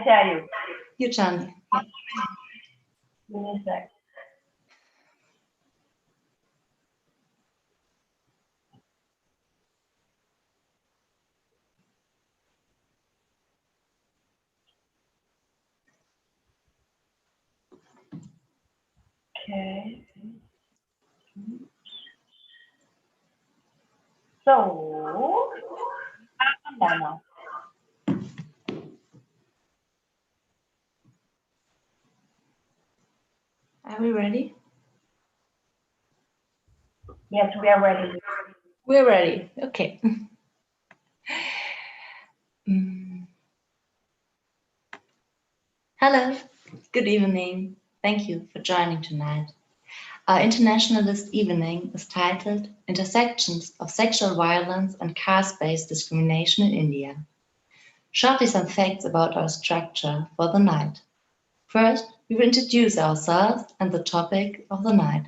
hear you. You, Chan. Yeah. Give me a sec. Okay. So, now. Are we ready? Yes, we are ready. We're ready. Okay. Hello. Good evening. Thank you for joining tonight. Our internationalist evening is titled Intersections of Sexual Violence and Caste-Based Discrimination in India. Shortly, some facts about our structure for the night. First, we will introduce ourselves and the topic of the night.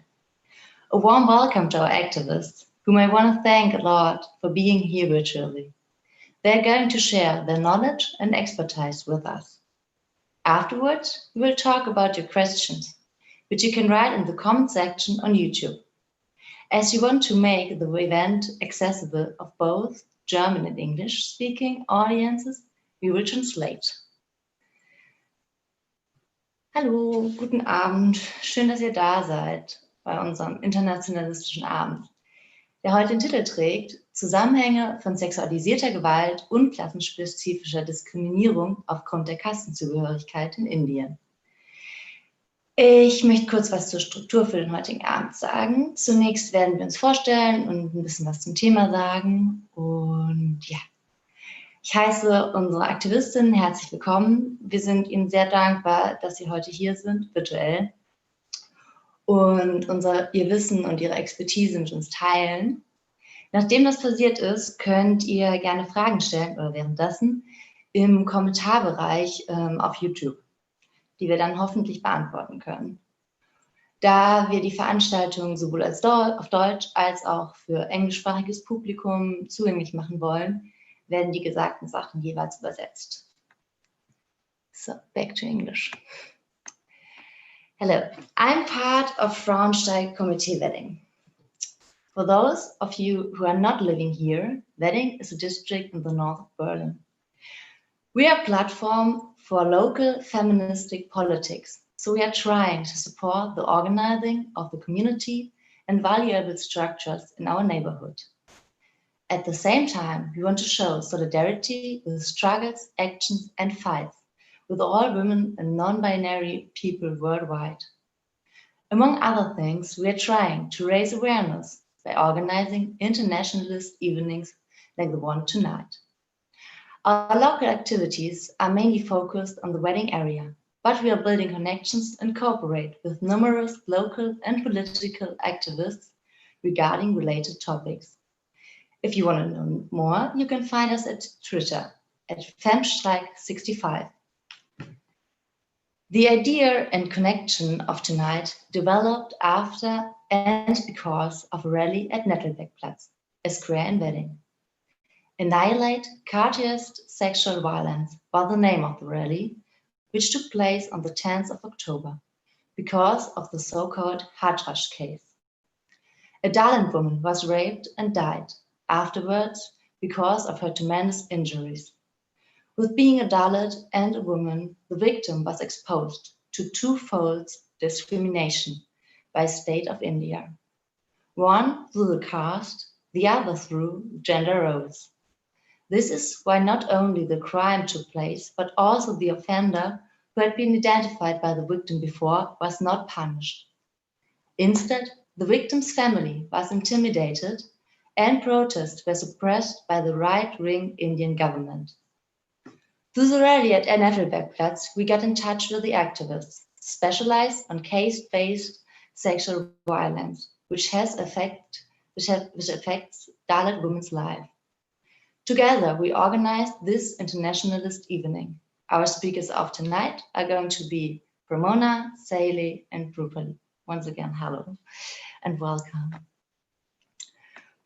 A warm welcome to our activists, whom I want to thank a lot for being here virtually. They are going to share their knowledge and expertise with us. Afterwards, we will talk about your questions, which you can write in the comment section on YouTube. As we want to make the event accessible of both German and English-speaking audiences, we will translate. Hallo, guten Abend. Schön, dass ihr da seid bei unserem internationalistischen Abend, der heute den Titel trägt Zusammenhänge von sexualisierter Gewalt und klassenspezifischer Diskriminierung aufgrund der Kastenzugehörigkeit in Indien. Ich möchte kurz was zur Struktur für den heutigen Abend sagen. Zunächst werden wir uns vorstellen und ein bisschen was zum Thema sagen. Und ja, ich heiße unsere Aktivistinnen herzlich willkommen. Wir sind Ihnen sehr dankbar, dass Sie heute hier sind, virtuell, und Ihr Wissen und Ihre Expertise mit uns teilen. Nachdem das passiert ist, könnt ihr gerne Fragen stellen oder währenddessen im Kommentarbereich auf YouTube, die wir dann hoffentlich beantworten können. Da wir die Veranstaltung sowohl auf Deutsch als auch für englischsprachiges Publikum zugänglich machen wollen, werden die gesagten Sachen jeweils übersetzt. So, back to English. Hello, I'm part of Frauensteig Committee Wedding. For those of you who are not living here, Wedding is a district in the north of Berlin. We are a platform for local feministic politics, so we are trying to support the organizing of the community and valuable structures in our neighborhood. At the same time, we want to show solidarity with struggles, actions, and fights with all women and non-binary people worldwide. Among other things, we are trying to raise awareness by organizing internationalist evenings like the one tonight. Our local activities are mainly focused on the wedding area, but we are building connections and cooperate with numerous local and political activists regarding related topics. If you want to know more, you can find us at Twitter at Femstrike65. The idea and connection of tonight developed after and because of a rally at Nettelbeckplatz, a square in Wedding. Annihilate Caste Sexual Violence was the name of the rally, which took place on the 10th of October because of the so-called Hathras case. A Dalit woman was raped and died afterwards because of her tremendous injuries. With being a Dalit and a woman, the victim was exposed to twofold discrimination by state of India. One through the caste, the other through gender roles. This is why not only the crime took place, but also the offender who had been identified by the victim before was not punished. Instead, the victim's family was intimidated and protests were suppressed by the right-wing Indian government. Through the rally at Nettelbeckplatz, we got in touch with the activists specialized on caste-based sexual violence, which affects Dalit women's life. Together, we organized this internationalist evening. Our speakers of tonight are going to be Pramona, Saili, and Rupali. Once again, hello and welcome.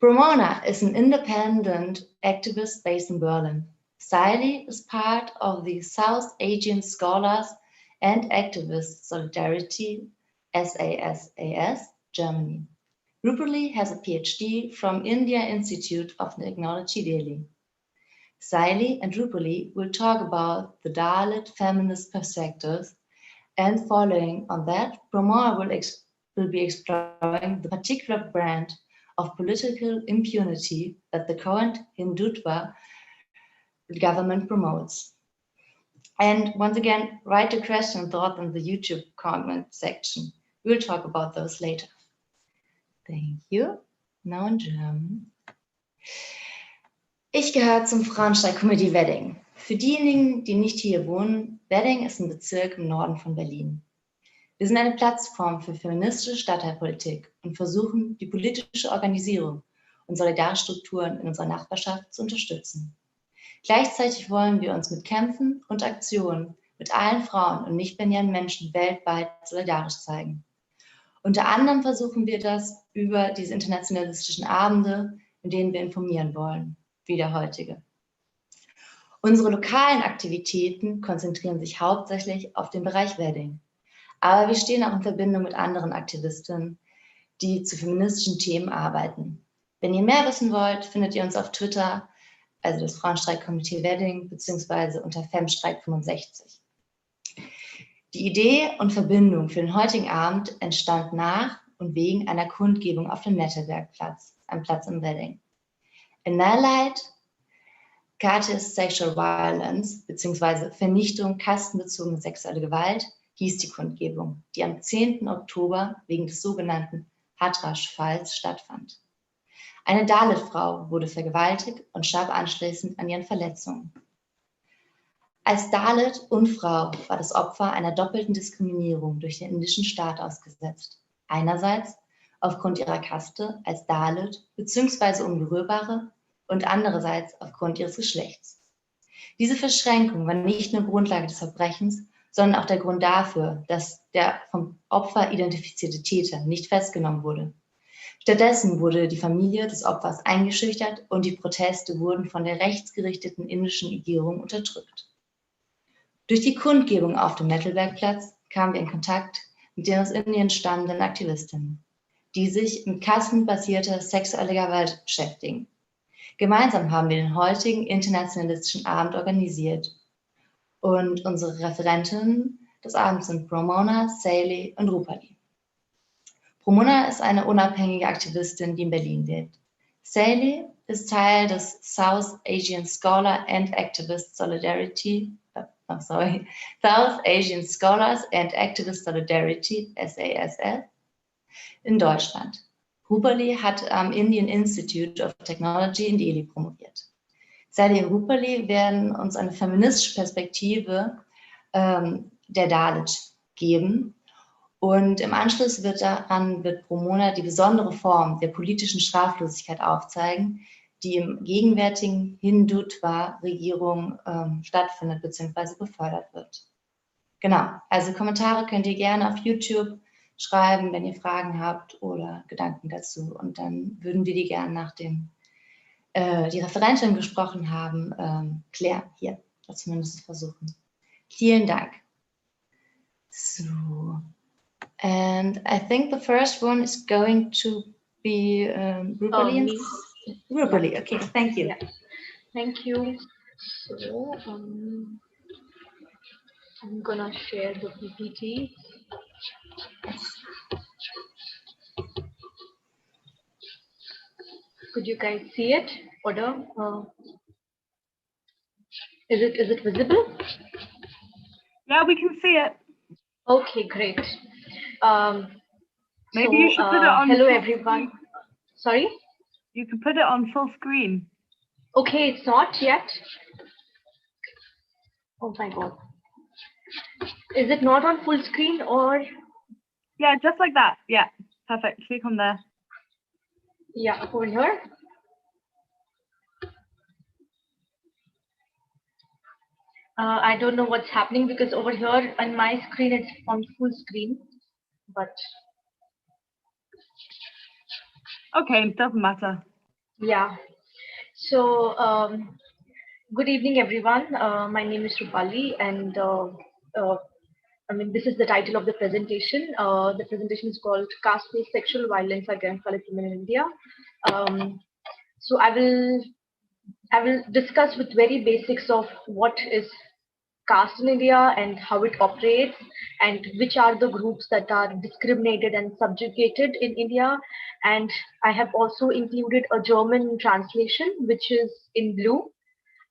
Pramona is an independent activist based in Berlin. Saili is part of the South Asian Scholars and Activists Solidarity, SASAS, Germany. Rupali has a PhD from India Institute of Technology, Delhi. Saili and Rupali will talk about the Dalit feminist perspectives, and following on that, Pramod will be exploring the particular brand of political impunity that the current Hindutva government promotes. And once again, write your question and thought in the YouTube comment section. We'll talk about those later. Thank you. Now in German. Ich gehöre zum Frauenstreik-Komitee Wedding. Für diejenigen, die nicht hier wohnen, Wedding ist ein Bezirk im Norden von Berlin. Wir sind eine Plattform für feministische Stadtteilpolitik und versuchen, die politische Organisierung und Solidarstrukturen in unserer Nachbarschaft zu unterstützen. Gleichzeitig wollen wir uns mit Kämpfen und Aktionen mit allen Frauen und nicht-binären Menschen weltweit solidarisch zeigen. Unter anderem versuchen wir das über diese internationalistischen Abende, in denen wir informieren wollen, wie der heutige. Unsere lokalen Aktivitäten konzentrieren sich hauptsächlich auf den Bereich Wedding. Aber wir stehen auch in Verbindung mit anderen Aktivistinnen, die zu feministischen Themen arbeiten. Wenn ihr mehr wissen wollt, findet ihr uns auf Twitter, also das Frauenstreik-Komitee Wedding, beziehungsweise unter Femstreik65. Die Idee und Verbindung für den heutigen Abend entstand nach und wegen einer Kundgebung auf dem Nettelbergplatz, einem Platz im Wedding. Annihilate Cate's Sexual Violence, beziehungsweise Vernichtung kastenbezogene sexuelle Gewalt, hieß die Kundgebung, die am 10. Oktober wegen des sogenannten Hathrasch-Falls stattfand. Eine Dalit-Frau wurde vergewaltigt und starb anschließend an ihren Verletzungen. Als Dalit und Frau war das Opfer einer doppelten Diskriminierung durch den indischen Staat ausgesetzt. Einerseits aufgrund ihrer Kaste als Dalit bzw. Unberührbare und andererseits aufgrund ihres Geschlechts. Diese Verschränkung war nicht nur Grundlage des Verbrechens, sondern auch der Grund dafür, dass der vom Opfer identifizierte Täter nicht festgenommen wurde. Stattdessen wurde die Familie des Opfers eingeschüchtert und die Proteste wurden von der rechtsgerichteten indischen Regierung unterdrückt. Durch die Kundgebung auf dem Nettelbergplatz kamen wir in Kontakt mit den aus Indien stammenden Aktivistinnen, die sich mit kastenbasierter sexueller Gewalt beschäftigen. Gemeinsam haben wir den heutigen Internationalistischen Abend organisiert. Und unsere Referentinnen des Abends sind Pramod, Saili und Rupali. Pramod ist eine unabhängige Aktivistin, die in Berlin lebt. Saili ist Teil des South Asian Scholar and Activist Solidarity, South Asian Scholars and Activist Solidarity, SASS, in Deutschland. Rupali hat am Indian Institute of Technology in Delhi promoviert. Saili und Rupali werden uns eine feministische Perspektive der Dalit geben. Und im Anschluss wird Pramod die besondere Form der politischen Straflosigkeit aufzeigen, die im gegenwärtigen Hindutva-Regierung stattfindet bzw. befördert wird. Genau, also Kommentare könnt ihr gerne auf YouTube schreiben, wenn ihr Fragen habt oder Gedanken dazu. Und dann würden wir die gerne, nachdem die Referentin gesprochen haben, klären hier, oder zumindest versuchen. Vielen Dank. So, and I think the first one is going to be Rupali. Rupali, okay, thank you. Yeah. Thank you. So, I'm gonna share the PPT. Could you guys see it? Oder? Is it visible? Yeah, we can see it. Okay, great. Maybe you should put it on. Hello, everyone. Sorry? You can put it on full screen. Okay, it's not yet. Oh my God. Is it not on full screen or? Yeah, just like that. Yeah, perfect. Click on there. Yeah, over here. I don't know what's happening because over here on my screen it's on full screen, but Okay, doesn't matter. yeah. So Good evening, everyone. My name is Rupali, and this is the title of the presentation. The presentation is called Caste-Based Sexual Violence Against Dalit Women in India. So I will discuss with very basics of what is caste in India and how it operates, and which are the groups that are discriminated and subjugated in India. And I have also included a German translation, which is in blue.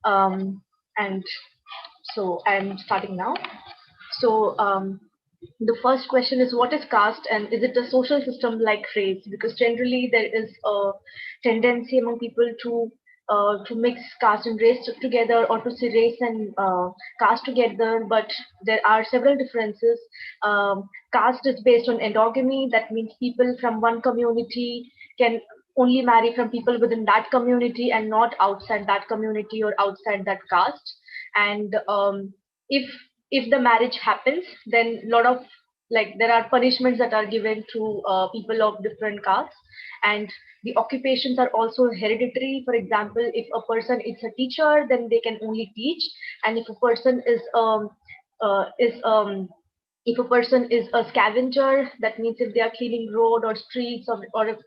And so I'm starting now. So the first question is, what is caste, and is it a social system like race? Because generally there is a tendency among people to mix caste and race together, or to see race and caste together, but there are several differences. Caste is based on endogamy. That means people from one community can only marry from people within that community and not outside that community or outside that caste. And if the marriage happens, then a lot of, like, there are punishments that are given to people of different castes. And the occupations are also hereditary. For example, if a person is a teacher, then they can only teach. And if a person is if a person is a scavenger, that means if they are cleaning road or streets, or if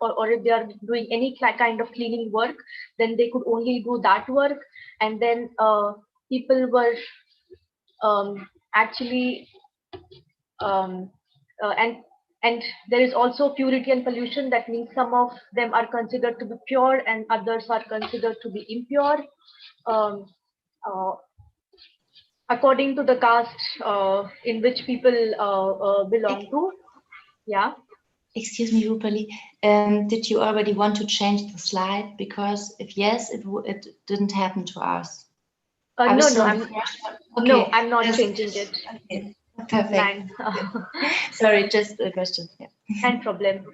they are doing any kind of cleaning work, then they could only do that work. And then people were actually and there is also purity and pollution. That means some of them are considered to be pure and others are considered to be impure, according to the caste in which people belong to. Yeah. Excuse me, Rupali. Did you already want to change the slide? Because if yes, it didn't happen to us. No, I'm not Just changing it. Okay. Perfect. Sorry, just a question. Yeah. No problem.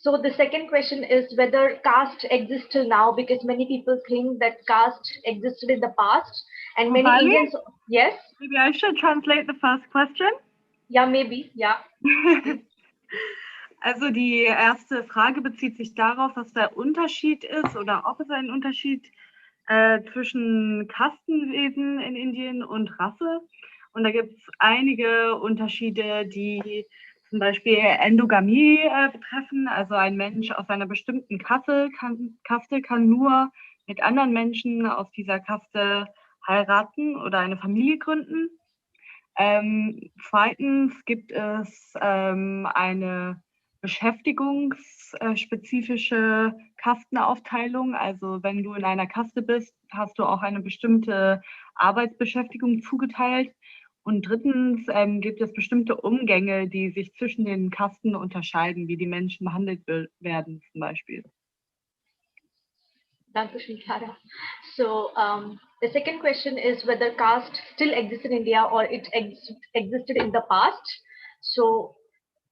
So the second question is whether caste exists till now, because many people think that caste existed in the past, and many Rupali? Indians. Yes. Maybe I should translate the first question. Yeah, maybe. Yeah. Also die erste Frage bezieht sich darauf, was der Unterschied ist oder ob es einen Unterschied zwischen Kastenwesen in Indien und Rasse. Und da gibt es einige Unterschiede, die zum Beispiel Endogamie betreffen. Also ein Mensch aus einer bestimmten Kaste kann nur mit anderen Menschen aus dieser Kaste heiraten oder eine Familie gründen. Zweitens gibt es eine beschäftigungsspezifische Kastenaufteilung. Also wenn du in einer Kaste bist, hast du auch eine bestimmte Arbeitsbeschäftigung zugeteilt. Und drittens gibt es bestimmte Umgänge, die sich zwischen den Kasten unterscheiden, wie die Menschen behandelt werden zum Beispiel. Dankeschön, Clara. So the second question is whether caste still exists in India or it existed in the past. So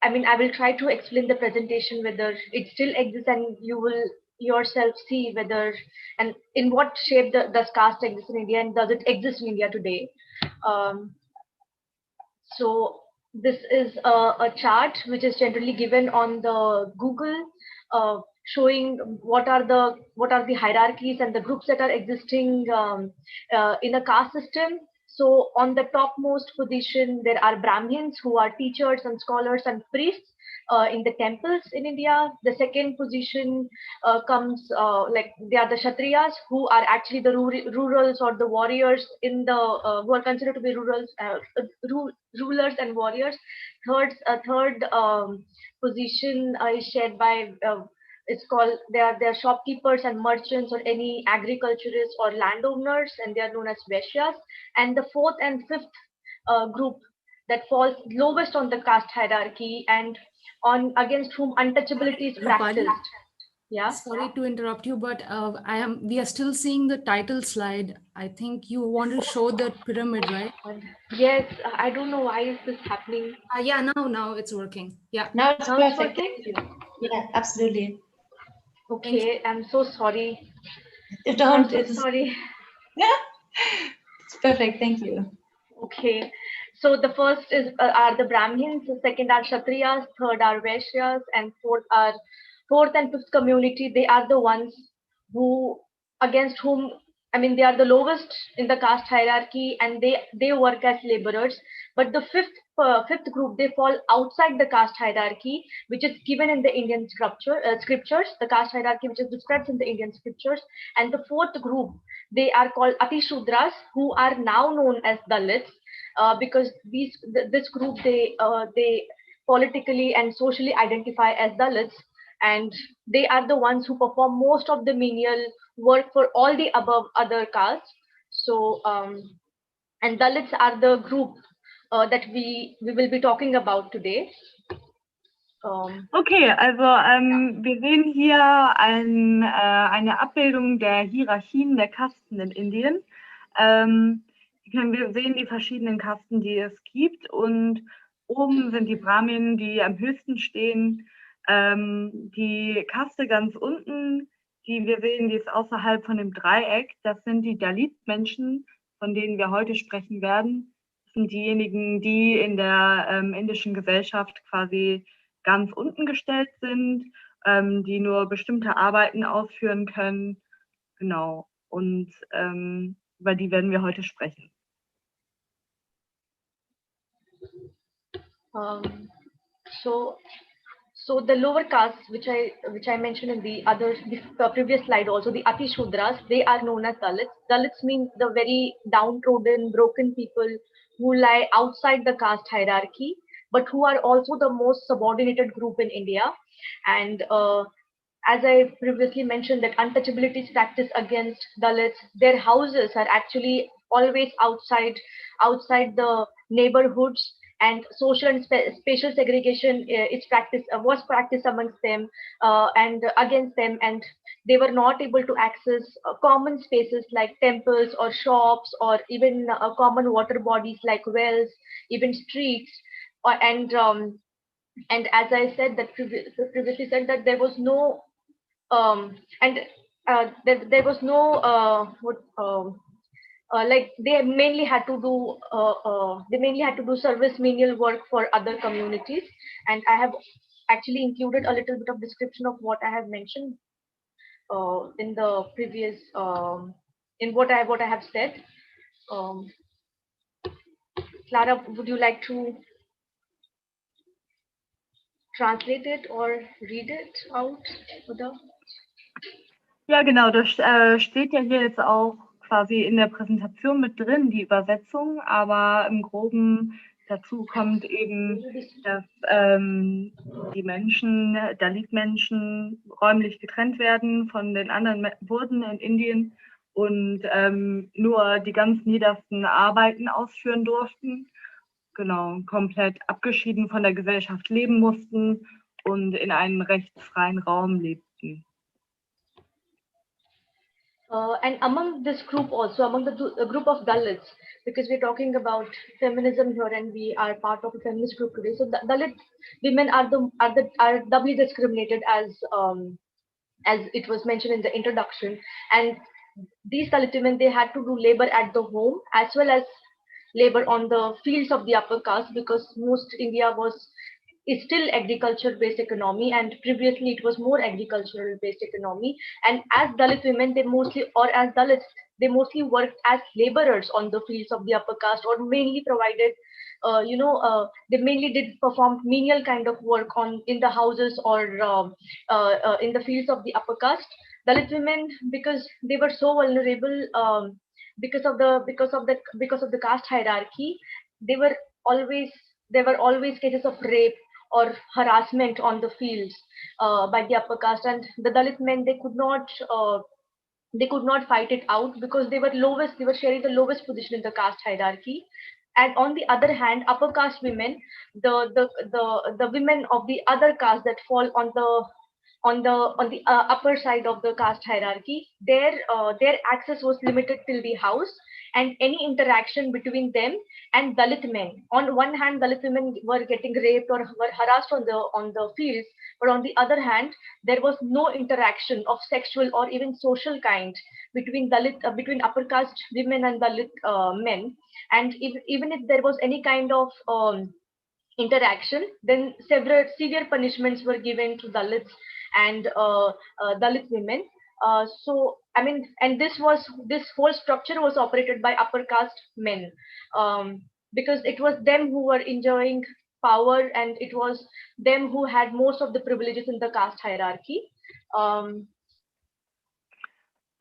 I will try to explain the presentation whether it still exists, and you will yourself see whether and in what shape does caste exist in India, and does it exist in India today. So this is a chart which is generally given on the Google, showing what are the hierarchies and the groups that are existing in a caste system. So on the topmost position, there are Brahmins, who are teachers and scholars and priests in the temples in India. The second position comes they are the Kshatriyas, who are actually the rurals or the warriors in the who are considered to be rurals and warriors. Third position is shared by it's called they are shopkeepers and merchants, or any agriculturists or landowners, and they are known as Vaishyas. And the fourth and fifth group that falls lowest on the caste hierarchy and on against whom untouchability is practiced. Yeah. Sorry to interrupt you, but we are still seeing the title slide. I think you want to show the pyramid, right? Yes, I don't know why is this happening. Yeah, now it's working. Yeah. Now it's Now it's perfect. working? Yeah, absolutely. Okay, I'm so sorry. You don't. I'm so sorry. Yeah, it's perfect. Thank you. Okay, so the first is are the Brahmins, the second are Kshatriyas, third are Vaishyas, and fourth and fifth community. They are the ones who against whom, I mean, they are the lowest in the caste hierarchy, and they work as laborers. But the fifth group, they fall outside the caste hierarchy, which is given in the Indian scriptures, the caste hierarchy which is described in the Indian scriptures. And the fourth group, they are called Atishudras, who are now known as Dalits, because this group, they politically and socially identify as Dalits, and they are the ones who perform most of the menial work for all the above other castes. So and Dalits are the group that we will be talking about today. Okay, also wir sehen hier eine Abbildung der Hierarchien der Kasten in Indien. Wir sehen die verschiedenen Kasten, die es gibt, und oben sind die Brahminen, die am höchsten stehen. Die Kaste ganz unten, die wir sehen, die ist außerhalb von dem Dreieck. Das sind die Dalit-Menschen, von denen wir heute sprechen werden. Das sind diejenigen, die in der indischen Gesellschaft quasi ganz unten gestellt sind, die nur bestimmte Arbeiten ausführen können. Genau. Und über die werden wir heute sprechen. So the lower castes, which I mentioned in the previous slide also, the Atishudras, they are known as Dalits. Dalits mean the very downtrodden, broken people who lie outside the caste hierarchy, but who are also the most subordinated group in India. And as I previously mentioned, that untouchability is practiced against Dalits. Their houses are actually always outside the neighborhoods, and social and spatial segregation was practiced amongst them and against them, and they were not able to access common spaces like temples or shops, or even common water bodies like wells, even streets. And as I said, that previously said, that there was no there was no like they mainly had to do service menial work for other communities. And I have actually included a little bit of description of what I have mentioned in the previous in what I have said. Clara, would you like to translate it or read it out, oder? Ja, genau, das steht ja hier jetzt auch quasi in der Präsentation mit drin, die Übersetzung, aber im Groben dazu kommt eben, dass die Menschen, Dalit-Menschen, räumlich getrennt werden von den anderen Burden in Indien und nur die ganz niedersten Arbeiten ausführen durften. Genau, komplett abgeschieden von der Gesellschaft leben mussten und in einem rechtsfreien Raum lebten. And among this group also, among the group of Dalits, because we're talking about feminism here and we are part of a feminist group today. So Dalit women are doubly discriminated, as it was mentioned in the introduction. And these Dalit women, they had to do labor at the home as well as labor on the fields of the upper caste, because most India is still agriculture-based economy, and previously it was more agricultural-based economy. And as Dalit women, they mostly worked as laborers on the fields of the upper caste, or mainly provided, they mainly did perform menial kind of work in the houses or in the fields of the upper caste. Dalit women, because they were so vulnerable, because of the caste hierarchy, there were always cases of rape or harassment on the fields by the upper caste, and the Dalit men, they could not fight it out, because they were sharing the lowest position in the caste hierarchy. And on the other hand, upper caste women, the women of the other caste that fall on the upper side of the caste hierarchy, their access was limited till the house, and any interaction between them and Dalit men. On one hand, Dalit women were getting raped or were harassed on the fields, but on the other hand, there was no interaction of sexual or even social kind between between upper caste women and Dalit men. And even if there was any kind of interaction, then several severe punishments were given to Dalits and Dalit women. So I mean, and this whole structure was operated by upper caste men, because it was them who were enjoying power, and it was them who had most of the privileges in the caste hierarchy.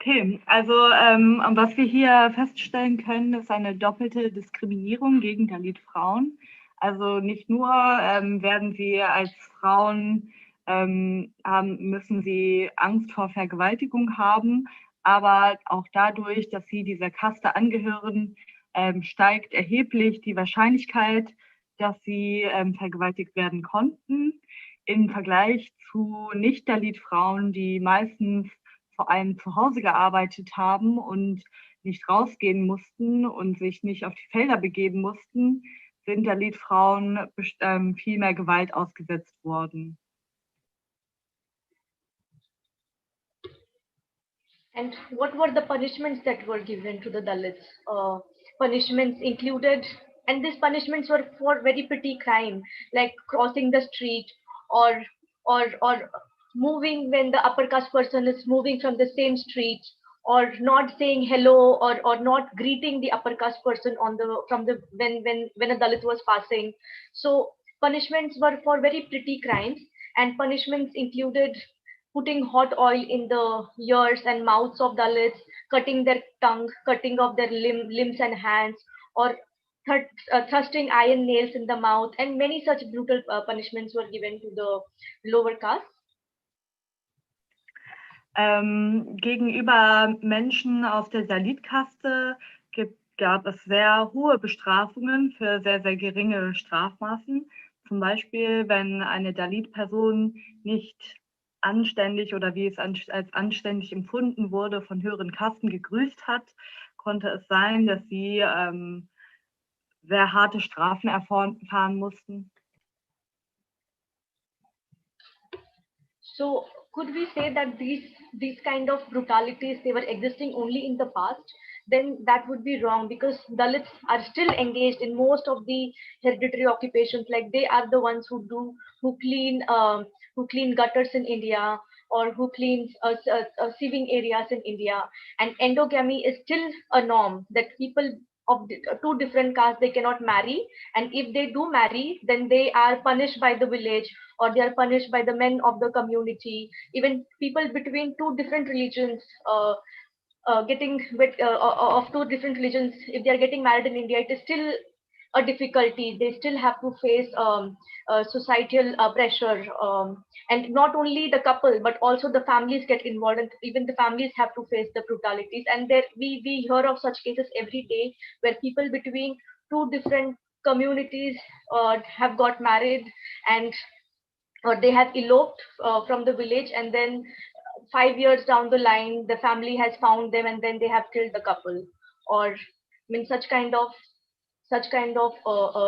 Okay, also was wir hier feststellen können, ist eine doppelte Diskriminierung gegen Dalit-Frauen. Also nicht nur werden sie als Frauen, müssen sie Angst vor Vergewaltigung haben, aber auch dadurch, dass sie dieser Kaste angehören, steigt erheblich die Wahrscheinlichkeit, dass sie vergewaltigt werden konnten, im Vergleich zu Nicht-Dalit-Frauen, die meistens vor allem zu Hause gearbeitet haben und nicht rausgehen mussten und sich nicht auf die Felder begeben mussten, sind Dalit-Frauen viel mehr Gewalt ausgesetzt worden. And what were the punishments that were given to the Dalits? Punishments included, and these punishments were for very petty crime, like crossing the street, or moving when the upper caste person is moving from the same street, or not saying hello, or not greeting the upper caste person when a Dalit was passing. So punishments were for very petty crimes, and punishments included putting hot oil in the ears and mouths of Dalits, cutting their tongue, cutting off their limbs and hands, or thrusting iron nails in the mouth, and many such brutal punishments were given to the lower caste. Gegenüber Menschen aus der Dalit-Kaste gab es sehr hohe Bestrafungen für sehr, sehr geringe Strafmaßen. Zum Beispiel, wenn eine Dalit-Person nicht anständig oder wie es als anständig empfunden wurde, von höheren Kasten gegrüßt hat, konnte es sein, dass sie sehr harte Strafen erfahren mussten. So could we say that these kind of brutalities, they were existing only in the past? Then that would be wrong, because Dalits are still engaged in most of the hereditary occupations. Like they are the ones who clean gutters in India, or who cleans sieving areas in India. And endogamy is still a norm, that people of two different castes, they cannot marry, and if they do marry, then they are punished by the village, or they are punished by the men of the community. Even people between two different religions, of two different religions, if they are getting married in India, it is still a difficulty. They still have to face societal pressure, and not only the couple, but also the families get involved, and even the families have to face the brutalities. And there we hear of such cases every day, where people between two different communities have got married, and or they have eloped from the village, and then 5 years down the line, the family has found them, and then they have killed the couple. Or I mean, such kind of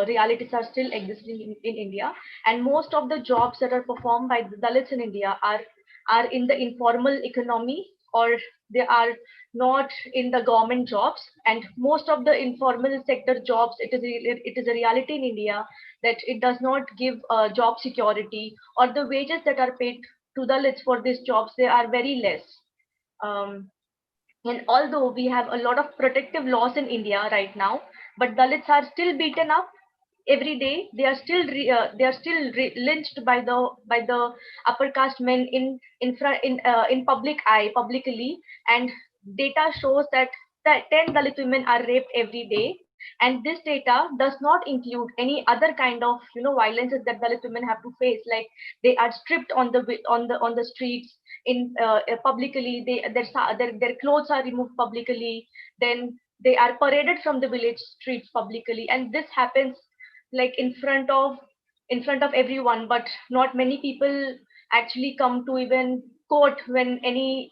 realities are still existing in India. And most of the jobs that are performed by the Dalits in India are in the informal economy, or they are not in the government jobs. And most of the informal sector jobs, it is a reality in India that it does not give job security, or the wages that are paid to Dalits for these jobs, they are very less. And although we have a lot of protective laws in India right now, but Dalits are still beaten up every day. They are still lynched by the upper caste men in public eye, publicly. And data shows that 10 Dalit women are raped every day. And this data does not include any other kind of violences that Dalit women have to face, like they are stripped on the streets in publicly. Their clothes are removed publicly. Then they are paraded from the village streets publicly, and this happens like in front of everyone. But not many people actually come to even court when any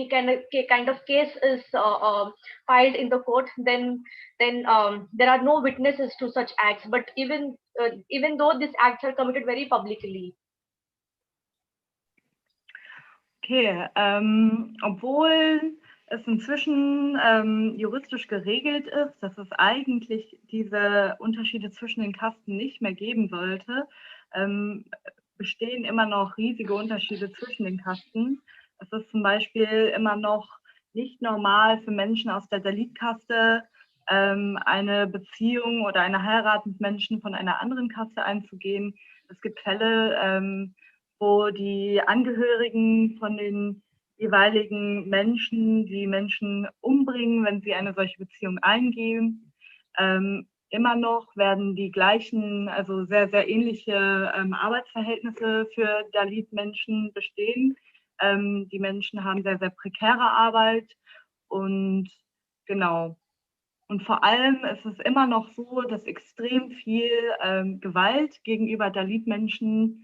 kind of case is filed in the court. Then there are no witnesses to such acts. But even though these acts are committed very publicly. Okay, obwohl es inzwischen juristisch geregelt ist, dass es eigentlich diese Unterschiede zwischen den Kasten nicht mehr geben sollte, bestehen immer noch riesige Unterschiede zwischen den Kasten. Es ist zum Beispiel immer noch nicht normal für Menschen aus der Dalit-Kaste, eine Beziehung oder eine Heirat mit Menschen von einer anderen Kaste einzugehen. Es gibt Fälle, wo die Angehörigen von den jeweiligen Menschen die Menschen umbringen, wenn sie eine solche Beziehung eingehen. Immer noch werden die gleichen, also sehr, sehr ähnliche Arbeitsverhältnisse für Dalit-Menschen bestehen. Die Menschen haben sehr, sehr prekäre Arbeit und genau. Und vor allem ist es immer noch so, dass extrem viel Gewalt gegenüber Dalit-Menschen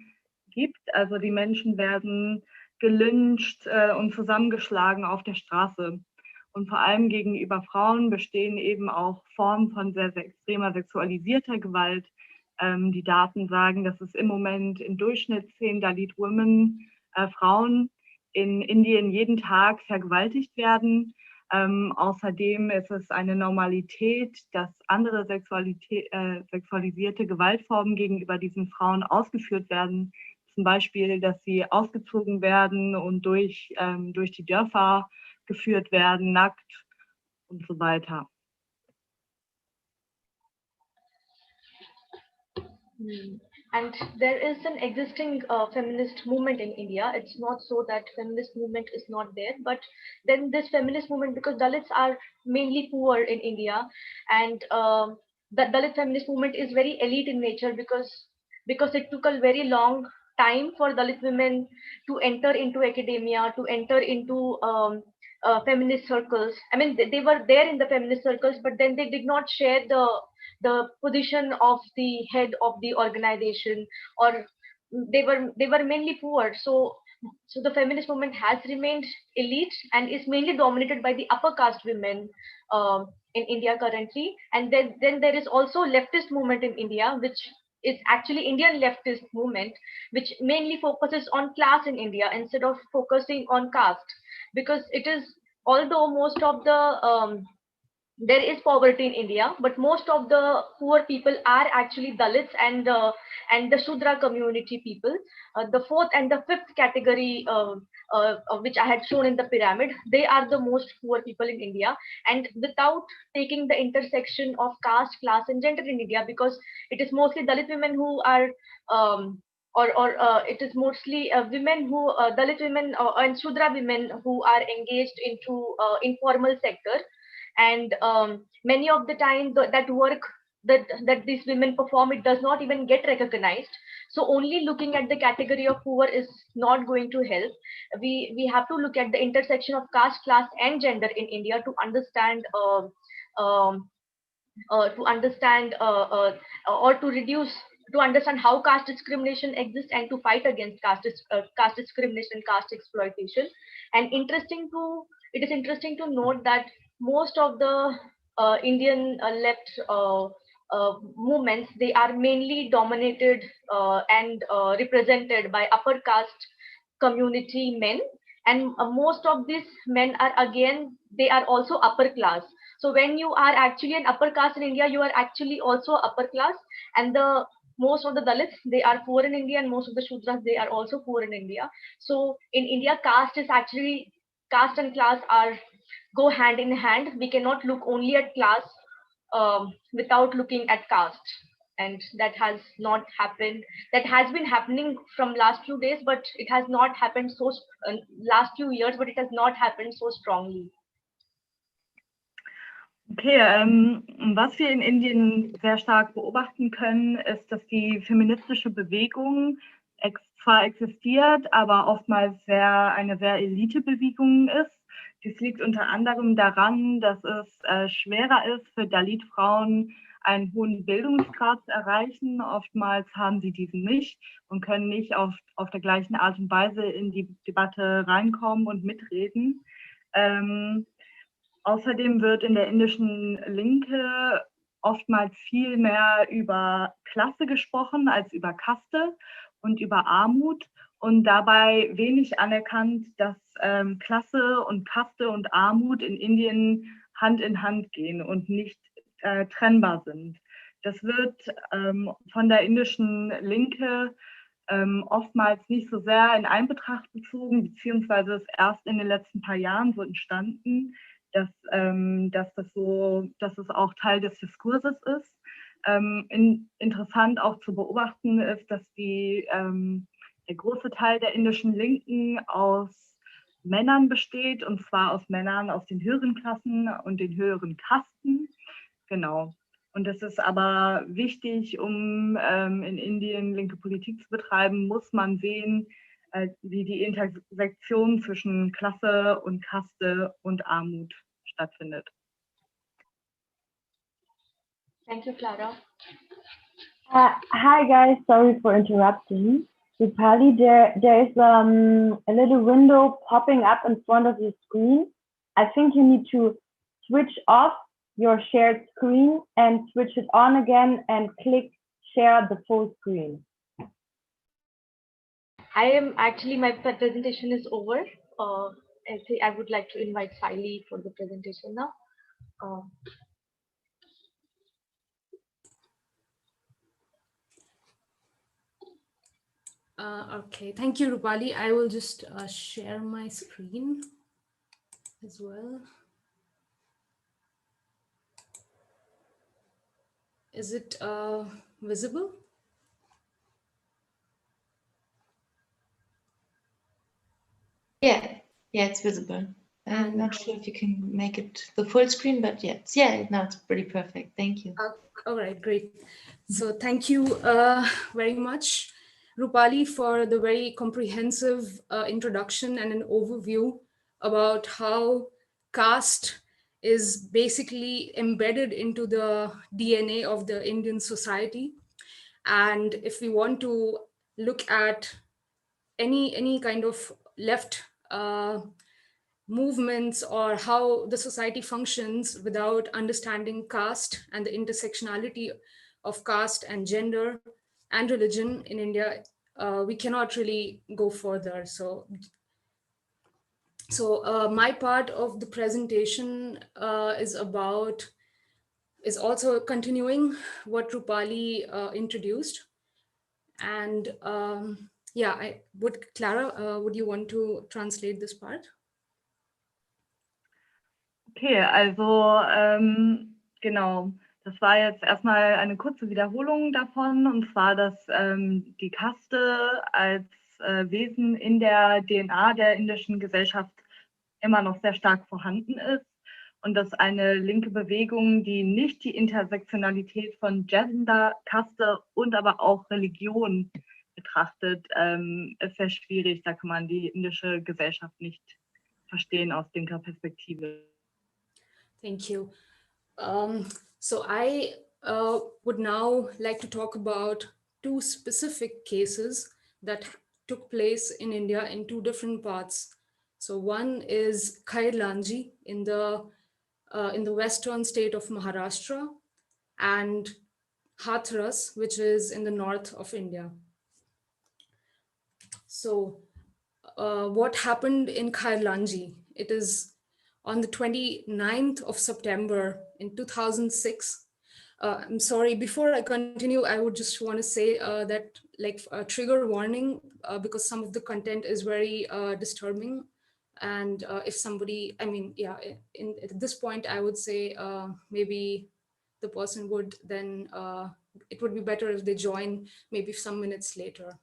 gibt. Also die Menschen werden gelyncht und zusammengeschlagen auf der Straße. Und vor allem gegenüber Frauen bestehen eben auch Formen von sehr, sehr extremer sexualisierter Gewalt. Die Daten sagen, dass es im Moment im Durchschnitt 10 Dalit Women, Frauen in Indien jeden Tag vergewaltigt werden. Außerdem ist es eine Normalität, dass andere sexualisierte Gewaltformen gegenüber diesen Frauen ausgeführt werden. Zum Beispiel, dass sie ausgezogen werden und durch die Dörfer geführt werden, nackt und so weiter. And there is an existing feminist movement in India. It's not so that feminist movement is not there, but then this feminist movement, because Dalits are mainly poor in India, and the Dalit feminist movement is very elite in nature because it took a very long time for Dalit women to enter into academia, to enter into feminist circles. I mean, they were there in the feminist circles, but then they did not share the position of the head of the organization, or they were mainly poor. So the feminist movement has remained elite and is mainly dominated by the upper caste women in India currently. And then there is also leftist movement in India, which is actually Indian leftist movement, which mainly focuses on class in India instead of focusing on caste, because it is, although most of the there is poverty in India, but most of the poor people are actually Dalits and the Shudra community people. The fourth and the fifth category, which I had shown in the pyramid, they are the most poor people in India. And without taking the intersection of caste, class, and gender in India, because it is mostly Dalit women who are it is mostly women who Dalit women and Shudra women who are engaged into informal sector. And many of the time that work that these women perform, it does not even get recognized. So only looking at the category of poor is not going to help. We have to look at the intersection of caste, class, and gender in India to understand or to understand how caste discrimination exists and to fight against caste discrimination, caste exploitation. And it is interesting to note that most of the Indian left movements, they are mainly dominated and represented by upper caste community men, and most of these men are, again, they are also upper class. So when you are actually an upper caste in India, you are actually also upper class, and most of the Dalits, they are poor in India, and most of the Shudras, they are also poor in India. So in India, caste and class go hand in hand. We cannot look only at class without looking at caste, and that has not happened. That has been happening from last few days, but it has not happened last few years, but it has not happened so strongly. Okay, was wir in Indien sehr stark beobachten können, ist, dass die feministische Bewegung zwar existiert, aber oftmals eine sehr Elite-Bewegung ist. Dies liegt unter anderem daran, dass es schwerer ist, für Dalit-Frauen einen hohen Bildungsgrad zu erreichen. Oftmals haben sie diesen nicht und können nicht auf der gleichen Art und Weise in die Debatte reinkommen und mitreden. Außerdem wird in der indischen Linke oftmals viel mehr über Klasse gesprochen als über Kaste und über Armut und dabei wenig anerkannt, dass Klasse und Kaste und Armut in Indien Hand in Hand gehen und nicht trennbar sind. Das wird von der indischen Linke oftmals nicht so sehr in Einbetracht gezogen, beziehungsweise ist erst in den letzten paar Jahren so entstanden, dass es auch Teil des Diskurses ist. Interessant auch zu beobachten ist, dass der große Teil der indischen Linken aus Männern besteht, und zwar aus Männern aus den höheren Klassen und den höheren Kasten. Genau. Und das ist aber wichtig, um in Indien linke Politik zu betreiben, muss man sehen, wie die Intersektion zwischen Klasse und Kaste und Armut stattfindet. Thank you, Clara. Hi guys, sorry for interrupting. Rupali, there is a little window popping up in front of your screen. I think you need to switch off your shared screen and switch it on again and click share the full screen. My presentation is over. I would like to invite Siley for the presentation now. Okay, thank you, Rupali. I will just share my screen as well. Is it visible? Yeah, it's visible. I'm not sure if you can make it the full screen, but now it's pretty perfect. Thank you. All right, great. So thank you very much, Rupali, for the very comprehensive introduction and an overview about how caste is basically embedded into the DNA of the Indian society. And if we want to look at any kind of left movements or how the society functions without understanding caste and the intersectionality of caste and gender and religion in India, we cannot really go further. So my part of the presentation is also continuing what Rupali introduced. And Clara, would you want to translate this part? Okay, also genau, das war jetzt erstmal eine kurze Wiederholung davon, und zwar, dass die Kaste als Wesen in der DNA der indischen Gesellschaft immer noch sehr stark vorhanden ist und dass eine linke Bewegung, die nicht die Intersektionalität von Gender, Kaste und aber auch Religion betrachtet, ist sehr schwierig. Da kann man die indische Gesellschaft nicht verstehen aus linker Perspektive. Thank you. So I would now like to talk about two specific cases that took place in India in two different parts. So one is Khairlanji in the western state of Maharashtra, and Hathras, which is in the north of India. So what happened in Khairlanji? It is on the 29th of September in 2006. I'm sorry, before I continue, I would just want to say that like a trigger warning, because some of the content is very disturbing. And if somebody, at this point, I would say maybe the person would then, it would be better if they join maybe some minutes later.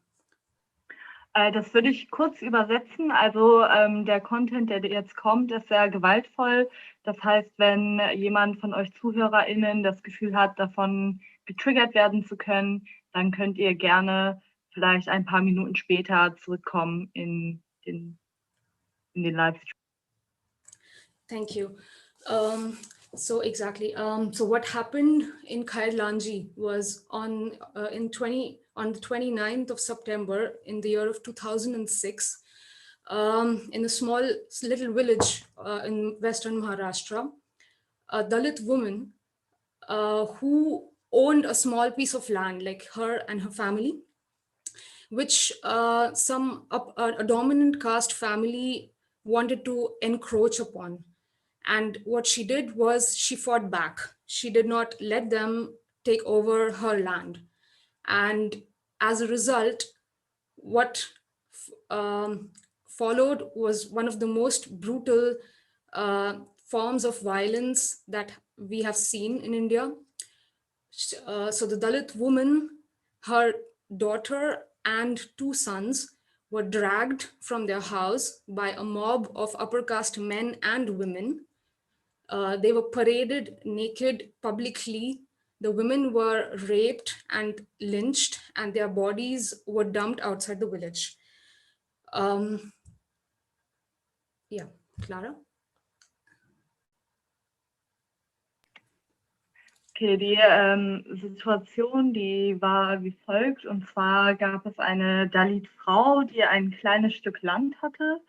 Das würde ich kurz übersetzen. Also der Content, der jetzt kommt, ist sehr gewaltvoll. Das heißt, wenn jemand von euch ZuhörerInnen das Gefühl hat, davon getriggert werden zu können, dann könnt ihr gerne vielleicht ein paar Minuten später zurückkommen in den Livestream. Thank you. So exactly. So what happened in Khairlanji was on the 29th of September in the year of 2006, in a small little village in western Maharashtra, a Dalit woman who owned a small piece of land, like her and her family, which a dominant caste family wanted to encroach upon. And what she did was she fought back. She did not let them take over her land. And as a result, what followed was one of the most brutal forms of violence that we have seen in India. So the Dalit woman, her daughter and 2 sons were dragged from their house by a mob of upper caste men and women. They were paraded naked publicly. The women were raped and lynched, and their bodies were dumped outside the village. Yeah, Clara? Okay, die Situation, die war wie folgt. Und zwar gab es eine Dalit-Frau, die ein kleines Stück Land hatte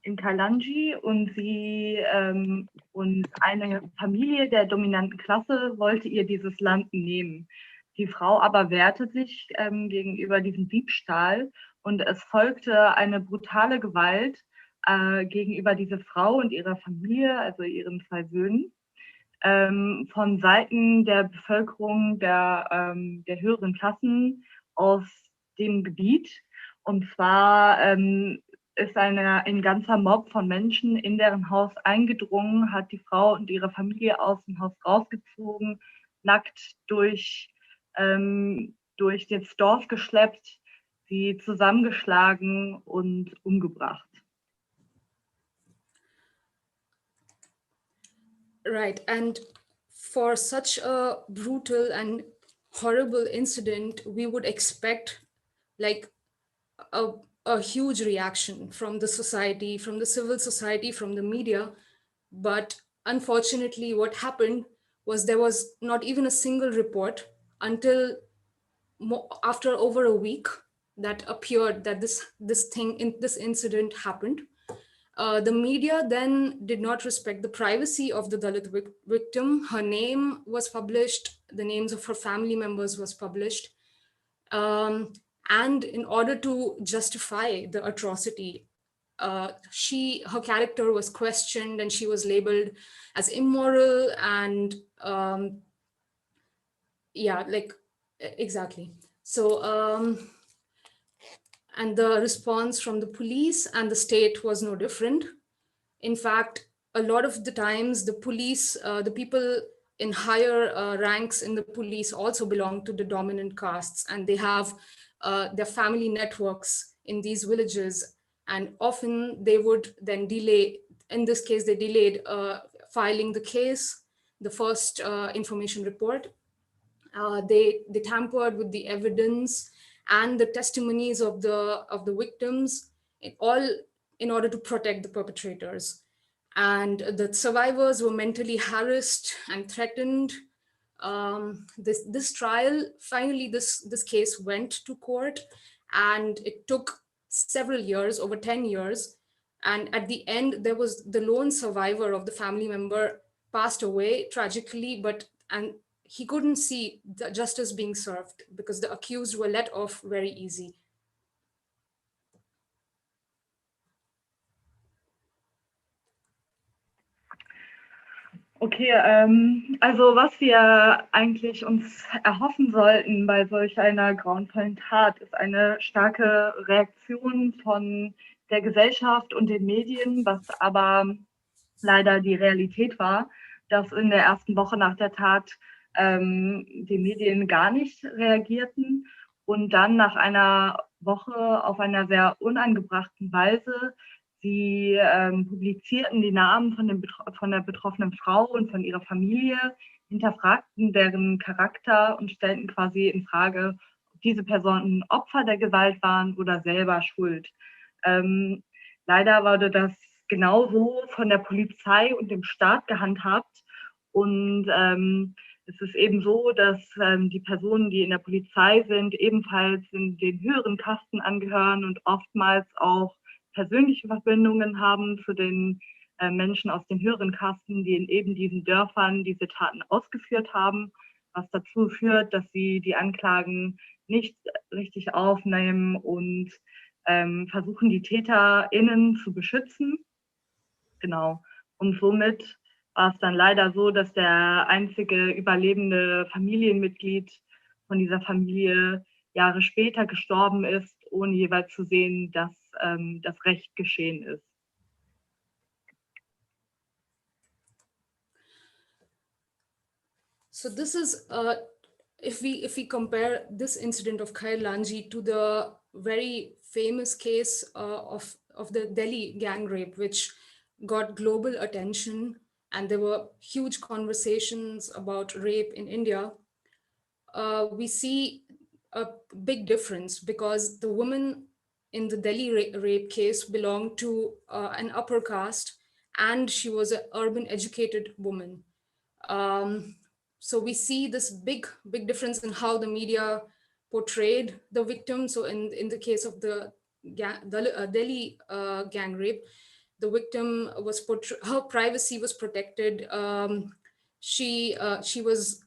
in Kalanji, und sie und eine Familie der dominanten Klasse wollte ihr dieses Land nehmen. Die Frau aber wehrte sich gegenüber diesem Diebstahl, und es folgte eine brutale Gewalt gegenüber dieser Frau und ihrer Familie, also ihren 2 Söhnen. Von Seiten der Bevölkerung der höheren Klassen aus dem Gebiet. Und zwar ist ein ganzer Mob von Menschen in deren Haus eingedrungen, hat die Frau und ihre Familie aus dem Haus rausgezogen, nackt durch das Dorf geschleppt, sie zusammengeschlagen und umgebracht. Right, and for such a brutal and horrible incident, we would expect like a huge reaction from the society, from the civil society, from the media. But unfortunately, what happened was there was not even a single report until after over a week that appeared that this incident happened. The media then did not respect the privacy of the Dalit victim. Her name was published, the names of her family members was published. And in order to justify the atrocity, her character was questioned, and she was labeled as immoral and yeah, like exactly. So and the response from the police and the state was no different. In fact, a lot of the times the police, the people in higher ranks in the police also belong to the dominant castes, and they have their family networks in these villages. And often they would then delay, in this case, they delayed filing the case, the first information report. They tampered with the evidence and the testimonies of the victims, all in order to protect the perpetrators. And the survivors were mentally harassed and threatened. This trial, finally, this case went to court, and it took several years, over 10 years. And at the end, there was the lone survivor of the family member passed away tragically, and he couldn't see the justice being served because the accused were let off very easy. Okay, also was wir eigentlich uns erhoffen sollten bei solch einer grauenvollen Tat, ist eine starke Reaktion von der Gesellschaft und den Medien, was aber leider die Realität war, dass in der ersten Woche nach der Tat die Medien gar nicht reagierten und dann nach einer Woche auf einer sehr unangebrachten Weise sie publizierten die Namen von der betroffenen Frau und von ihrer Familie, hinterfragten deren Charakter und stellten quasi in Frage, ob diese Personen Opfer der Gewalt waren oder selber schuld. Leider wurde das genauso von der Polizei und dem Staat gehandhabt. Und es ist eben so, dass die Personen, die in der Polizei sind, ebenfalls in den höheren Kasten angehören und oftmals auch persönliche Verbindungen haben zu den Menschen aus den höheren Kasten, die in eben diesen Dörfern diese Taten ausgeführt haben, was dazu führt, dass sie die Anklagen nicht richtig aufnehmen und versuchen, die TäterInnen zu beschützen. Genau. Und somit war es dann leider so, dass der einzige überlebende Familienmitglied von dieser Familie Jahre später gestorben ist, ohne jeweils zu sehen, dass das Recht geschehen ist. So this is, if we compare this incident of Khair Lanji to the very famous case of the Delhi gang rape, which got global attention, and there were huge conversations about rape in India, we see a big difference, because the woman in the Delhi rape case belonged to an upper caste, and she was an urban educated woman. So we see this big difference in how the media portrayed the victim. So in the case of the Delhi gang rape, the victim was her privacy was protected. She was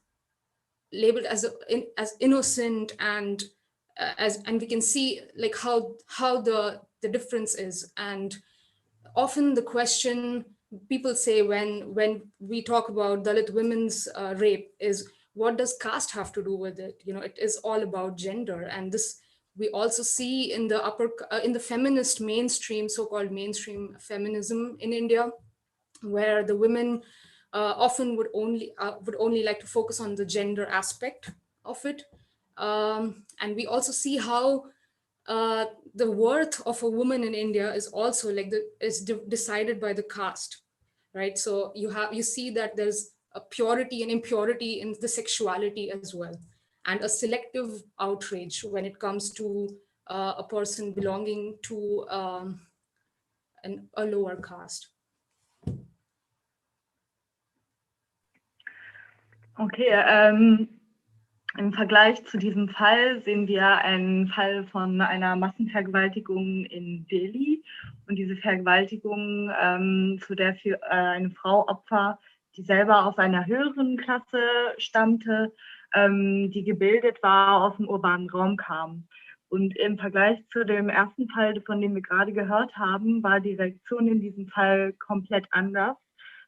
labeled as innocent, and and we can see like how the difference is. And often the question people say when we talk about Dalit women's rape is, what does caste have to do with it? It is all about gender. And this we also see in the in the feminist mainstream, so-called mainstream feminism in India, where the women often would only like to focus on the gender aspect of it. And we also see how uh, the worth of a woman in India is also like decided by the caste, right? So you see that there's a purity and impurity in the sexuality as well, and a selective outrage when it comes to a person belonging to a lower caste. Okay, im Vergleich zu diesem Fall sehen wir einen Fall von einer Massenvergewaltigung in Delhi. Und diese Vergewaltigung, zu der eine Frau Opfer, die selber aus einer höheren Klasse stammte, die gebildet war, aus dem urbanen Raum kam. Und im Vergleich zu dem ersten Fall, von dem wir gerade gehört haben, war die Reaktion in diesem Fall komplett anders.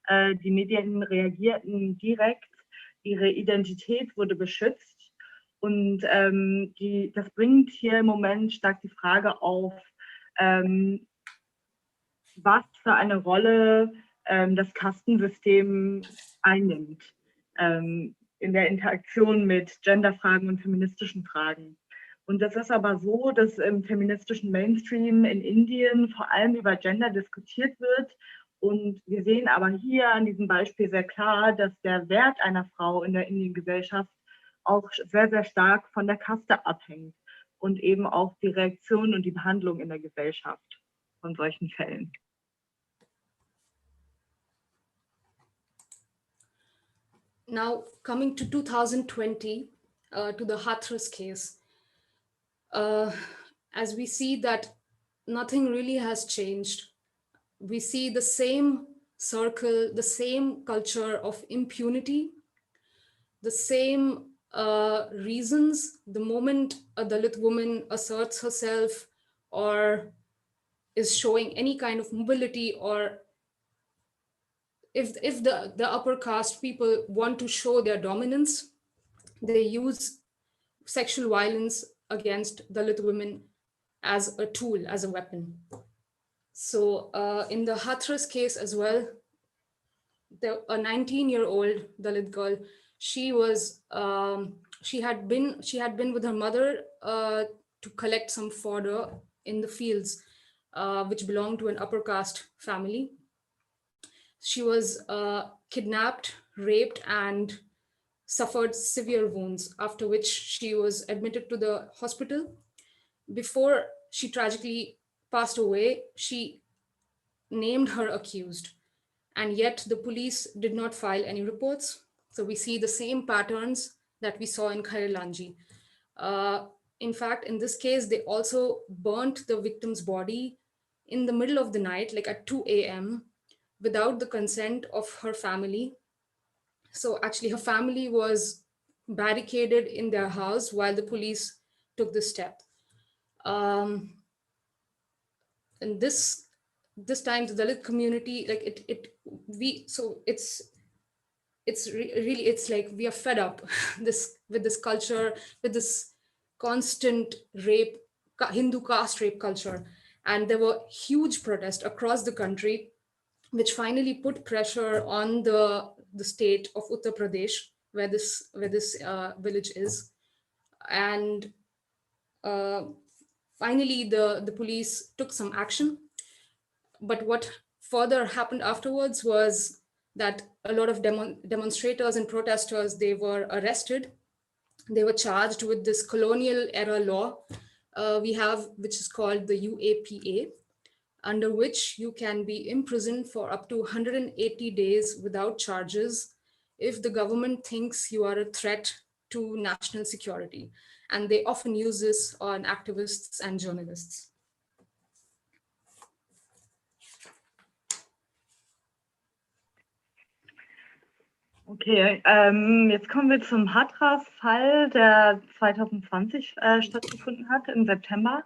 Die Medien reagierten direkt. Ihre Identität wurde geschützt, und das bringt hier im Moment stark die Frage auf, was für eine Rolle das Kastensystem einnimmt in der Interaktion mit Genderfragen und feministischen Fragen. Und das ist aber so, dass im feministischen Mainstream in Indien vor allem über Gender diskutiert wird. Und wir sehen aber hier an diesem Beispiel sehr klar, dass der Wert einer Frau in der Indiengesellschaft auch sehr, sehr stark von der Kaste abhängt und eben auch die Reaktion und die Behandlung in der Gesellschaft von solchen Fällen. Now, coming to 2020, to the Hathras case, as we see that nothing really has changed. We see the same circle, the same culture of impunity, the same reasons. The moment a Dalit woman asserts herself or is showing any kind of mobility, or if the upper caste people want to show their dominance, they use sexual violence against Dalit women as a tool, as a weapon. So in the Hathras case as well, a 19-year-old Dalit girl, she had been with her mother to collect some fodder in the fields, which belonged to an upper caste family. She was kidnapped, raped, and suffered severe wounds, after which she was admitted to the hospital. Before she tragically passed away, she named her accused, and yet the police did not file any reports. So we see the same patterns that we saw in Khair Lanji. In fact, in this case, they also burnt the victim's body in the middle of the night, like at 2 a.m., without the consent of her family. So actually, her family was barricaded in their house while the police took this step. And this time, the Dalit community, like it's really, it's like we are fed up with this culture, with this constant rape, Hindu caste rape culture. And there were huge protests across the country, which finally put pressure on the state of Uttar Pradesh, where this village is. And finally, the police took some action. But what further happened afterwards was that a lot of demonstrators and protesters, they were arrested. They were charged with this colonial era law we have, which is called the UAPA, under which you can be imprisoned for up to 180 days without charges if the government thinks you are a threat to national security. And they often use this on activists and journalists. Okay, jetzt kommen wir zum Hathras-Fall, der 2020 stattgefunden hat, im September.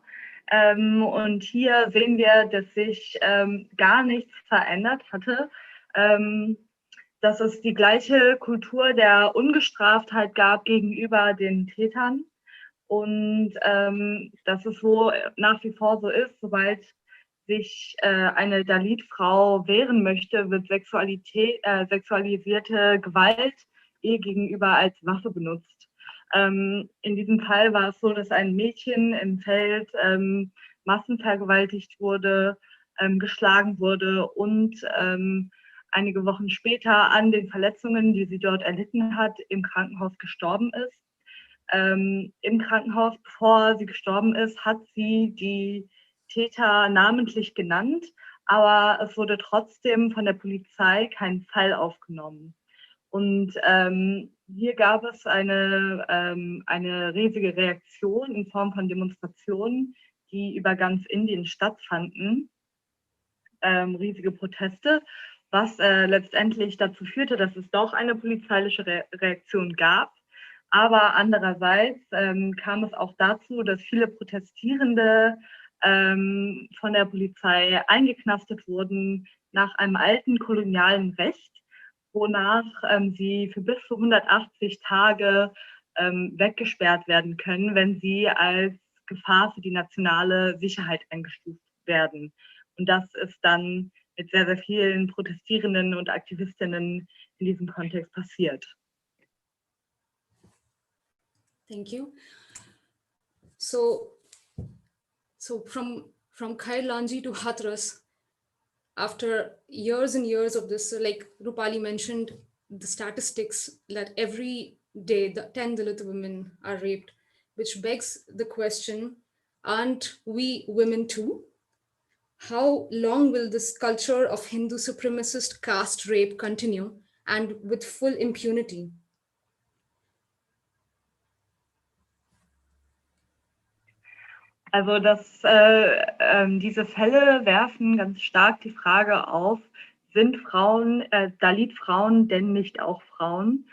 Und hier sehen wir, dass sich gar nichts verändert hatte, dass es die gleiche Kultur der Ungestraftheit gab gegenüber den Tätern und dass es so nach wie vor so ist, sobald sich eine Dalit-Frau wehren möchte, wird sexualisierte Gewalt ihr gegenüber als Waffe benutzt. In diesem Fall war es so, dass ein Mädchen im Feld massenvergewaltigt wurde, geschlagen wurde und einige Wochen später an den Verletzungen, die sie dort erlitten hat, im Krankenhaus gestorben ist. Im Krankenhaus, bevor sie gestorben ist, hat sie die Täter namentlich genannt, aber es wurde trotzdem von der Polizei kein Fall aufgenommen. Und hier gab es eine riesige Reaktion in Form von Demonstrationen, die über ganz Indien stattfanden, riesige Proteste, was letztendlich dazu führte, dass es doch eine polizeiliche Reaktion gab. Aber andererseits kam es auch dazu, dass viele Protestierende von der Polizei eingeknastet wurden nach einem alten kolonialen Recht, wonach sie für bis zu 180 Tage weggesperrt werden können, wenn sie als Gefahr für die nationale Sicherheit eingestuft werden. Und das ist dann mit sehr, sehr vielen Protestierenden und Aktivistinnen in diesem Kontext passiert. Thank you. So from Khairlanji to Hathras, after years and years of this, like Rupali mentioned, the statistics that every day 10 Dalit women are raped, which begs the question, aren't we women too? How long will this culture of Hindu supremacist caste rape continue and with full impunity? Also diese Fälle werfen ganz stark die Frage auf, sind Frauen, Dalit-Frauen denn nicht auch Frauen?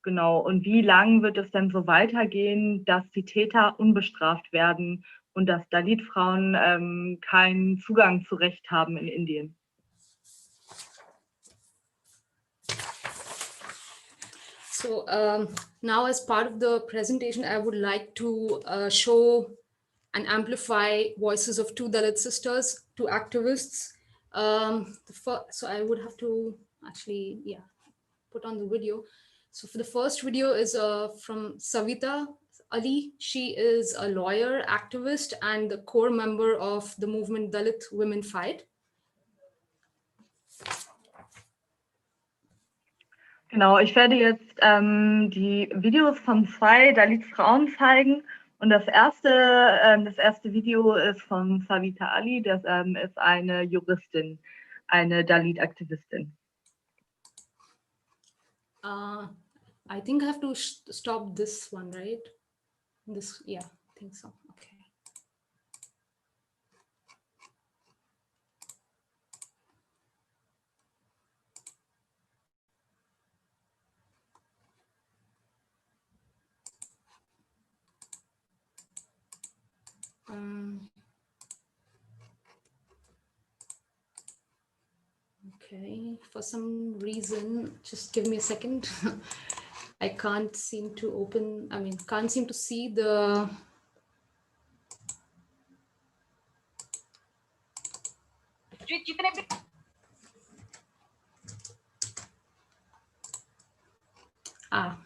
Genau, und wie lang wird es denn so weitergehen, dass die Täter unbestraft werden und dass Dalit-Frauen keinen Zugang zu Recht haben in Indien? So now as part of the presentation, I would like to show and amplify voices of two Dalit sisters, two activists. So I would have to actually, put on the video. So for the first video is from Savita Ali. She is a lawyer, activist, and the core member of the movement Dalit Women Fight. Genau, ich werde jetzt die Videos von zwei Dalit-Frauen zeigen. Und das erste Video ist von Savita Ali, das ist eine Juristin, eine Dalit-Aktivistin. I think I have to stop this one, right? This, yeah, I think so. Okay. Okay, for some reason, just give me a second. I can't seem to see the जितने भी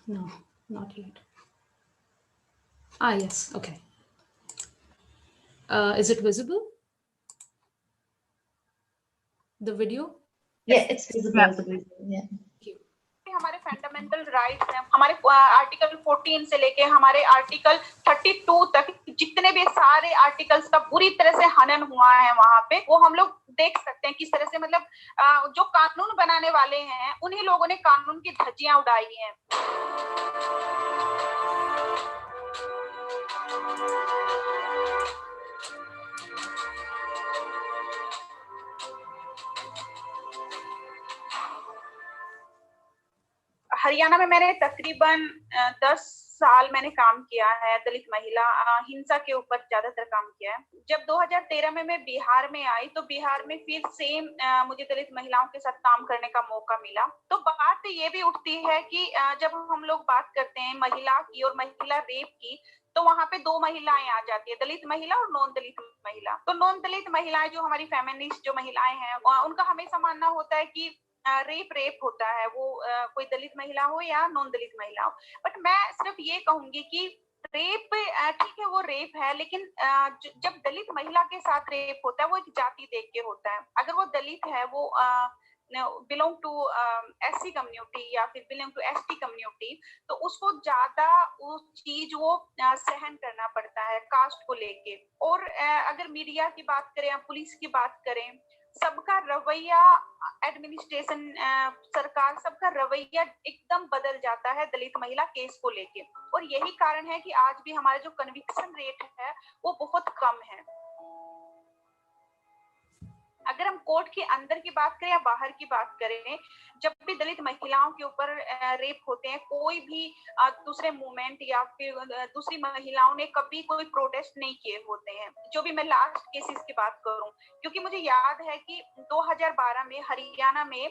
no, not yet. Yes, okay. Is it visible? The video? Yeah, it's visible. Yeah. हमारे fundamental rights हैं, हमारे article 14 से लेके हमारे article 32 तक जितने भी सारे आर्टिकल्स का पूरी तरह से हनन हुआ है वहां पे, वो हम लोग देख सकते हैं किस तरह से, मतलब जो कानून बनाने वाले हैं उन्हीं लोगों ने कानून की धज्जियां उड़ाई हैं। हरियाणा में मैंने तकरीबन 10 साल मैंने काम किया है, दलित महिला हिंसा के ऊपर ज्यादातर काम किया है। जब 2013 में मैं बिहार में आई तो बिहार में फिर सेम मुझे दलित महिलाओं के साथ काम करने का मौका मिला। तो बात ये भी उठती है कि जब हम लोग बात करते हैं महिला की और महिला रेप की, तो वहां पे दो महिलाएं आ जाती है, दलित महिला और नॉन दलित महिला। तो नॉन दलित महिलाएं जो हमारी फेमिनिस्ट जो महिलाएं हैं, उनका हमेशा मानना होता है कि रेप होता है, वो कोई दलित महिला हो या नॉन दलित महिला हो। बट मैं सिर्फ ये कहूंगी कि रेप ठीक है, वो रेप है, लेकिन जब दलित महिला के साथ रेप होता है वो एक जाति देख के होता है। अगर वो दलित है, वो बिलोंग टू एससी कम्युनिटी या फिर बिलोंग टू एसटी कम्युनिटी, तो उसको ज्यादा वो चीज वो सहन करना पड़ता है कास्ट को लेके। और अगर मीडिया की बात करें या पुलिस की बात करें, सबका रवैया, एडमिनिस्ट्रेशन, सरकार, सबका रवैया एकदम बदल जाता है दलित महिला केस को लेके। और यही कारण है कि आज भी हमारा जो कन्विक्शन रेट है वो बहुत कम है। अगर हम कोर्ट के अंदर की बात करें या बाहर की बात करें, जब भी दलित महिलाओं के ऊपर रेप होते हैं, कोई भी दूसरे मूवमेंट या फिर दूसरी महिलाओं ने कभी कोई प्रोटेस्ट नहीं किए होते हैं। जो भी मैं लास्ट केसेस की बात करूं, क्योंकि मुझे याद है कि 2012 में हरियाणा में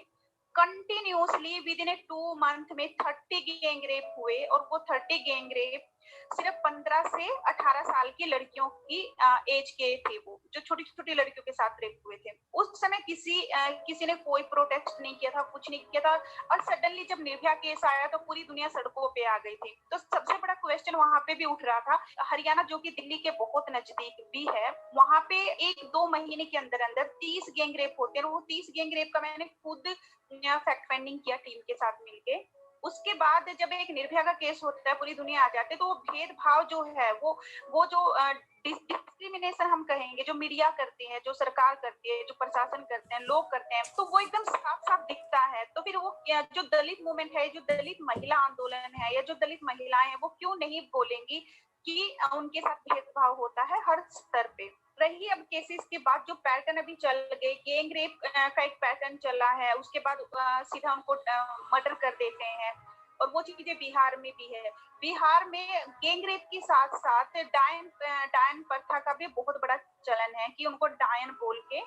कंटिन्यूसली विद इन 2 मंथ में 30 गैंग रेप हुए, और वो 30 गैंग रेप सिर्फ 15 से 18 साल की लड़कियों की एज के थे, वो जो छोटी छोटी लड़कियों के साथ रेप हुए थे। उस समय किसी ने कोई प्रोटेस्ट नहीं किया था, कुछ नहीं किया था। और सडनली जब निर्भया केस आया तो पूरी दुनिया सड़कों पे आ गई थी। तो सबसे बड़ा क्वेश्चन वहां पे भी उठ रहा था, हरियाणा जो कि दिल्ली के बहुत नजदीक भी है, वहां पे 1-2 महीने के अंदर अंदर 30 गैंग रेप होते हैं। वो 30 गैंग रेप का मैंने खुद फैक्ट फाइंडिंग किया टीम के साथ मिलके। उसके बाद जब एक निर्भया का केस होता है, पूरी दुनिया आ जाती है, तो वो भेदभाव जो है, वो जो डिस्क्रिमिनेशन हम कहेंगे, जो मीडिया करती है, जो सरकार करती है, जो प्रशासन करते हैं, लोग करते हैं, तो वो एकदम साफ साफ दिखता है। तो फिर वो जो दलित मूवमेंट है, जो दलित महिला आंदोलन है, या जो दलित महिलाएं हैं, वो क्यों नहीं बोलेंगी कि उनके साथ भेदभाव होता है हर स्तर पे। रही अब केसेस के बाद जो पैटर्न अभी चल गए, गैंग रेप का एक पैटर्न चला है, उसके बाद सीधा उनको मर्डर कर देते हैं, और वो चीजें बिहार में भी है। बिहार में गैंग रेप के साथ साथ डायन प्रथा का भी बहुत बड़ा चलन है कि उनको डायन बोल के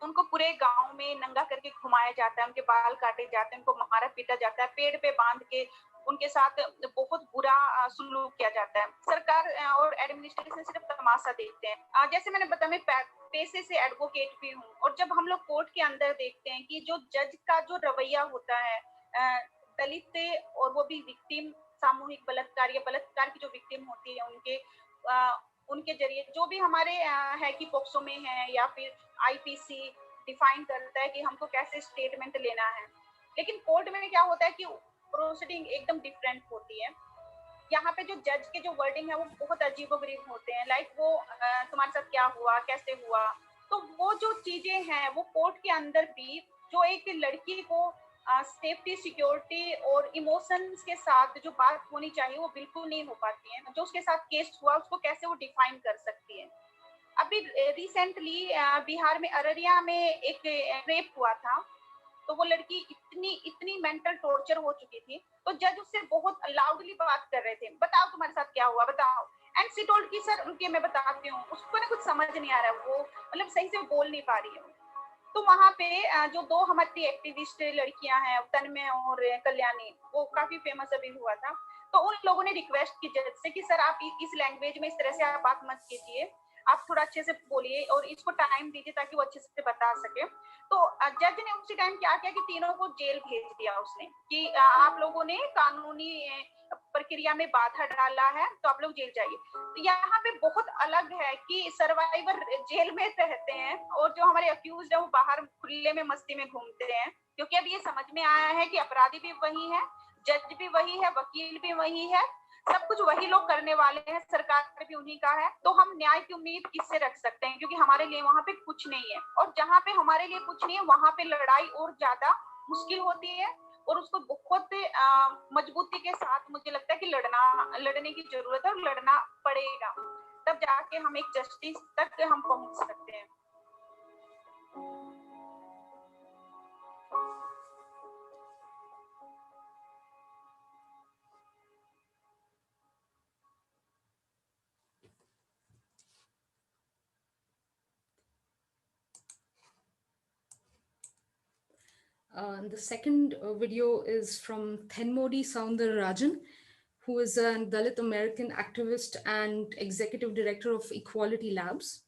उनको पूरे गांव में नंगा करके घुमाया जाता है, उनके बाल काटे जाते हैं, उनको मारा पीटा जाता है, पेड़ पे बांध के उनके साथ बहुत बुरा सुलूक किया जाता है। सरकार और एडमिनिस्ट्रेशन सिर्फ तमाशा देखते हैं। जैसे मैंने बताया, मैं पेशे से एडवोकेट भी हूँ, और जब हम लोग कोर्ट के अंदर देखते हैं कि जो जज का जो रवैया होता है दलित और वो भी विक्टिम, सामूहिक बलात्कार या बलात्कार की जो विक्टिम होती है, उनके जरिए जो भी हमारे है कि पॉक्सो में है या फिर आईपीसी डिफाइन करता है कि हमको कैसे स्टेटमेंट लेना है, लेकिन कोर्ट में क्या होता है कि प्रोसीडिंग एकदम डिफरेंट होती है। यहाँ पे जो जज के जो वर्डिंग है वो बहुत अजीबोगरीब होते हैं, लाइक वो तुम्हारे साथ क्या हुआ, कैसे हुआ। तो वो जो चीजें हैं वो कोर्ट के अंदर भी जो एक लड़की को सेफ्टी, सिक्योरिटी और इमोशंस के साथ जो बात होनी चाहिए वो बिल्कुल नहीं हो पाती है। जो उसके साथ केस हुआ उसको कैसे वो डिफाइन कर सकती है। अभी रिसेंटली बिहार में अररिया में एक रेप हुआ था, तो वो लड़की इतनी मेंटल टॉर्चर हो चुकी थी, तो जज उससे बहुत लाउडली बात कर रहे थे, बताओ तुम्हारे साथ क्या हुआ, बताओ। एंड सी टोल्ड कि सर उनके मैं बताती हूँ। उसको ना कुछ समझ नहीं आ रहा है, वो मतलब सही से बोल नहीं पा रही है। तो वहां पे जो 2 हमारी एक्टिविस्ट लड़कियां हैं, तन्मय और कल्याणी, वो काफी फेमस अभी हुआ था, तो उन लोगों ने रिक्वेस्ट की जज से कि सर आप इस लैंग्वेज में इस तरह से आप बात मत कीजिए, आप थोड़ा अच्छे से बोलिए और इसको टाइम दीजिए ताकि वो अच्छे से बता सके। तो जज ने उसी टाइम क्या किया कि तीनों को जेल भेज दिया उसने कि आप लोगों ने कानूनी प्रक्रिया में बाधा डाला है तो आप लोग जेल जाइए। तो यहाँ पे बहुत अलग है कि सर्वाइवर जेल में रहते हैं और जो हमारे अक्यूज है वो बाहर खुले में मस्ती में घूमते हैं, क्योंकि अब ये समझ में आया है कि अपराधी भी वही है, जज भी वही है, वकील भी वही है, सब कुछ वही लोग करने वाले हैं, सरकार भी उन्हीं का है। तो हम न्याय की उम्मीद किससे रख सकते हैं, क्योंकि हमारे लिए वहां पे कुछ नहीं है, और जहाँ पे हमारे लिए कुछ नहीं है वहां पे लड़ाई और ज्यादा मुश्किल होती है और उसको बहुत मजबूती के साथ मुझे लगता है कि लड़ने की जरूरत है और लड़ना पड़ेगा, तब जाके हम एक जस्टिस तक हम पहुंच सकते हैं। The second video is from Thenmodi Soundararajan, who is a Dalit American activist and executive director of Equality Labs.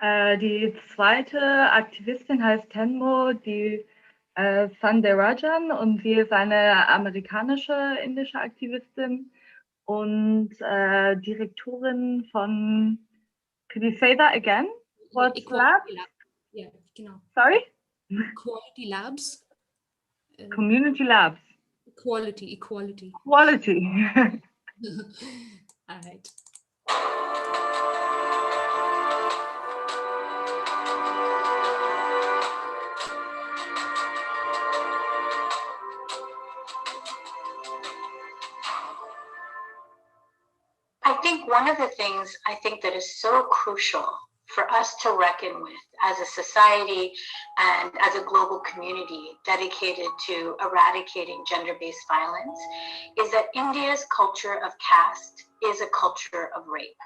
Die zweite Aktivistin heißt Tenmo, die Soundararajan, und sie ist eine amerikanische indische Aktivistin und Direktorin von, could you say that again? What's Equality Lab? Yeah, genau. Sorry? Equality Labs. Community Labs. Equality. Quality. All right. I think one of the things I think that is so crucial for us to reckon with as a society and as a global community dedicated to eradicating gender-based violence is that India's culture of caste is a culture of rape.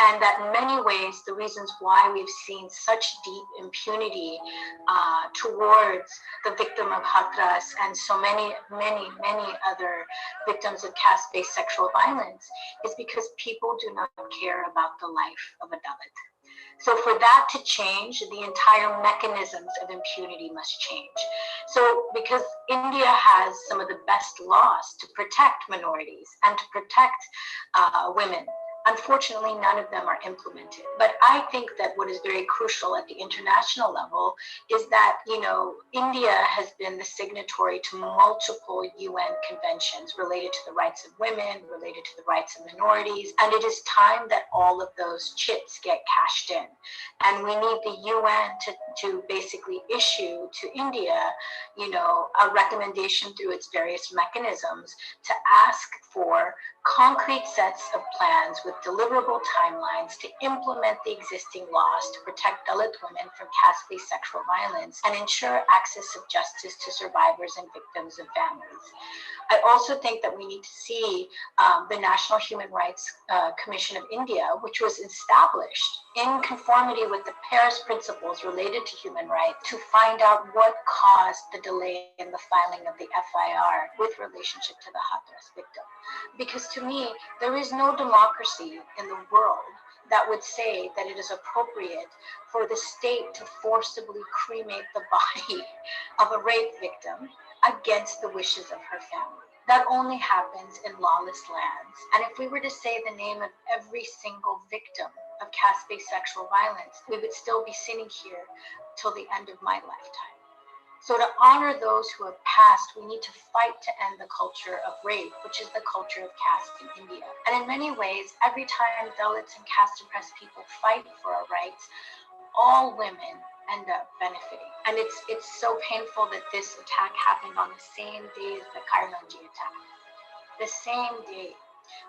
And that in many ways, the reasons why we've seen such deep impunity towards the victim of Hathras and so many other victims of caste-based sexual violence is because people do not care about the life of a Dalit. So for that to change, the entire mechanisms of impunity must change. So because India has some of the best laws to protect minorities and to protect women, unfortunately, none of them are implemented. But I think that what is very crucial at the international level is that, you know, India has been the signatory to multiple UN conventions related to the rights of women, related to the rights of minorities. And it is time that all of those chips get cashed in. And we need the UN to basically issue to India, you know, a recommendation through its various mechanisms to ask for concrete sets of plans with deliverable timelines to implement the existing laws to protect Dalit women from caste-based sexual violence and ensure access of justice to survivors and victims and families. I also think that we need to see the National Human Rights Commission of India, which was established in conformity with the Paris principles related to human rights, to find out what caused the delay in the filing of the FIR with relationship to the Hathras victim. Because to me, there is no democracy in the world that would say that it is appropriate for the state to forcibly cremate the body of a rape victim against the wishes of her family. That only happens in lawless lands. And if we were to say the name of every single victim of caste-based sexual violence, we would still be sitting here till the end of my lifetime. So to honor those who have passed, we need to fight to end the culture of rape, which is the culture of caste in India. And in many ways, every time Dalits and caste-oppressed people fight for our rights, all women end up benefiting. And it's so painful that this attack happened on the same day as the Karlanji attack. The same day.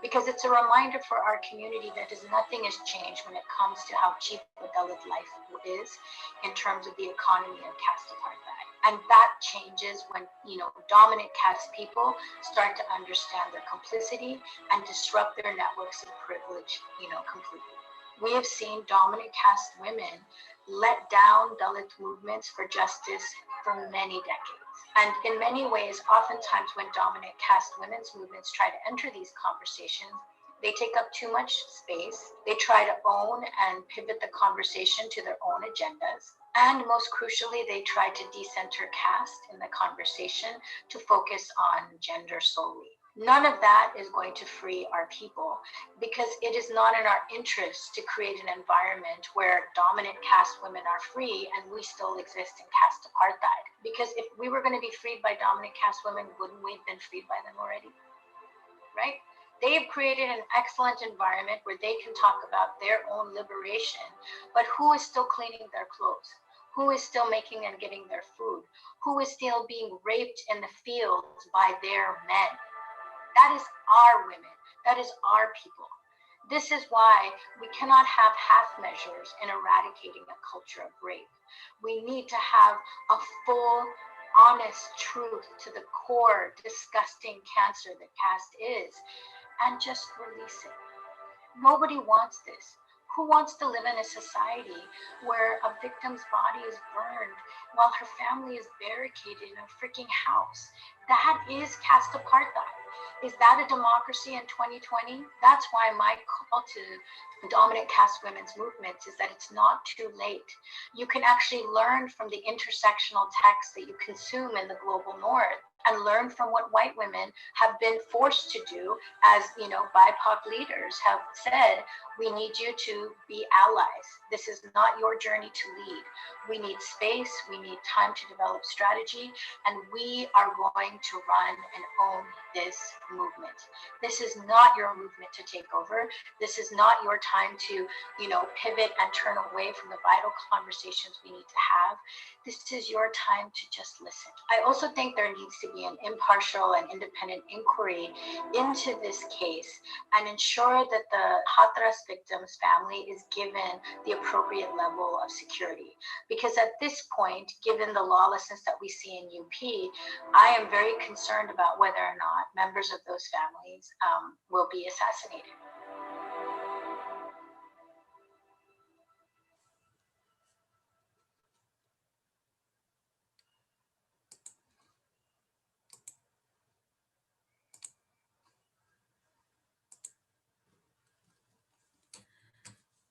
Because it's a reminder for our community that nothing has changed when it comes to how cheap a Dalit life is in terms of the economy of caste apartheid. And that changes when, you know, dominant caste people start to understand their complicity and disrupt their networks of privilege, you know, completely. We have seen dominant caste women let down Dalit movements for justice for many decades. And in many ways, oftentimes when dominant caste women's movements try to enter these conversations, they take up too much space. They try to own and pivot the conversation to their own agendas. And most crucially, they try to decenter caste in the conversation to focus on gender solely. None of that is going to free our people, because it is not in our interest to create an environment where dominant caste women are free and we still exist in caste apartheid. Because if we were going to be freed by dominant caste women, wouldn't we have been freed by them already? Right? They have created an excellent environment where they can talk about their own liberation, but who is still cleaning their clothes? Who is still making and getting their food? Who is still being raped in the fields by their men? That is our women. That is our people. This is why we cannot have half measures in eradicating a culture of rape. We need to have a full, honest truth to the core, disgusting cancer that caste is, and just release it. Nobody wants this. Who wants to live in a society where a victim's body is burned while her family is barricaded in a freaking house? That is caste apartheid. Is that a democracy in 2020? That's why my call to dominant caste women's movements is that it's not too late. You can actually learn from the intersectional texts that you consume in the global north and learn from what white women have been forced to do as, BIPOC leaders have said, we need you to be allies. This is not your journey to lead. We need space, we need time to develop strategy, and we are going to run and own this movement. This is not your movement to take over. This is not your time to, pivot and turn away from the vital conversations we need to have. This is your time to just listen. I also think there needs to be an impartial and independent inquiry into this case and ensure that the Hathras victim's family is given the appropriate level of security. Because at this point, given the lawlessness that we see in UP, I am very concerned about whether or not members of those families will be assassinated.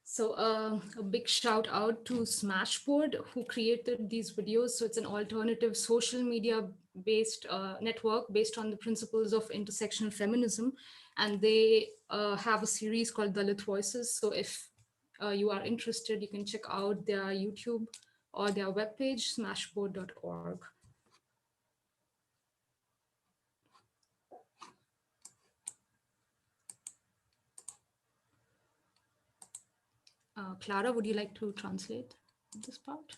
So a big shout out to Smashboard, who created these videos. So it's an alternative social media based network based on the principles of intersectional feminism. And they have a series called Dalit Voices. So if you are interested, you can check out their YouTube or their webpage, smashboard.org. Clara, would you like to translate this part?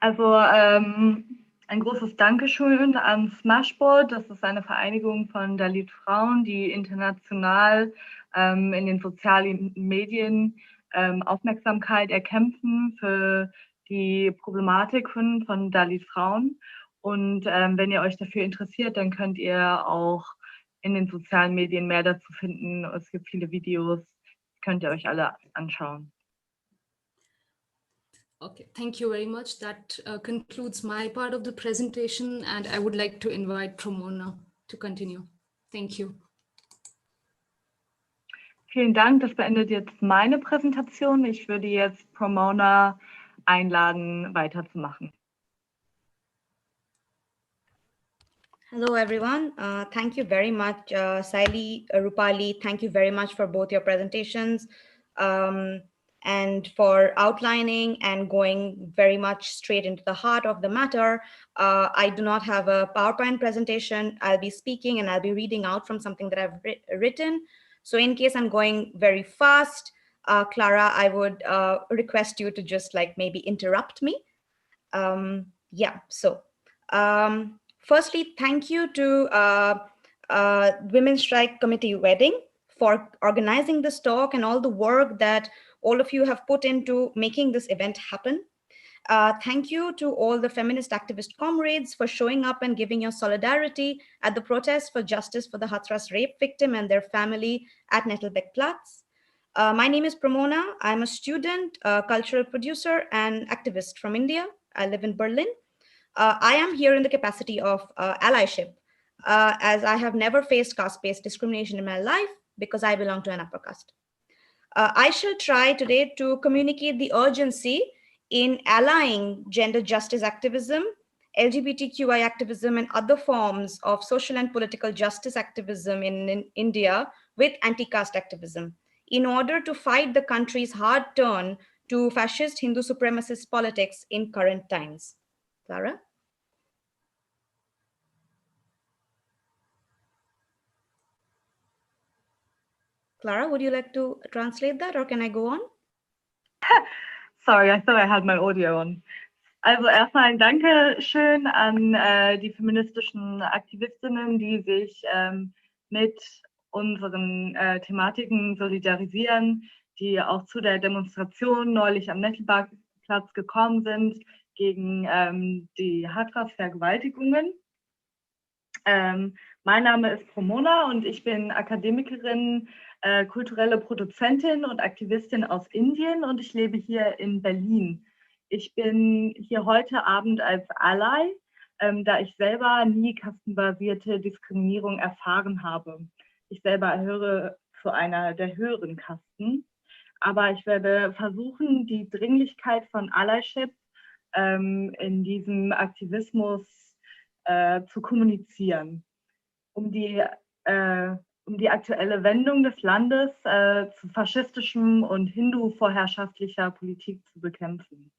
Also ein großes Dankeschön an Smashboard. Das ist eine Vereinigung von Dalit Frauen, die international in den sozialen Medien Aufmerksamkeit erkämpfen für die Problematik von Dalit Frauen. Und wenn ihr euch dafür interessiert, dann könnt ihr auch in den sozialen Medien mehr dazu finden. Es gibt viele Videos, könnt ihr euch alle anschauen. Okay, thank you very much. That concludes my part of the presentation, and I would like to invite Promona to continue. Thank you. Vielen Dank, das beendet jetzt meine Präsentation. Ich würde jetzt Promona einladen, weiterzumachen. Hello, everyone. Thank you very much, Saili, Rupali. Thank you very much for both your presentations and for outlining and going very much straight into the heart of the matter. I do not have a PowerPoint presentation. I'll be speaking and I'll be reading out from something that I've written. So in case I'm going very fast, Clara, I would request you to just maybe interrupt me. Firstly, thank you to Women's Strike Committee Wedding for organizing this talk and all the work that all of you have put into making this event happen. Thank you to all the feminist activist comrades for showing up and giving your solidarity at the protest for justice for the Hathras rape victim and their family at Nettelbeckplatz. My name is Pramona. I'm a student, cultural producer, and activist from India. I live in Berlin. I am here in the capacity of allyship, as I have never faced caste-based discrimination in my life because I belong to an upper caste. I shall try today to communicate the urgency in allying gender justice activism, LGBTQI activism, and other forms of social and political justice activism in India with anti-caste activism in order to fight the country's hard turn to fascist Hindu supremacist politics in current times. Clara? Clara, would you like to translate that, or can I go on? Sorry, I thought I had my audio on. Also erstmal ein Dankeschön an die feministischen Aktivistinnen, die sich mit unseren Thematiken solidarisieren, die auch zu der Demonstration neulich am Nettelbeckplatz gekommen sind gegen die Hathras-Vergewaltigungen. Mein Name ist Pramona und ich bin Akademikerin, kulturelle Produzentin und Aktivistin aus Indien und ich lebe hier in Berlin. Ich bin hier heute Abend als Ally, da ich selber nie kastenbasierte Diskriminierung erfahren habe. Ich selber gehöre zu einer der höheren Kasten, aber ich werde versuchen, die Dringlichkeit von Allyship in diesem Aktivismus zu kommunizieren, um die aktuelle Wendung des Landes zu faschistischem und hindu-vorherrschaftlicher Politik zu bekämpfen.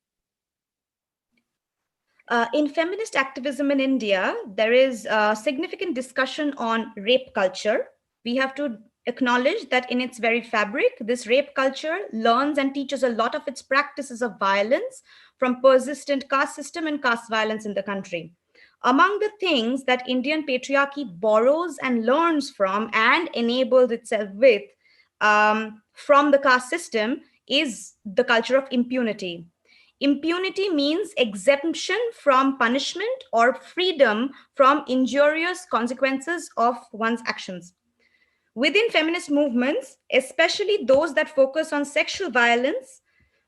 In feminist activism in India, there is a significant discussion on rape culture. We have to acknowledge that in its very fabric, this rape culture learns and teaches a lot of its practices of violence from persistent caste system and caste violence in the country. Among the things that Indian patriarchy borrows and learns from and enables itself with from the caste system is the culture of impunity. Impunity means exemption from punishment or freedom from injurious consequences of one's actions. Within feminist movements, especially those that focus on sexual violence,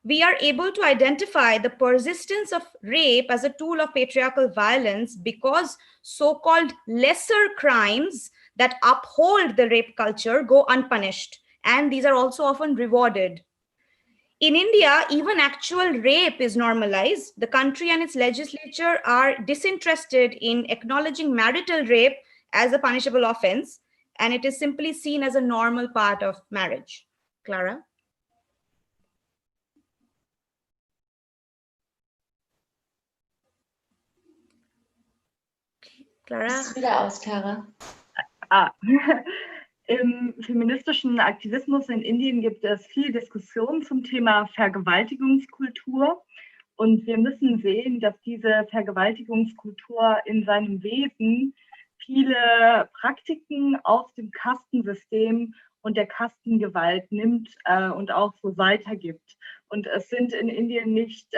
we are able to identify the persistence of rape as a tool of patriarchal violence because so-called lesser crimes that uphold the rape culture go unpunished, and these are also often rewarded. In India, even actual rape is normalized. The country and its legislature are disinterested in acknowledging marital rape as a punishable offense, and it is simply seen as a normal part of marriage. Clara? Clara? Wieder aus, Clara. Im feministischen Aktivismus in Indien gibt es viel Diskussion zum Thema Vergewaltigungskultur. Und wir müssen sehen, dass diese Vergewaltigungskultur in seinem Wesen viele Praktiken aus dem Kastensystem und der Kastengewalt nimmt und auch so weitergibt. Und es sind in Indien nicht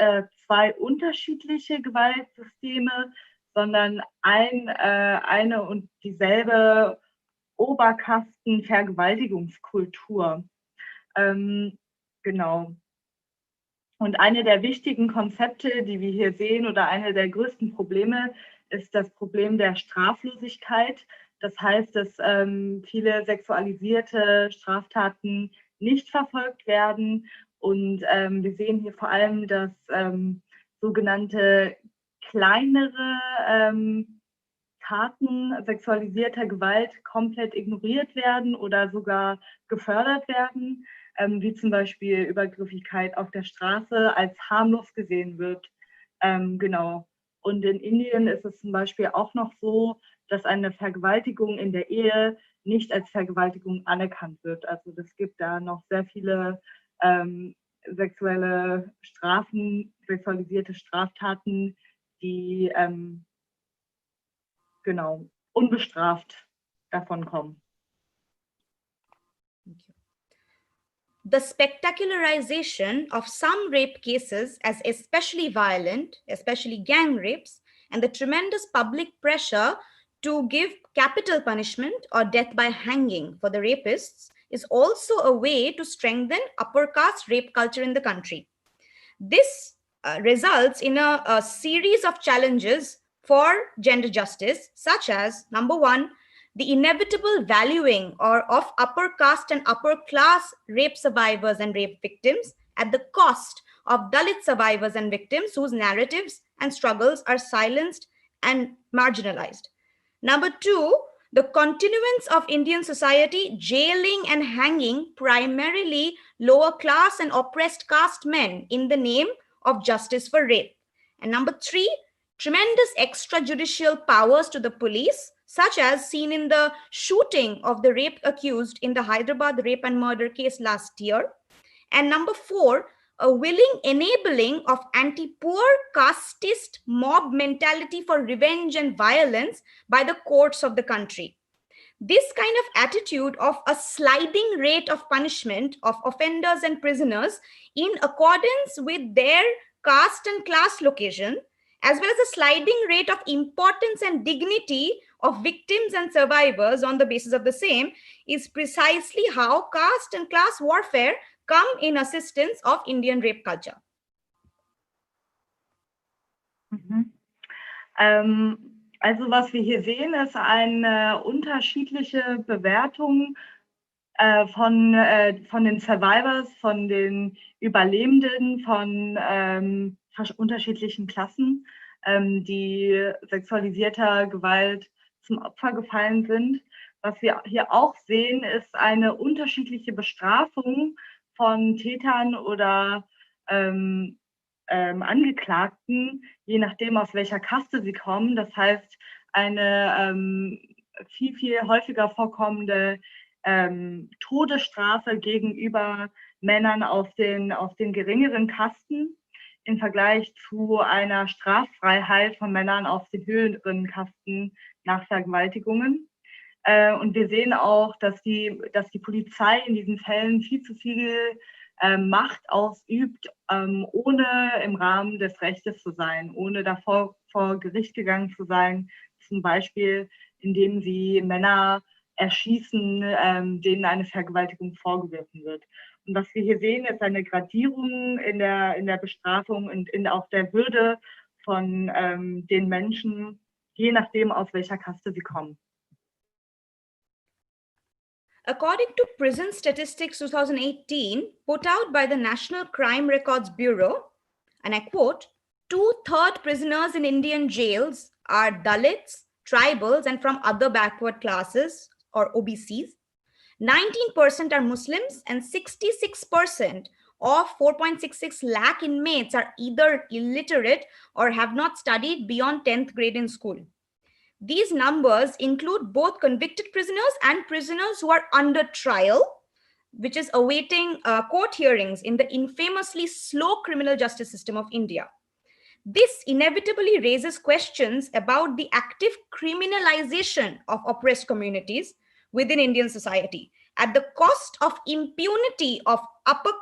zwei unterschiedliche Gewaltsysteme, sondern eine und dieselbe Oberkasten-Vergewaltigungskultur. Genau. Und eine der wichtigen Konzepte, die wir hier sehen, oder eine der größten Probleme, ist das Problem der Straflosigkeit. Das heißt, dass viele sexualisierte Straftaten nicht verfolgt werden. Und wir sehen hier vor allem, dass sogenannte kleinere Taten sexualisierter Gewalt komplett ignoriert werden oder sogar gefördert werden, wie zum Beispiel Übergriffigkeit auf der Straße als harmlos gesehen wird. Genau. Und in Indien ist es zum Beispiel auch noch so, dass eine Vergewaltigung in der Ehe nicht als Vergewaltigung anerkannt wird. Also es gibt da noch sehr viele sexuelle Strafen, sexualisierte Straftaten, die genau, unbestraft davon kommen. the spectacularization of some rape cases as especially violent, especially gang rapes, and the tremendous public pressure to give capital punishment or death by hanging for the rapists is also a way to strengthen upper caste rape culture in the country. This results in a series of challenges for gender justice, such as number one, the inevitable valuing of upper caste and upper class rape survivors and rape victims at the cost of Dalit survivors and victims whose narratives and struggles are silenced and marginalized. Number two, the continuance of Indian society jailing and hanging primarily lower class and oppressed caste men in the name of justice for rape. And number three, tremendous extrajudicial powers to the police, such as seen in the shooting of the rape accused in the Hyderabad rape and murder case last year. And number four, a willing enabling of anti-poor casteist mob mentality for revenge and violence by the courts of the country. This kind of attitude of a sliding rate of punishment of offenders and prisoners in accordance with their caste and class location, as well as a sliding rate of importance and dignity of victims and survivors on the basis of the same, is precisely how caste and class warfare come in assistance of Indian rape culture. Also was wir hier sehen, ist eine unterschiedliche Bewertung von den Survivors, von den Überlebenden, von unterschiedlichen Klassen, die sexualisierter Gewalt zum Opfer gefallen sind. Was wir hier auch sehen, ist eine unterschiedliche Bestrafung von Tätern oder Angeklagten, je nachdem, aus welcher Kaste sie kommen. Das heißt, eine viel, viel häufiger vorkommende Todesstrafe gegenüber Männern aus den geringeren Kasten im Vergleich zu einer Straffreiheit von Männern aus den höheren Kasten nach Vergewaltigungen. Und wir sehen auch, dass die Polizei in diesen Fällen viel zu viel Macht ausübt, ohne im Rahmen des Rechtes zu sein, ohne davor vor Gericht gegangen zu sein, zum Beispiel indem sie Männer erschießen, denen eine Vergewaltigung vorgeworfen wird. Und was wir hier sehen, ist eine Gradierung in der Bestrafung und auch der Würde von den Menschen, je nachdem, aus welcher Kaste sie kommen. According to Prison Statistics 2018, put out by the National Crime Records Bureau, and I quote, 2/3 prisoners in Indian jails are Dalits, tribals, and from other backward classes or OBCs. 19% are Muslims, and 66% of 4.66 lakh inmates are either illiterate or have not studied beyond 10th grade in school. These numbers include both convicted prisoners and prisoners who are under trial, which is awaiting court hearings in the infamously slow criminal justice system of India. This inevitably raises questions about the active criminalization of oppressed communities within Indian society at the cost of impunity of upper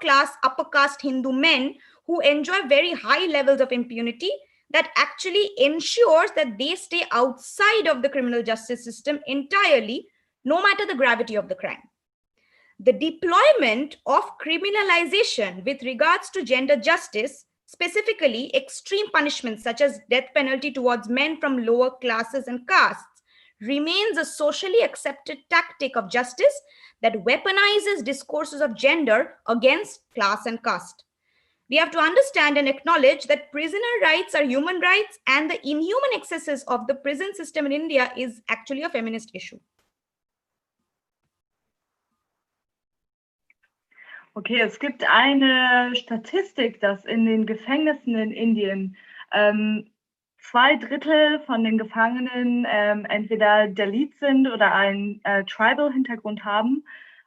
caste Hindu men who enjoy very high levels of impunity that actually ensures that they stay outside of the criminal justice system entirely, no matter the gravity of the crime. The deployment of criminalization with regards to gender justice, specifically extreme punishments such as death penalty towards men from lower classes and castes, remains a socially accepted tactic of justice that weaponizes discourses of gender against class and caste. We have to understand and acknowledge that prisoner rights are human rights, and the inhuman excesses of the prison system in India is actually a feminist issue. Okay, es gibt eine Statistik, dass in den Gefängnissen in Indien 2/3 von den Gefangenen entweder Dalit sind oder einen Tribal-Hintergrund haben.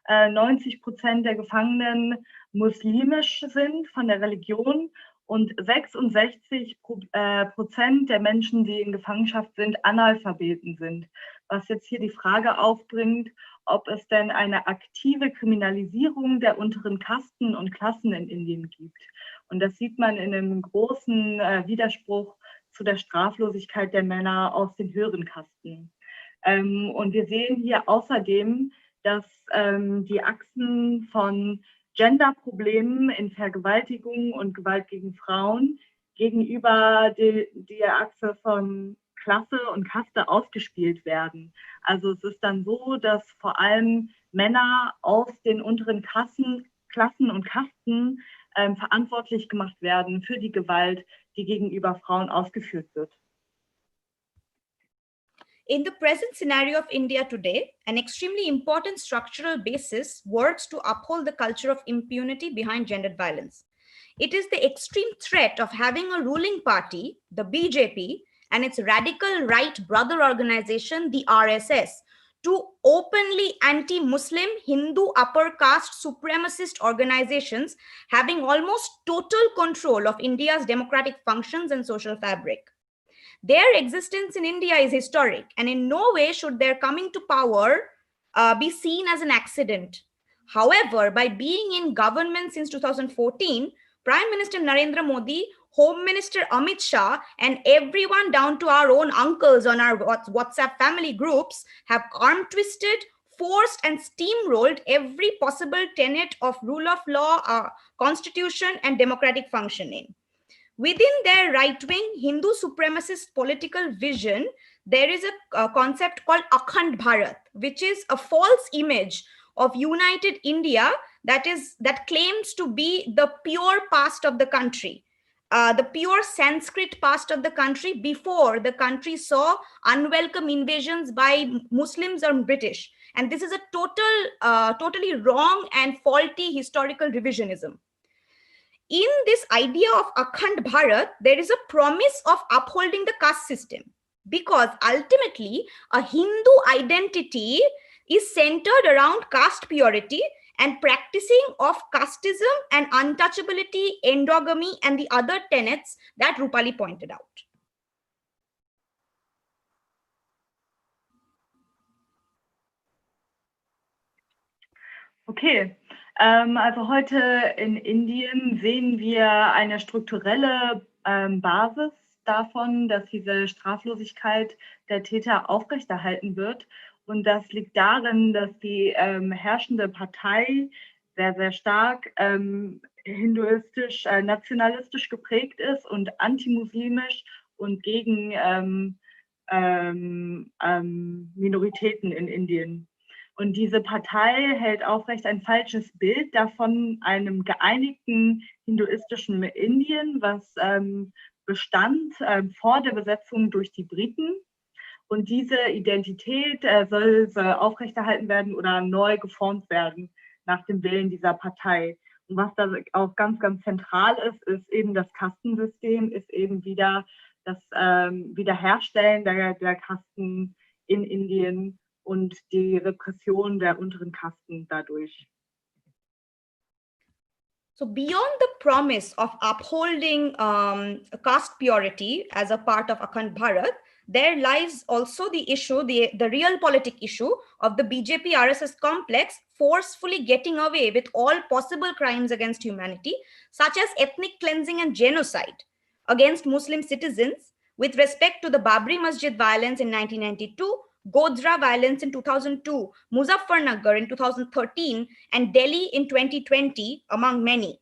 90% der Gefangenen muslimisch sind von der Religion Und 66% der Menschen, die in Gefangenschaft sind, Analphabeten sind. Was jetzt hier die Frage aufbringt, ob es denn eine aktive Kriminalisierung der unteren Kasten und Klassen in Indien gibt. Und das sieht man in einem großen Widerspruch zu der Straflosigkeit der Männer aus den höheren Kasten. Und wir sehen hier außerdem, dass die Achsen von Genderproblemen in Vergewaltigung und Gewalt gegen Frauen gegenüber der Achse von Klasse und Kaste ausgespielt werden. Also es ist dann so, dass vor allem Männer aus den unteren Klassen und Kasten verantwortlich gemacht werden für die Gewalt, die gegenüber Frauen ausgeführt wird. In the present scenario of India today, an extremely important structural basis works to uphold the culture of impunity behind gendered violence. It is the extreme threat of having a ruling party, the BJP, and its radical right brother organization, the RSS, two openly anti-Muslim, Hindu upper caste supremacist organizations having almost total control of India's democratic functions and social fabric. Their existence in India is historic, and in no way should their coming to power be seen as an accident. However, by being in government since 2014, Prime Minister Narendra Modi, Home Minister Amit Shah, and everyone down to our own uncles on our WhatsApp family groups have arm twisted, forced, and steamrolled every possible tenet of rule of law, constitution, and democratic functioning. Within their right-wing Hindu supremacist political vision, there is a concept called Akhand Bharat, which is a false image of united India that claims to be the pure past of the country, the pure Sanskrit past of the country before the country saw unwelcome invasions by Muslims or British. And this is a totally wrong and faulty historical revisionism. In this idea of Akhand Bharat, there is a promise of upholding the caste system, because ultimately a Hindu identity is centered around caste purity and practicing of casteism and untouchability, endogamy, and the other tenets that Rupali pointed out. Okay, also heute in Indien sehen wir eine strukturelle Basis davon, dass diese Straflosigkeit der Täter aufrechterhalten wird. Und das liegt darin, dass die herrschende Partei sehr, sehr stark hinduistisch, nationalistisch geprägt ist und antimuslimisch und gegen Minoritäten in Indien. Und diese Partei hält aufrecht ein falsches Bild davon einem geeinigten hinduistischen Indien, was bestand vor der Besetzung durch die Briten. Und diese Identität soll aufrechterhalten werden oder neu geformt werden nach dem Willen dieser Partei. Und was da auch ganz, ganz zentral ist, ist eben das Kastensystem, ist eben wieder das Wiederherstellen der Kasten in Indien und die Repression der unteren Kasten dadurch. So beyond the promise of upholding caste purity as a part of Akhand Bharat, there lies also the issue, the realpolitik issue of the BJP RSS complex forcefully getting away with all possible crimes against humanity, such as ethnic cleansing and genocide against Muslim citizens, with respect to the Babri Masjid violence in 1992, Godhra violence in 2002, Muzaffarnagar in 2013, and Delhi in 2020, among many.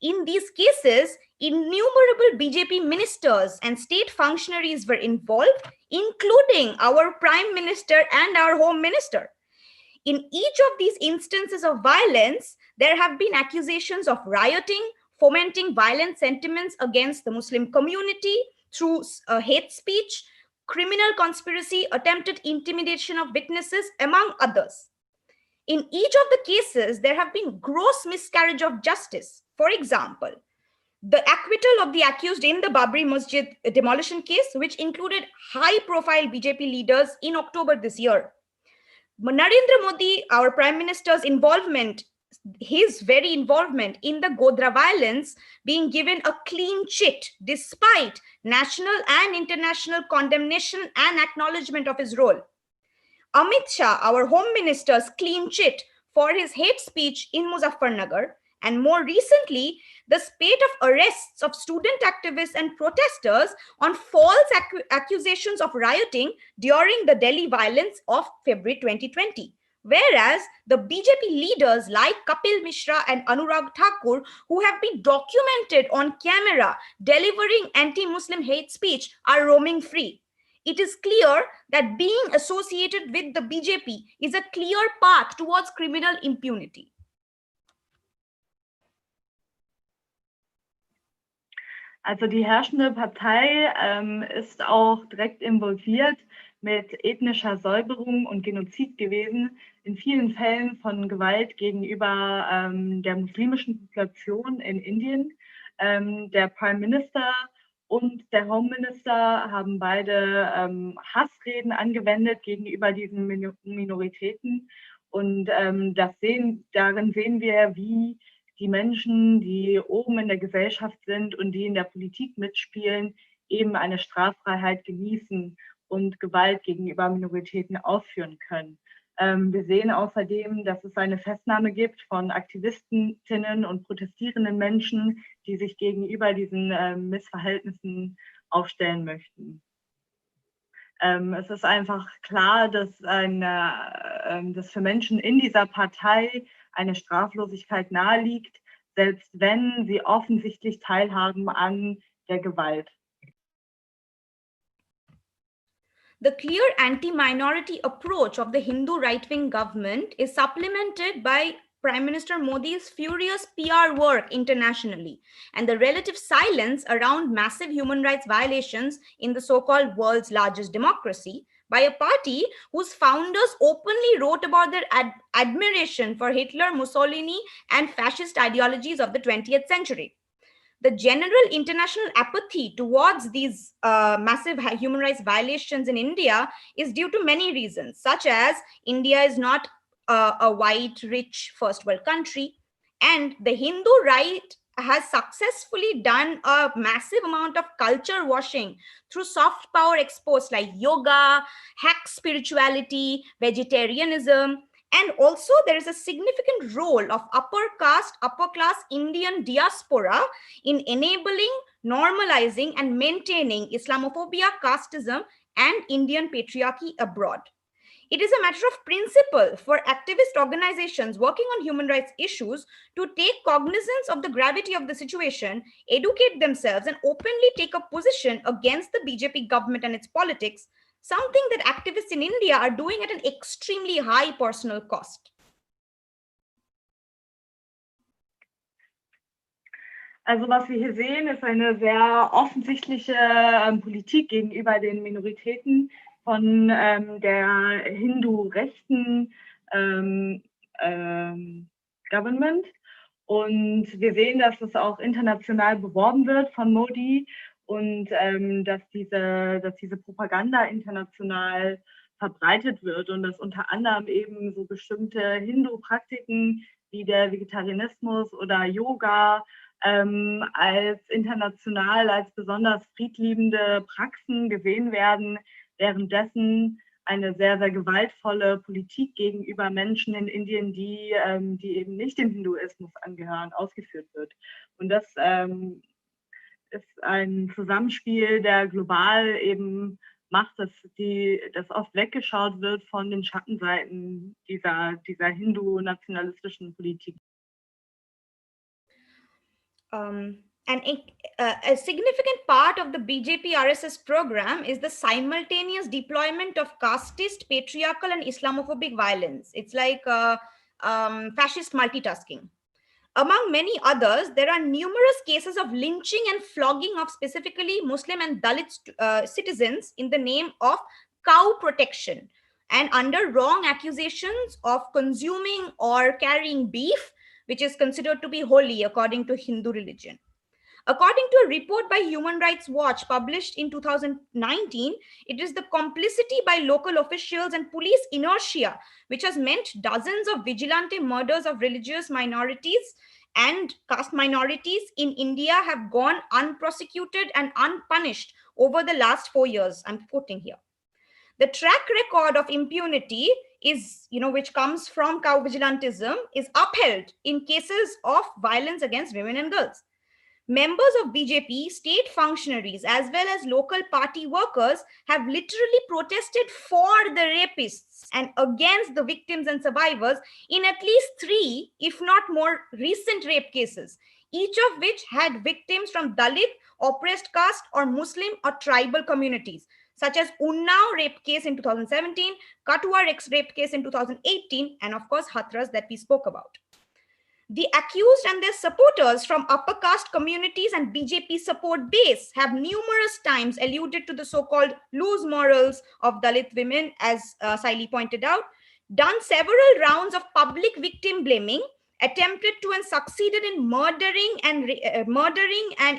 In these cases, innumerable BJP ministers and state functionaries were involved, including our Prime Minister and our Home Minister. In each of these instances of violence, there have been accusations of rioting, fomenting violent sentiments against the Muslim community through hate speech, criminal conspiracy, attempted intimidation of witnesses, among others. In each of the cases, there have been gross miscarriage of justice. For example, the acquittal of the accused in the Babri Masjid demolition case, which included high-profile BJP leaders in October this year. Narendra Modi, our Prime Minister's involvement his very involvement in the Godhra violence being given a clean chit despite national and international condemnation and acknowledgement of his role. Amit Shah, our Home Minister's clean chit for his hate speech in Muzaffarnagar, and more recently, the spate of arrests of student activists and protesters on false accusations of rioting during the Delhi violence of February 2020. Whereas the BJP leaders like Kapil Mishra and Anurag Thakur, who have been documented on camera delivering anti-Muslim hate speech, are roaming free. It is clear that being associated with the BJP is a clear path towards criminal impunity. Also die herrschende Partei ist auch direkt involviert mit ethnischer Säuberung und Genozid gewesen, in vielen Fällen von Gewalt gegenüber der muslimischen Population in Indien. Der Prime Minister und der Home Minister haben beide Hassreden angewendet gegenüber diesen Minoritäten. Und darin sehen wir, wie die Menschen, die oben in der Gesellschaft sind und die in der Politik mitspielen, eben eine Straffreiheit genießen und Gewalt gegenüber Minoritäten ausführen können. Wir sehen außerdem, dass es eine Festnahme gibt von Aktivistinnen und protestierenden Menschen, die sich gegenüber diesen Missverhältnissen aufstellen möchten. Es ist einfach klar, dass für Menschen in dieser Partei eine Straflosigkeit naheliegt, selbst wenn sie offensichtlich teilhaben an der Gewalt. The clear anti-minority approach of the Hindu right-wing government is supplemented by Prime Minister Modi's furious PR work internationally and the relative silence around massive human rights violations in the so-called world's largest democracy by a party whose founders openly wrote about their admiration for Hitler, Mussolini, and fascist ideologies of the 20th century. The general international apathy towards these massive human rights violations in India is due to many reasons, such as India is not a white, rich first world country, and the Hindu right has successfully done a massive amount of culture washing through soft power exports like yoga, hack spirituality, vegetarianism, and also there is a significant role of upper class Indian diaspora in enabling, normalizing, and maintaining Islamophobia, casteism, and Indian patriarchy abroad. It is a matter of principle for activist organizations working on human rights issues to take cognizance of the gravity of the situation, educate themselves, and openly take a position against the BJP government and its politics, something that activists in India are doing at an extremely high personal cost. Also was wir hier sehen, ist eine sehr offensichtliche Politik gegenüber den Minoritäten von der Hindu-rechten Government. Und wir sehen, dass es auch international beworben wird von Modi und dass diese Propaganda international verbreitet wird und dass unter anderem eben so bestimmte Hindu-Praktiken wie der Vegetarianismus oder Yoga als international als besonders friedliebende Praxen gesehen werden, währenddessen eine sehr, sehr gewaltvolle Politik gegenüber Menschen in Indien, die eben nicht dem Hinduismus angehören, ausgeführt wird. Und das ist ein Zusammenspiel, der global eben macht, dass oft weggeschaut wird von den Schattenseiten dieser hindu-nationalistischen Politik. A significant part of the BJP RSS program is the simultaneous deployment of casteist, patriarchal, and Islamophobic violence. It's like fascist multitasking. Among many others, there are numerous cases of lynching and flogging of specifically Muslim and Dalit citizens in the name of cow protection and under wrong accusations of consuming or carrying beef, which is considered to be holy according to Hindu religion. According to a report by Human Rights Watch published in 2019, it is the complicity by local officials and police inertia which has meant dozens of vigilante murders of religious minorities and caste minorities in India have gone unprosecuted and unpunished over the last 4 years. I'm quoting here. The track record of impunity is, which comes from cow vigilantism, is upheld in cases of violence against women and girls. Members of BJP, state functionaries, as well as local party workers have literally protested for the rapists and against the victims and survivors in at least 3, if not more, recent rape cases, each of which had victims from Dalit, oppressed caste, or Muslim or tribal communities, such as Unnao rape case in 2017, Katua rape case in 2018, and of course, Hathras that we spoke about. The accused and their supporters from upper caste communities and BJP support base have numerous times alluded to the so-called loose morals of Dalit women, as Saili pointed out, done several rounds of public victim blaming, attempted to and succeeded in murdering and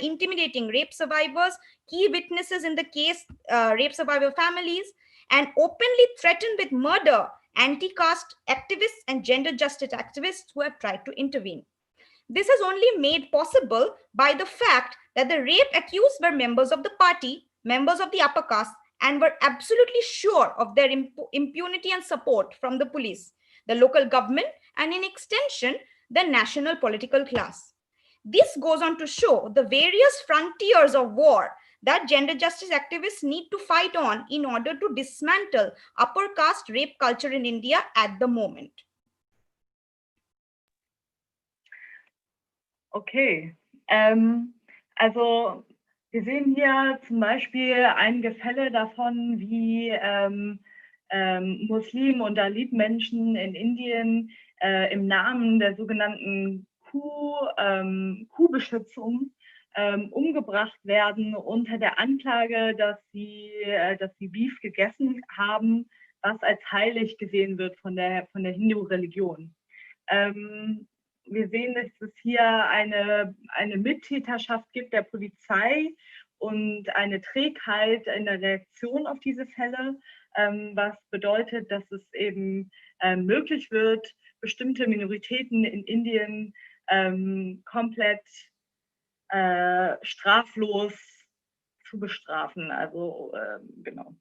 intimidating rape survivors, key witnesses in the case, rape survivor families, and openly threatened with murder anti-caste activists and gender justice activists who have tried to intervene. This is only made possible by the fact that the rape accused were members of the party, members of the upper caste, and were absolutely sure of their impunity and support from the police, the local government, and in extension, the national political class. This goes on to show the various frontiers of war that gender justice activists need to fight on in order to dismantle upper caste rape culture in India at the moment. Okay, also wir sehen hier zum Beispiel einige Fälle davon, wie Muslim- und Dalit-Menschen in Indien im Namen der sogenannten Kuhbeschützung umgebracht werden unter der Anklage, dass sie Beef gegessen haben, was als heilig gesehen wird von der Hindu-Religion. Wir sehen, dass es hier eine Mittäterschaft gibt der Polizei und eine Trägheit in der Reaktion auf diese Fälle, was bedeutet, dass es eben möglich wird, bestimmte Minoritäten in Indien komplett straflos zu bestrafen. Also genau.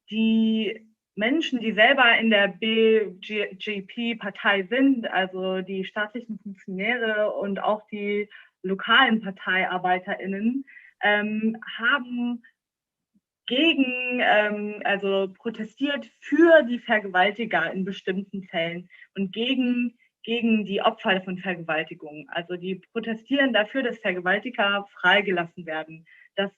Die Menschen, die selber in der BJP-Partei sind, also die staatlichen Funktionäre und auch die lokalen ParteiarbeiterInnen, haben also protestiert für die Vergewaltiger in bestimmten Fällen und gegen die Opfer von Vergewaltigungen. Also die protestieren dafür, dass Vergewaltiger freigelassen werden. Das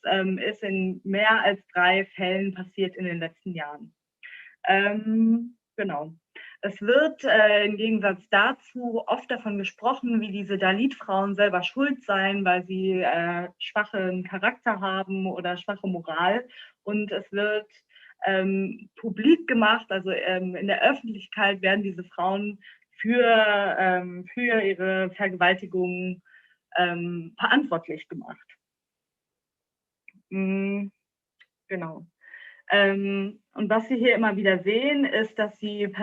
ist in mehr als 3 Fällen passiert in den letzten Jahren. Genau. Es wird im Gegensatz dazu oft davon gesprochen, wie diese Dalit-Frauen selber schuld seien, weil sie schwachen Charakter haben oder schwache Moral. Und es wird publik gemacht, also in der Öffentlichkeit werden diese Frauen für ihre Vergewaltigungen verantwortlich gemacht. Genau. Und was wir hier immer wieder sehen, ist, dass die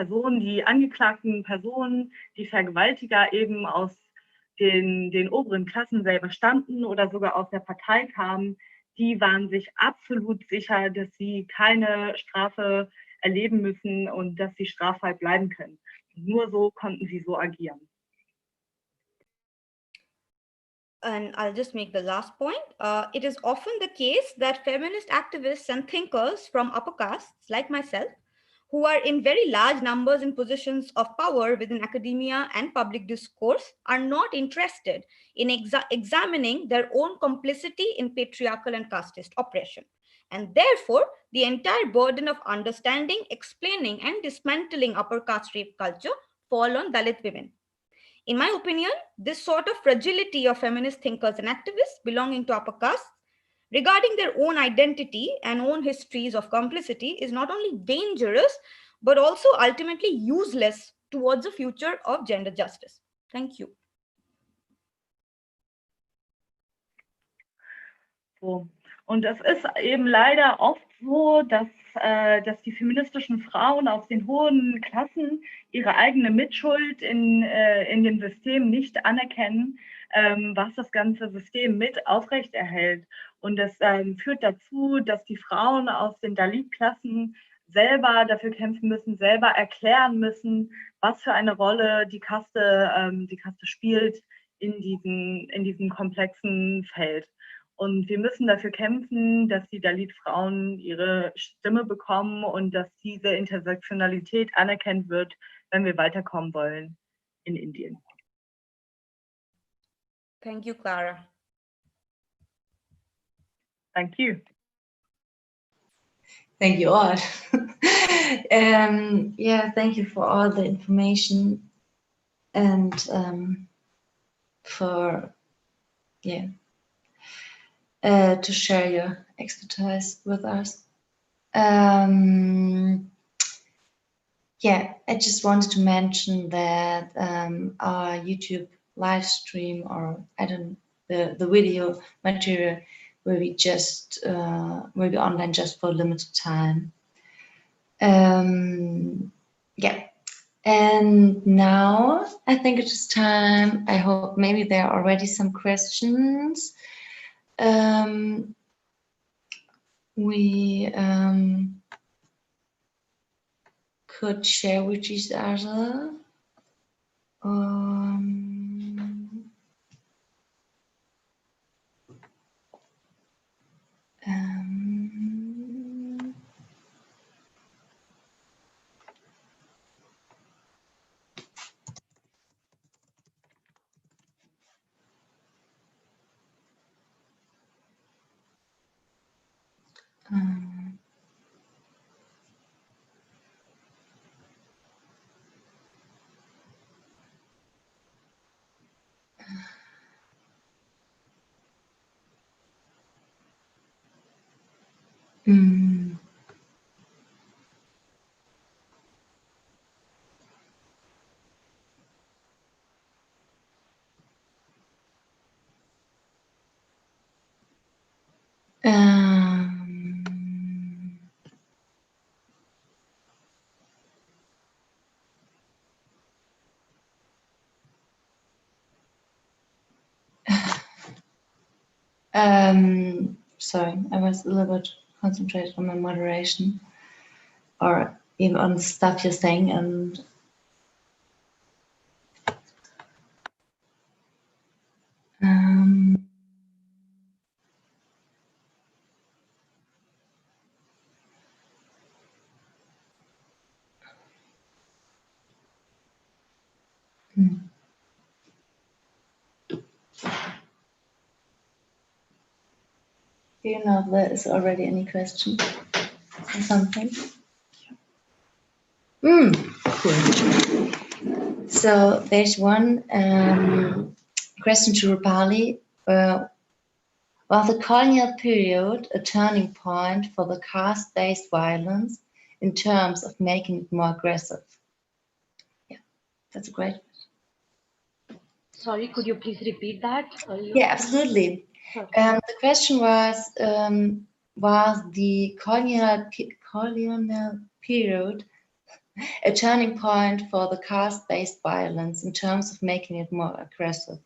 angeklagten Personen, die Vergewaltiger eben aus den oberen Klassen selber stammten oder sogar aus der Partei kamen, die waren sich absolut sicher, dass sie keine Strafe erleben müssen und dass sie straffrei bleiben können. Nur so konnten sie so agieren. And I'll just make the last point. It is often the case that feminist activists and thinkers from upper castes, like myself, who are in very large numbers in positions of power within academia and public discourse, are not interested in examining their own complicity in patriarchal and casteist oppression. And therefore, the entire burden of understanding, explaining, and dismantling upper caste rape culture fall on Dalit women. In my opinion, this sort of fragility of feminist thinkers and activists belonging to upper castes regarding their own identity and own histories of complicity is not only dangerous, but also ultimately useless towards the future of gender justice. Thank you. So. Und es ist eben leider oft so, dass die feministischen Frauen aus den hohen Klassen ihre eigene Mitschuld in dem System nicht anerkennen, was das ganze System mit aufrechterhält. Und das führt dazu, dass die Frauen aus den Dalit-Klassen selber dafür kämpfen müssen, selber erklären müssen, was für eine Rolle die Kaste spielt in diesem komplexen Feld. Und wir müssen dafür kämpfen, dass die Dalit-Frauen ihre Stimme bekommen und dass diese Intersektionalität anerkannt wird, wenn wir weiterkommen wollen in Indien. Thank you, Clara. Thank you. Thank you all. Yeah, thank you for all the information and for to share your expertise with us. Yeah, I just wanted to mention that our YouTube live stream, or the video material will be online just for a limited time. Yeah, and now I think it is time. I hope maybe there are already some questions. We could share with each other. Sorry, I was a little bit concentrated on my moderation or even on the stuff you're saying, and do you know if there is already any question or something? Cool. So there's one question to Rupali. Was the colonial period a turning point for the caste-based violence in terms of making it more aggressive? Yeah, that's a great question. Sorry, could you please repeat that? Yeah, absolutely. The question was the colonial period a turning point for the caste-based violence in terms of making it more aggressive?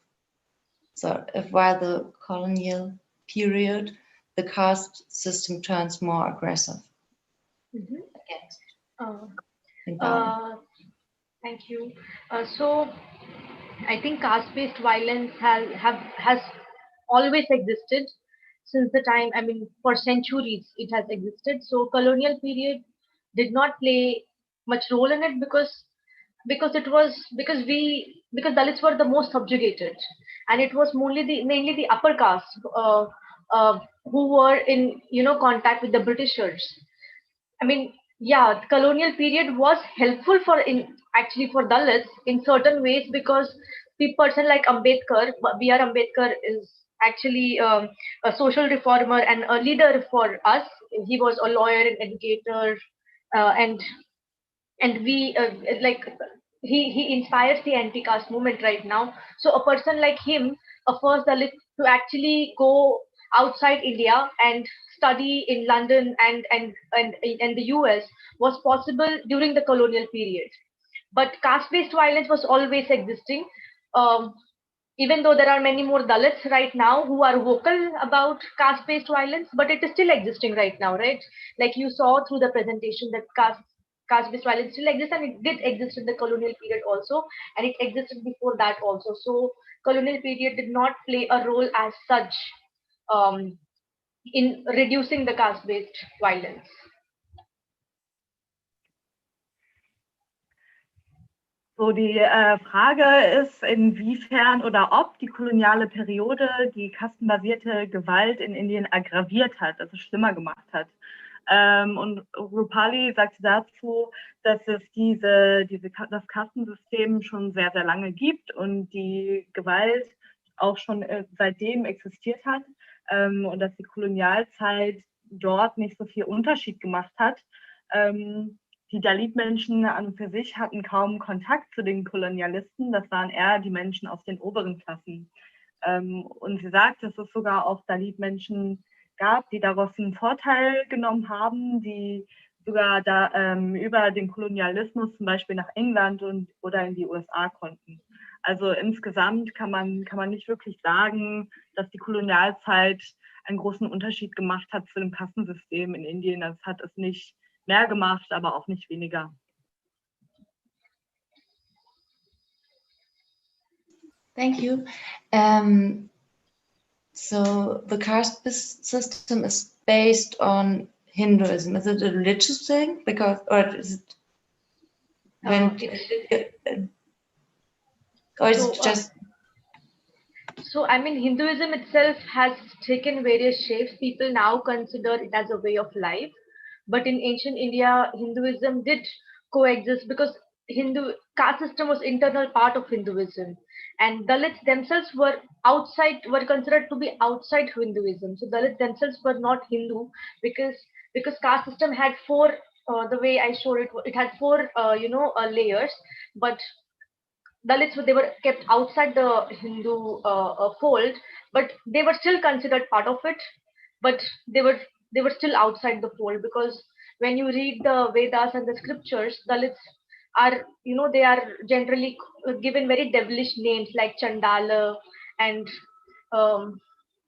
So if while the colonial period, the caste system turns more aggressive. Thank you. So I think caste-based violence has always existed since the time, I mean, for centuries it has existed. So colonial period did not play much role in it because Dalits were the most subjugated, and it was mainly the upper caste who were in contact with the Britishers. I mean, yeah, the colonial period was helpful for Dalits in certain ways, because the person like Ambedkar, B.R. Ambedkar, is actually a social reformer and a leader for us. He was a lawyer and educator, and we he inspires the anti-caste movement right now. So a person like him, a first Dalit to actually go outside India and study in London and the US was possible during the colonial period. But caste-based violence was always existing. Um, Even though there are many more Dalits right now who are vocal about caste-based violence, but it is still existing right now, right? Like you saw through the presentation that caste-based violence still exists, and it did exist in the colonial period also, and it existed before that also. So colonial period did not play a role as such um, in reducing the caste-based violence. So, die Frage ist, inwiefern oder ob die koloniale Periode die kastenbasierte Gewalt in Indien aggraviert hat, also schlimmer gemacht hat. Und Rupali sagte dazu, dass es das Kastensystem schon sehr, sehr lange gibt und die Gewalt auch schon seitdem existiert hat und dass die Kolonialzeit dort nicht so viel Unterschied gemacht hat. Die Dalit-Menschen an und für sich hatten kaum Kontakt zu den Kolonialisten. Das waren eher die Menschen aus den oberen Klassen. Und sie sagt, dass es sogar auch Dalit-Menschen gab, die daraus einen Vorteil genommen haben, die sogar über den Kolonialismus zum Beispiel nach England oder in die USA konnten. Also insgesamt kann man nicht wirklich sagen, dass die Kolonialzeit einen großen Unterschied gemacht hat zu dem Kastensystem in Indien. Das hat es nicht mehr gemacht, aber auch nicht weniger. Thank you. So the caste system is based on Hinduism. Is it a religious thing? Or is it just? So I mean, Hinduism itself has taken various shapes. People now consider it as a way of life. But in ancient India, Hinduism did coexist because Hindu caste system was internal part of Hinduism, and Dalits themselves were considered to be outside Hinduism. So Dalits themselves were not Hindu because caste system had four. The way I showed it, it had four layers, but Dalits they were kept outside the Hindu fold, but they were still considered part of it. But they were still outside the fold because when you read the Vedas and the scriptures, Dalits are they are generally given very devilish names like Chandala and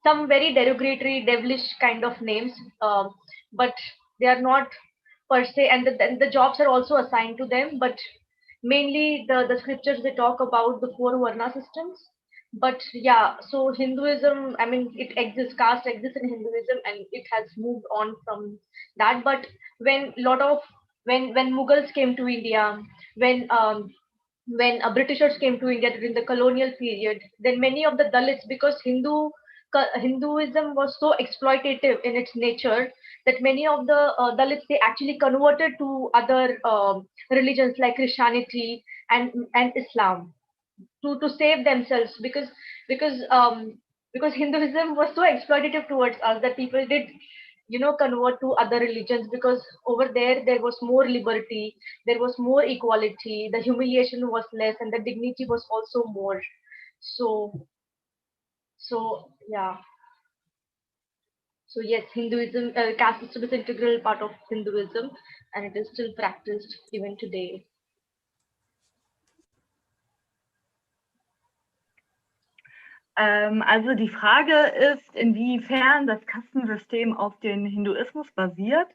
some very derogatory devilish kind of names, but they are not per se, and the jobs are also assigned to them, but mainly the scriptures they talk about the four varna systems. But yeah, so Hinduism, I mean, it exists, caste exists in Hinduism, and it has moved on from that. But when Mughals came to India, when Britishers came to India during the colonial period, then many of the Dalits, because Hinduism was so exploitative in its nature, that many of the Dalits they actually converted to other religions like Christianity and Islam to save themselves because Hinduism was so exploitative towards us that people did convert to other religions, because over there was more liberty, there was more equality, the humiliation was less, and the dignity was also more. So yeah. So yes, Hinduism, caste system is an integral part of Hinduism, and it is still practiced even today. Also die Frage ist, inwiefern das Kastensystem auf den Hinduismus basiert.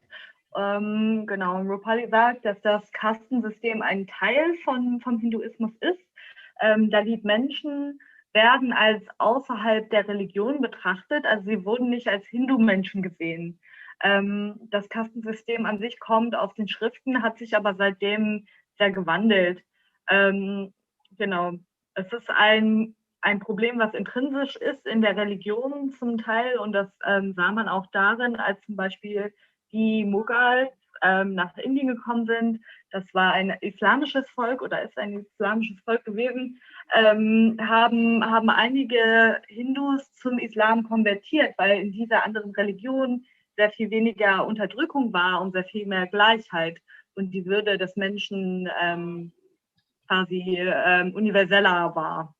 Genau, Rupali sagt, dass das Kastensystem ein Teil vom Hinduismus ist. Dalit Menschen werden als außerhalb der Religion betrachtet, also sie wurden nicht als Hindu-Menschen gesehen. Das Kastensystem an sich kommt aus den Schriften, hat sich aber seitdem sehr gewandelt. Genau, es ist ein Problem, was intrinsisch ist in der Religion zum Teil, und das sah man auch darin, als zum Beispiel die Mughals nach Indien gekommen sind. Das war ein islamisches Volk oder ist ein islamisches Volk gewesen, haben einige Hindus zum Islam konvertiert, weil in dieser anderen Religion sehr viel weniger Unterdrückung war und sehr viel mehr Gleichheit und die Würde des Menschen quasi universeller war.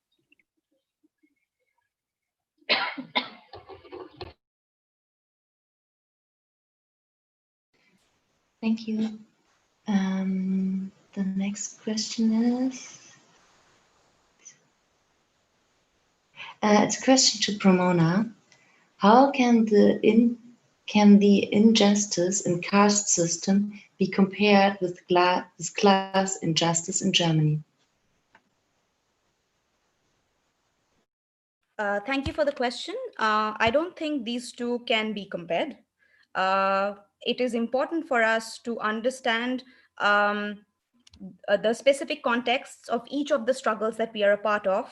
Thank you. The next question is, it's a question to Pramona. How can the injustice in caste system be compared with class injustice in Germany? Thank you for the question. I don't think these two can be compared. It is important for us to understand the specific contexts of each of the struggles that we are a part of,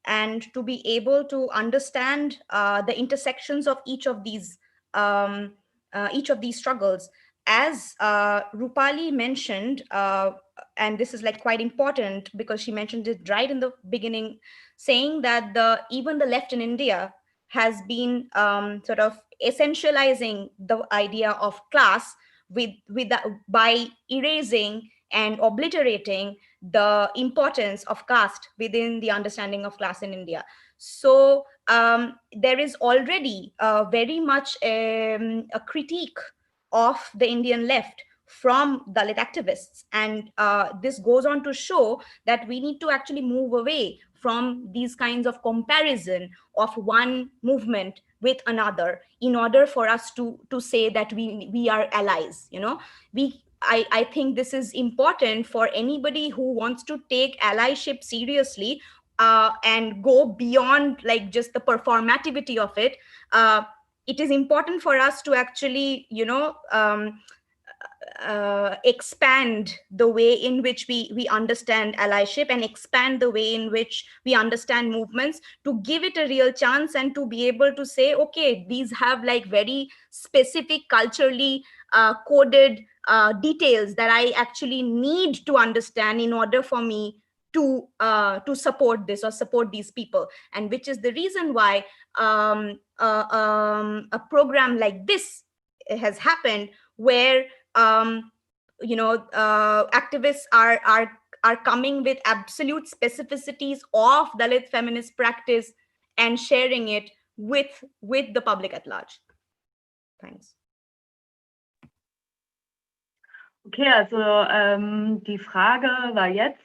and to be able to understand the intersections of each of these struggles. As Rupali mentioned, and this is like quite important because she mentioned it right in the beginning, saying that even the left in India has been sort of essentializing the idea of class by erasing and obliterating the importance of caste within the understanding of class in India. So there is already very much a critique of the Indian left from Dalit activists. And this goes on to show that we need to actually move away from these kinds of comparison of one movement with another in order for us to say that we are allies. I think this is important for anybody who wants to take allyship seriously and go beyond like just the performativity of it. It is important for us to actually, expand the way in which we understand allyship and expand the way in which we understand movements, to give it a real chance and to be able to say, okay, these have like very specific culturally coded details that I actually need to understand in order for me to support this or support these people. And which is the reason why a program like this has happened, where activists are coming with absolute specificities of Dalit feminist practice and sharing it with the public at large. Thanks. Okay, also die Frage war jetzt,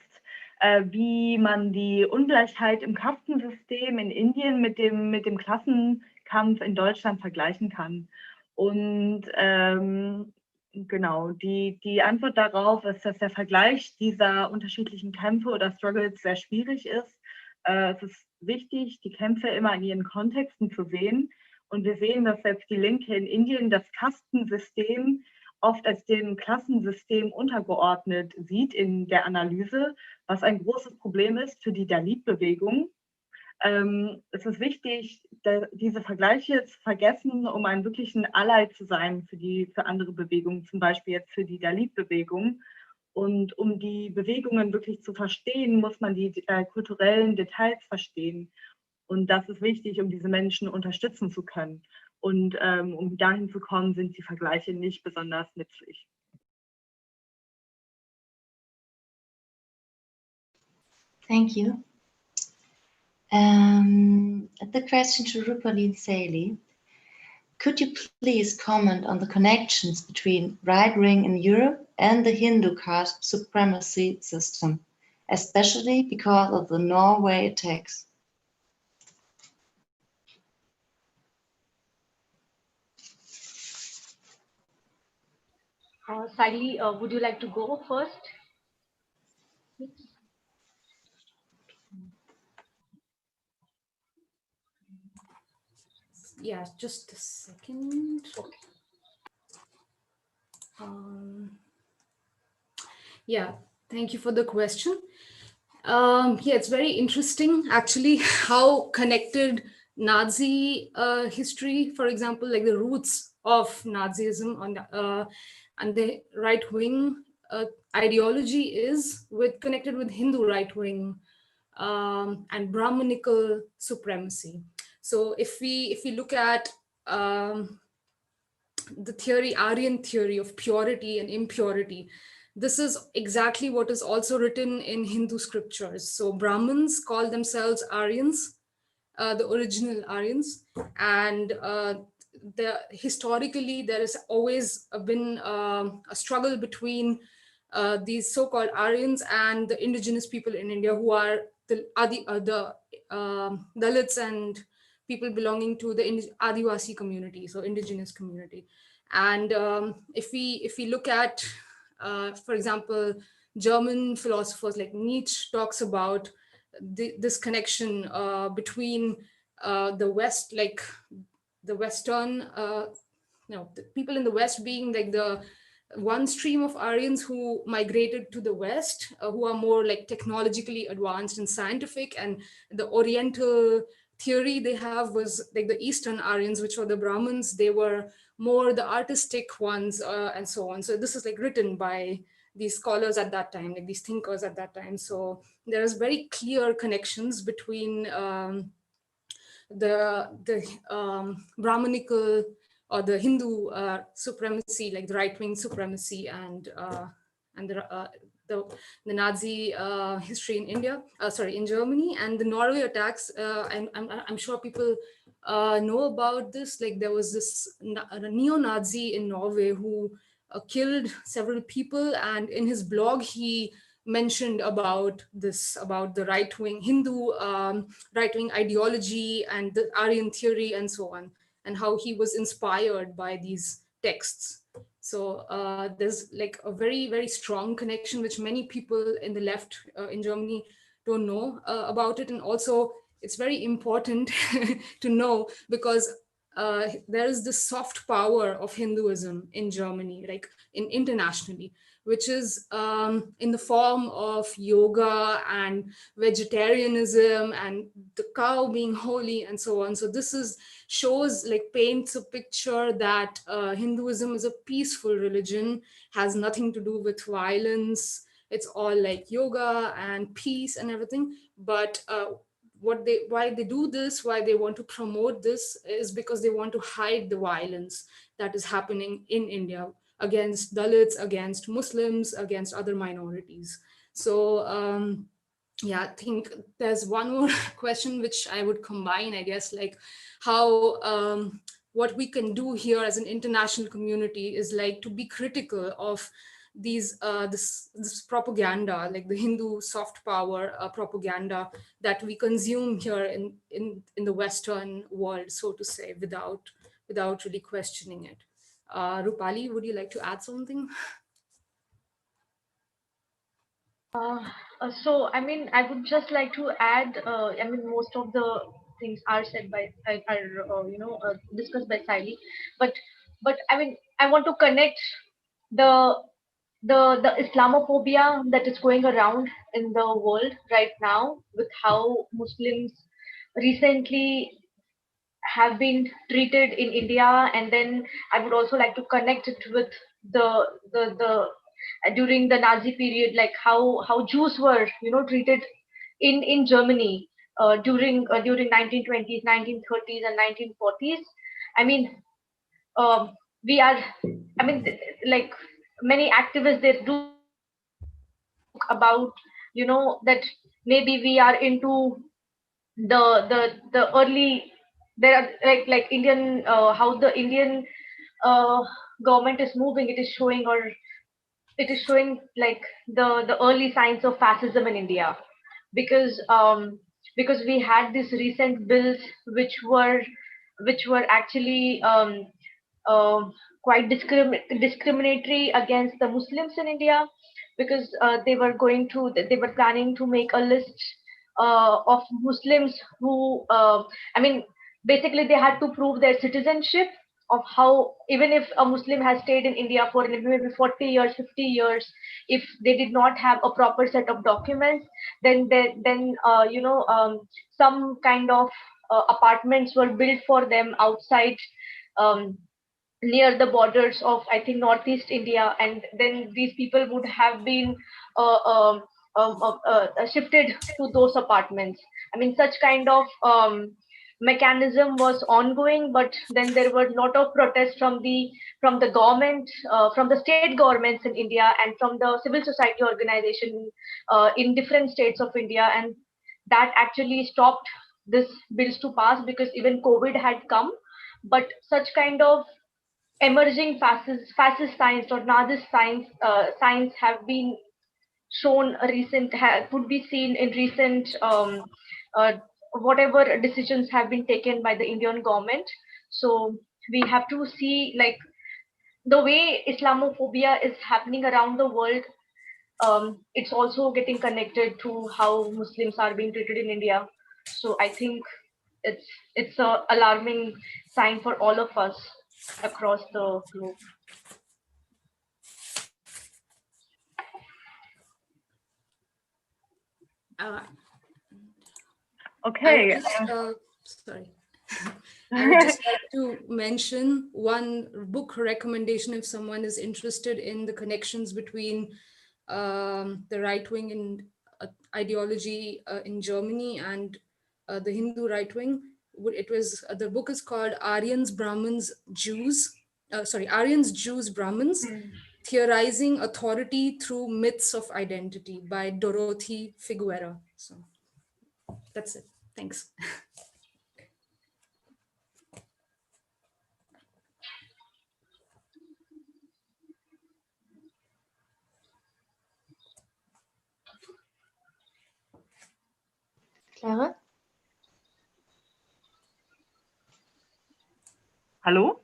wie man die Ungleichheit im Kastensystem in Indien mit dem Klassenkampf in Deutschland vergleichen kann. Und genau, die Antwort darauf ist, dass der Vergleich dieser unterschiedlichen Kämpfe oder Struggles sehr schwierig ist. Es ist wichtig, die Kämpfe immer in ihren Kontexten zu sehen. Und wir sehen, dass selbst die Linke in Indien das Kastensystem oft als dem Klassensystem untergeordnet sieht in der Analyse, was ein großes Problem ist für die Dalit-Bewegung. Es ist wichtig, diese Vergleiche zu vergessen, um einen wirklichen Ally zu sein für andere Bewegungen, zum Beispiel jetzt für die Dalit-Bewegung. Und um die Bewegungen wirklich zu verstehen, muss man die kulturellen Details verstehen. Und das ist wichtig, um diese Menschen unterstützen zu können. Und um dahin zu kommen, sind die Vergleiche nicht besonders nützlich. Thank you. The question to Rupali and Saili. Could you please comment on the connections between right wing in Europe and the Hindu caste supremacy system, especially because of the Norway attacks? Saili, would you like to go first? Yeah, just a second. Yeah, thank you for the question. Yeah, it's very interesting actually how connected Nazi history, for example, like the roots of Nazism and the right-wing ideology is connected with Hindu right-wing and Brahmanical supremacy. So if we look at the Aryan theory of purity and impurity, this is exactly what is also written in Hindu scriptures. So Brahmins call themselves Aryans, the original Aryans, and historically there has always been a struggle between these so-called Aryans and the indigenous people in India, who are the Dalits and people belonging to the Adivasi community, so indigenous community. And if we look at, for example, German philosophers like Nietzsche talks about this connection between the West, like the Western, the people in the West being like the one stream of Aryans who migrated to the West, who are more like technologically advanced and scientific, and the Oriental theory they have was like the Eastern Aryans, which were the Brahmins. They were more the artistic ones, and so on. So this is like written by these scholars at that time, like these thinkers at that time. So there is very clear connections between the Brahmanical or the Hindu supremacy, like the right-wing supremacy, and the Nazi history in India, in Germany, and the Norway attacks. I'm sure people know about this. Like there was this neo-Nazi in Norway who killed several people, and in his blog he mentioned about the right-wing Hindu right-wing ideology and the Aryan theory and so on, and how he was inspired by these texts. So there's like a very, very strong connection, which many people in the left in Germany don't know about it. And also it's very important to know, because there is this soft power of Hinduism in Germany, like internationally, which is in the form of yoga and vegetarianism and the cow being holy and so on. So this paints a picture that Hinduism is a peaceful religion, has nothing to do with violence. It's all like yoga and peace and everything. But why they do this, why they want to promote this, is because they want to hide the violence that is happening in India against Dalits, against Muslims, against other minorities. So I think there's one more question which I would combine, I guess, like how what we can do here as an international community is like to be critical of these this propaganda, like the Hindu soft power propaganda that we consume here in the Western world, so to say, without really questioning it. Rupali, would you like to add something? So, I mean, I would just like to add, I mean, most of the things are said by, discussed by Saili, but I mean, I want to connect the the Islamophobia that is going around in the world right now with how Muslims recently have been treated in India, and then I would also like to connect it with the during the Nazi period, like how Jews were treated in Germany during 1920s, 1930s, and 1940s. I mean, we are, I mean, like many activists, they do about that maybe we are into the early, there are like Indian, how the Indian government is moving. It is showing, or it is showing like the early signs of fascism in India, because we had these recent bills which were actually quite discriminatory against the Muslims in India, because they were planning to make a list of Muslims who, I mean, basically they had to prove their citizenship of how, even if a Muslim has stayed in India for maybe 40 years, 50 years, if they did not have a proper set of documents, then some kind of apartments were built for them outside, near the borders of, I think, Northeast India, and then these people would have been shifted to those apartments. I mean, such kind of mechanism was ongoing, but then there were a lot of protests from the government, from the state governments in India, and from the civil society organization in different states of India, and that actually stopped this bills to pass, because even COVID had come. but such kind of emerging fascist science or Nazist science have been shown could be seen in recent whatever decisions have been taken by the Indian government. So we have to see, like, the way Islamophobia is happening around the world. It's also getting connected to how Muslims are being treated in India. So I think it's a alarming sign for all of us across the globe. Okay. Sorry. I would just like to mention one book recommendation if someone is interested in the connections between the right-wing and ideology in Germany and the Hindu right-wing. The book is called Aryans, Brahmins, Jews. Aryans, Jews, Brahmins, Theorizing Authority Through Myths of Identity by Dorothy Figuera. So that's it. Thanks. Clara? Hallo?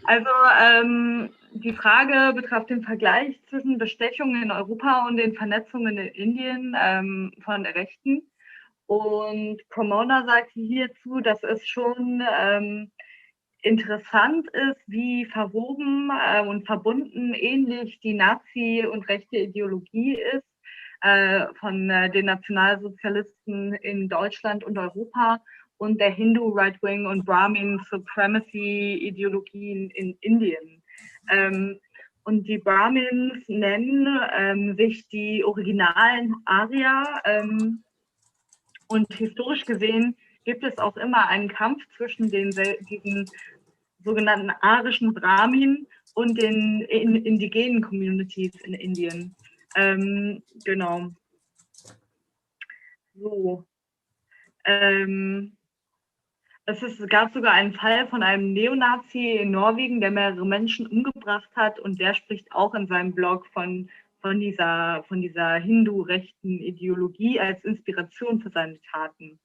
Also die Frage betraf den Vergleich zwischen Bestechungen in Europa und den Vernetzungen in Indien von der Rechten. Und Pomona sagte hierzu, dass es schon interessant ist, wie verwoben und verbunden ähnlich die Nazi- und rechte Ideologie ist von den Nationalsozialisten in Deutschland und Europa und der Hindu Right-Wing und Brahmin Supremacy Ideologien in Indien. Und die Brahmins nennen sich die originalen Arya und historisch gesehen gibt es auch immer einen Kampf zwischen diesen sogenannten arischen Brahmin und den indigenen Communities in Indien. Genau. So. Es gab sogar einen Fall von einem Neonazi in Norwegen, der mehrere Menschen umgebracht hat, und der spricht auch in seinem Blog von dieser Hindu-rechten Ideologie als Inspiration für seine Taten.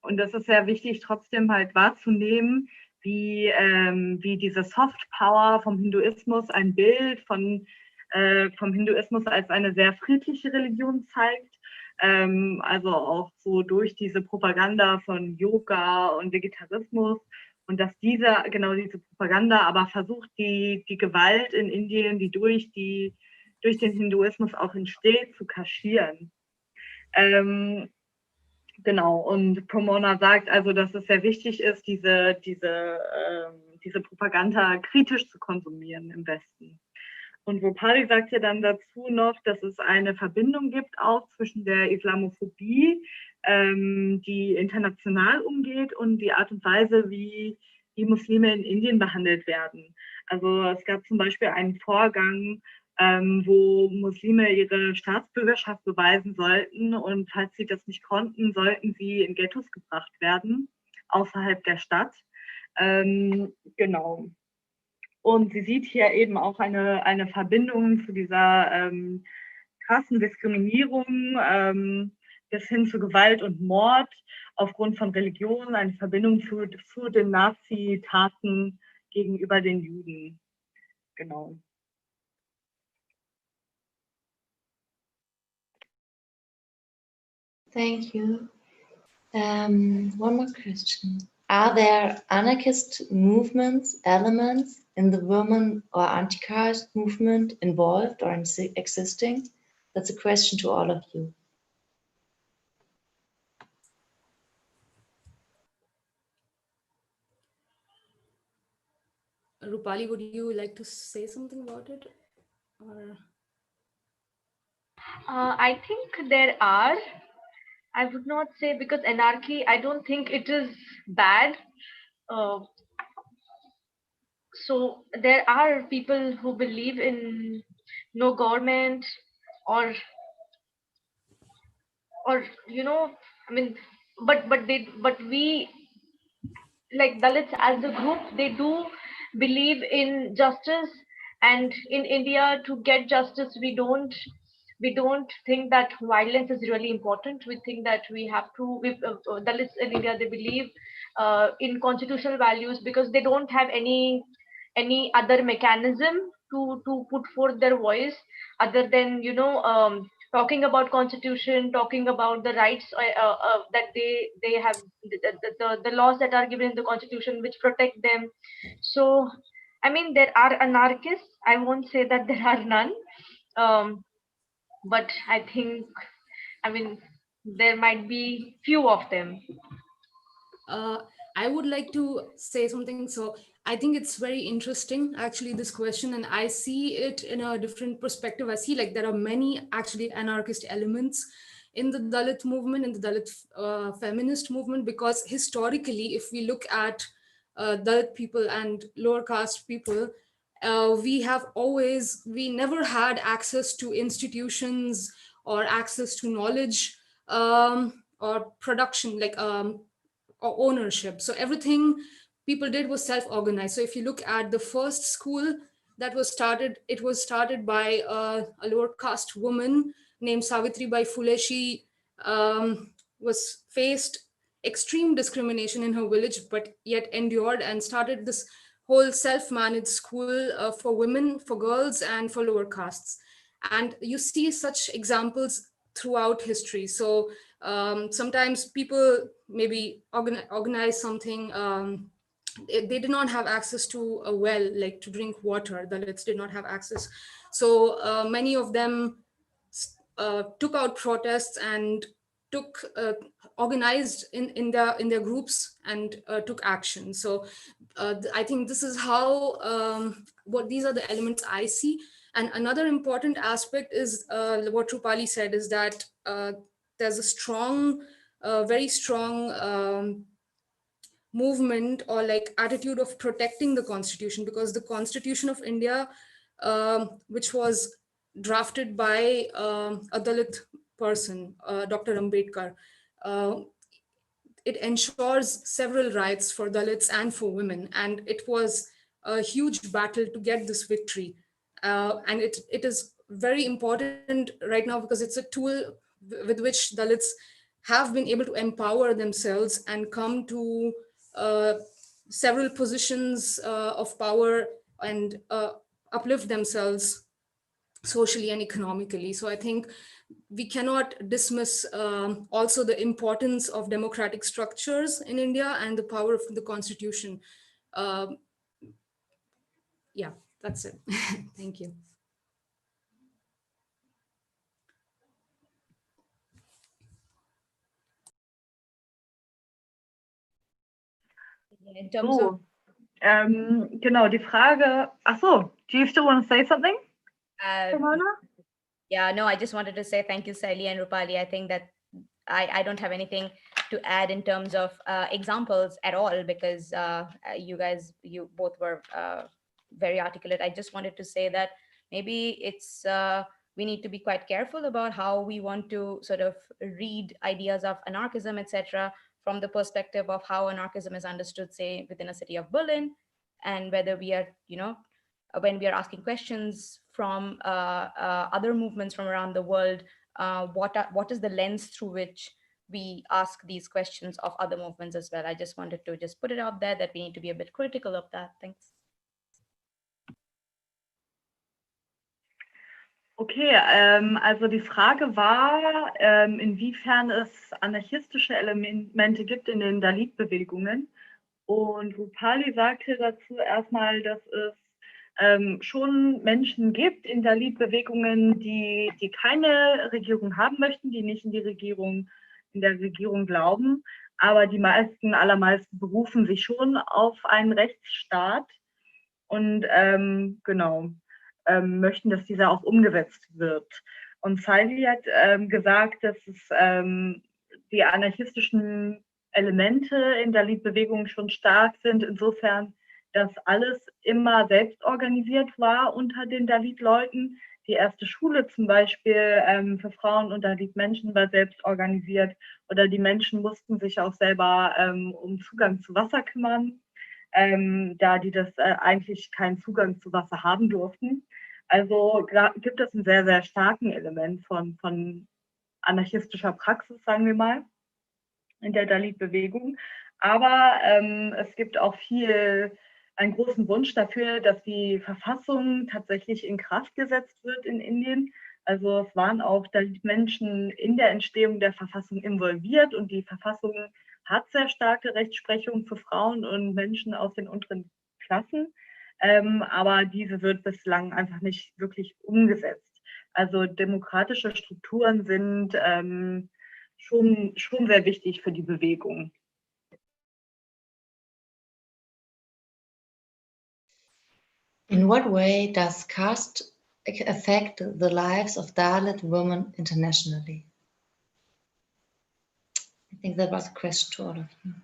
Und das ist sehr wichtig, trotzdem halt wahrzunehmen, wie diese Soft Power vom Hinduismus ein Bild vom Hinduismus als eine sehr friedliche Religion zeigt. Also auch so durch diese Propaganda von Yoga und Vegetarismus, und dass diese Propaganda aber versucht, die Gewalt in Indien, die durch den Hinduismus auch entsteht, zu kaschieren. Genau, und Pomona sagt also, dass es sehr wichtig ist, diese Propaganda kritisch zu konsumieren im Westen. Und Rupali sagt ja dann dazu noch, dass es eine Verbindung gibt auch zwischen der Islamophobie, die international umgeht, und die Art und Weise, wie die Muslime in Indien behandelt werden. Also es gab zum Beispiel einen Vorgang, wo Muslime ihre Staatsbürgerschaft beweisen sollten, und falls sie das nicht konnten, sollten sie in Ghettos gebracht werden, außerhalb der Stadt. Genau. Und sie sieht hier eben auch eine Verbindung zu dieser krassen Diskriminierung bis hin zu Gewalt und Mord aufgrund von Religion, eine Verbindung zu den Nazi-Taten gegenüber den Juden. Genau. Thank you. One more question. Are there anarchist movements, elements in the women or anti-caste movement involved or existing? That's a question to all of you. Rupali, would you like to say something about it? Or I think there are. I would not say, because anarchy, I don't think it is bad. So there are people who believe in no government, or you know, I mean, but we like Dalits as a group, they do believe in justice, and in India, to get justice, we don't think that violence is really important. We think that we have to. Dalits in India, they believe in constitutional values, because they don't have any other mechanism to put forth their voice, other than talking about constitution, talking about the rights that they have, the laws that are given in the constitution which protect them. So I mean, there are anarchists, I won't say that there are none, um, but I think, I mean, there might be few of them. I would like to say something. So I think it's very interesting, actually, this question, and I see it in a different perspective. I see like there are many actually anarchist elements in the Dalit movement, in the Dalit feminist movement, because historically, if we look at Dalit people and lower caste people, we never had access to institutions or access to knowledge, or production, like or ownership. So everything people did was self-organized. So if you look at the first school that was started, it was started by a lower caste woman named Savitri Bai Phule. She was faced extreme discrimination in her village, but yet endured and started this whole self-managed school for women, for girls, and for lower castes. And you see such examples throughout history. So sometimes people maybe organize something. They did not have access to a well, like to drink water. Dalits did not have access. So many of them took out protests and took organized in their groups and took action. So I think this is how what these are the elements I see. And another important aspect is what Rupali said, is that there's a strong, very strong movement or like attitude of protecting the constitution, because the Constitution of India, which was drafted by a Dalit person, Dr. Ambedkar, uh, it ensures several rights for Dalits and for women. And it was a huge battle to get this victory. And it is very important right now, because it's a tool with which Dalits have been able to empower themselves and come to uh, several positions of power and uplift themselves socially and economically. So I think we cannot dismiss also the importance of democratic structures in India and the power of the constitution. Um, yeah, that's it. Thank you. In terms of Genau, die Frage, ach so, do you still want to say something, Simona? yeah, no, I just wanted to say thank you, Saili and Rupali. I think that I don't have anything to add in terms of examples at all, because you both were very articulate. I just wanted to say that maybe it's we need to be quite careful about how we want to sort of read ideas of anarchism, etc., from the perspective of how anarchism is understood, say, within a city of Berlin, and whether we are, when we are asking questions from other movements from around the world, what is the lens through which we ask these questions of other movements as well. I just wanted to just put it out there that we need to be a bit critical of that. Thanks. Okay, also die Frage war, inwiefern es anarchistische Elemente gibt in den Dalit-Bewegungen. Und Rupali sagte dazu erstmal, dass es schon Menschen gibt in Dalit-Bewegungen, die keine Regierung haben möchten, die nicht in der Regierung glauben, aber die allermeisten berufen sich schon auf einen Rechtsstaat und genau, möchten, dass dieser auch umgesetzt wird. Und Saili hat gesagt, dass es die anarchistischen Elemente in der Dalit-Bewegung schon stark sind, insofern, dass alles immer selbst organisiert war unter den Dalit-Leuten. die erste Schule zum Beispiel für Frauen unter Menschen war selbst organisiert oder die Menschen mussten sich auch selber um Zugang zu Wasser kümmern, da die das eigentlich keinen Zugang zu Wasser haben durften. Also gibt es einen sehr, sehr starken Element von anarchistischer Praxis, sagen wir mal, in der Dalit-Bewegung. Aber es gibt auch einen großen Wunsch dafür, dass die Verfassung tatsächlich in Kraft gesetzt wird in Indien. Also es waren auch Dalit-Menschen in der Entstehung der Verfassung involviert und die Verfassung hat sehr starke Rechtsprechung für Frauen und Menschen aus den unteren Klassen. Aber diese wird bislang einfach nicht wirklich umgesetzt. Also demokratische Strukturen sind schon sehr wichtig für die Bewegung. In what way does caste affect the lives of Dalit women internationally? I think that was a question to all of you.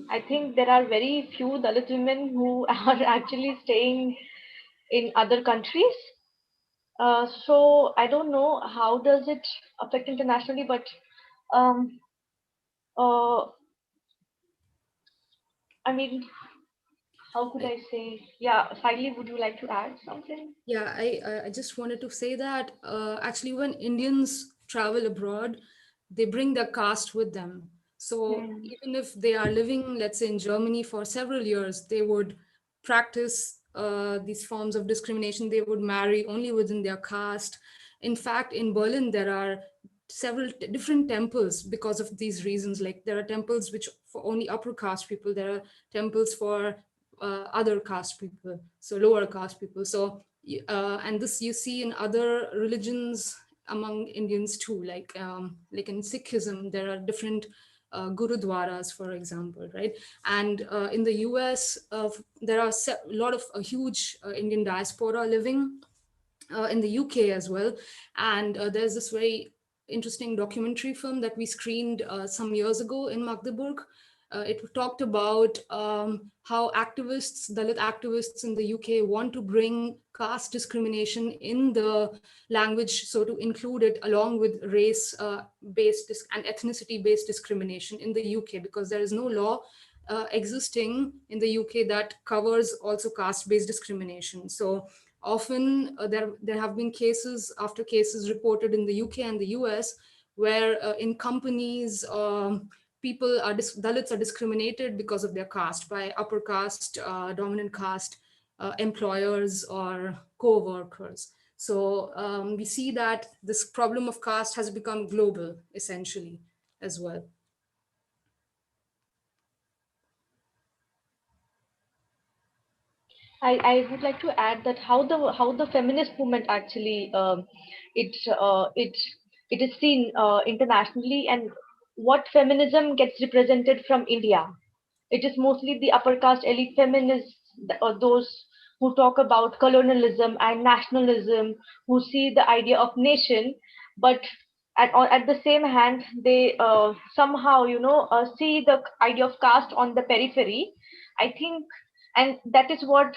I think there are very few Dalit women who are actually staying in other countries. So I don't know how does it affect internationally, but I mean, how could I say? Yeah, Saili, would you like to add something? Yeah, I just wanted to say that actually when Indians travel abroad, they bring their caste with them. So even if they are living, let's say, in Germany for several years, they would practice these forms of discrimination. They would marry only within their caste. In fact, in Berlin, there are several different temples because of these reasons. Like there are temples which for only upper caste people, there are temples for other caste people, so lower caste people. So and this you see in other religions among Indians too, like in Sikhism there are different gurudwaras, for example, right? And in the US there are a lot of huge Indian diaspora living in the UK as well. And there's this very interesting documentary film that we screened some years ago in Magdeburg. It talked about how Dalit activists in the UK want to bring caste discrimination in the language, so to include it along with race-based and ethnicity-based discrimination in the UK, because there is no law existing in the UK that covers also caste-based discrimination. So often there have been cases after cases reported in the UK and the US where in companies, Dalits are discriminated because of their caste by upper caste, dominant caste employers or co-workers. So we see that this problem of caste has become global, essentially, as well. I would like to add that how the feminist movement actually it is seen internationally, and what feminism gets represented from India. It is mostly the upper caste elite feminists, or those who talk about colonialism and nationalism, who see the idea of nation, but at the same hand, they somehow see the idea of caste on the periphery. I think, and that is what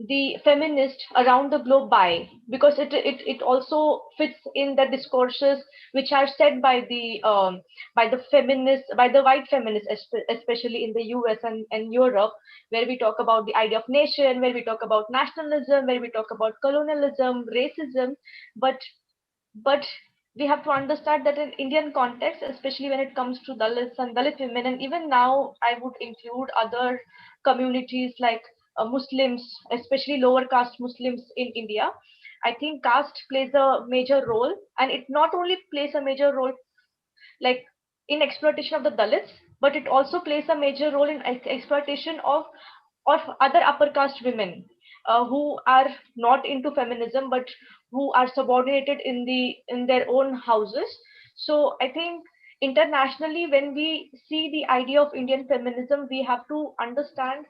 the feminists around the globe buy, because it also fits in the discourses which are said by the feminists, by the white feminists, especially in the US and Europe, where we talk about the idea of nation, where we talk about nationalism, where we talk about colonialism, racism. But we have to understand that in Indian context, especially when it comes to Dalits and Dalit women, and even now I would include other communities like Muslims, especially lower caste Muslims in India, I think caste plays a major role, and it not only plays a major role like in exploitation of the Dalits, but it also plays a major role in exploitation of other upper caste women who are not into feminism, but who are subordinated in their own houses. So I think internationally, when we see the idea of Indian feminism, we have to understand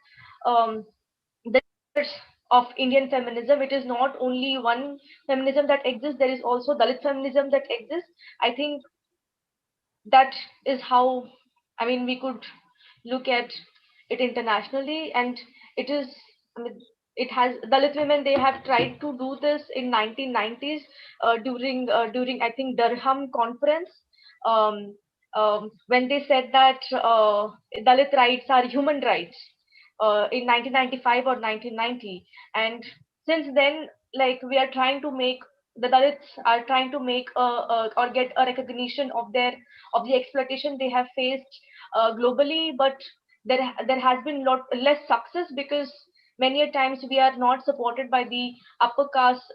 that of Indian feminism. It is not only one feminism that exists, there is also Dalit feminism that exists. I think that is how, I mean, we could look at it internationally. And it is, I mean, it has, Dalit women, they have tried to do this in 1990s during I think Durham conference, um, when they said that Dalit rights are human rights, in 1995 or 1990. And since then, like, we are trying to make, the Dalits are trying to make or get a recognition of their, of the exploitation they have faced globally. But there has been less success, because many a times we are not supported by the upper caste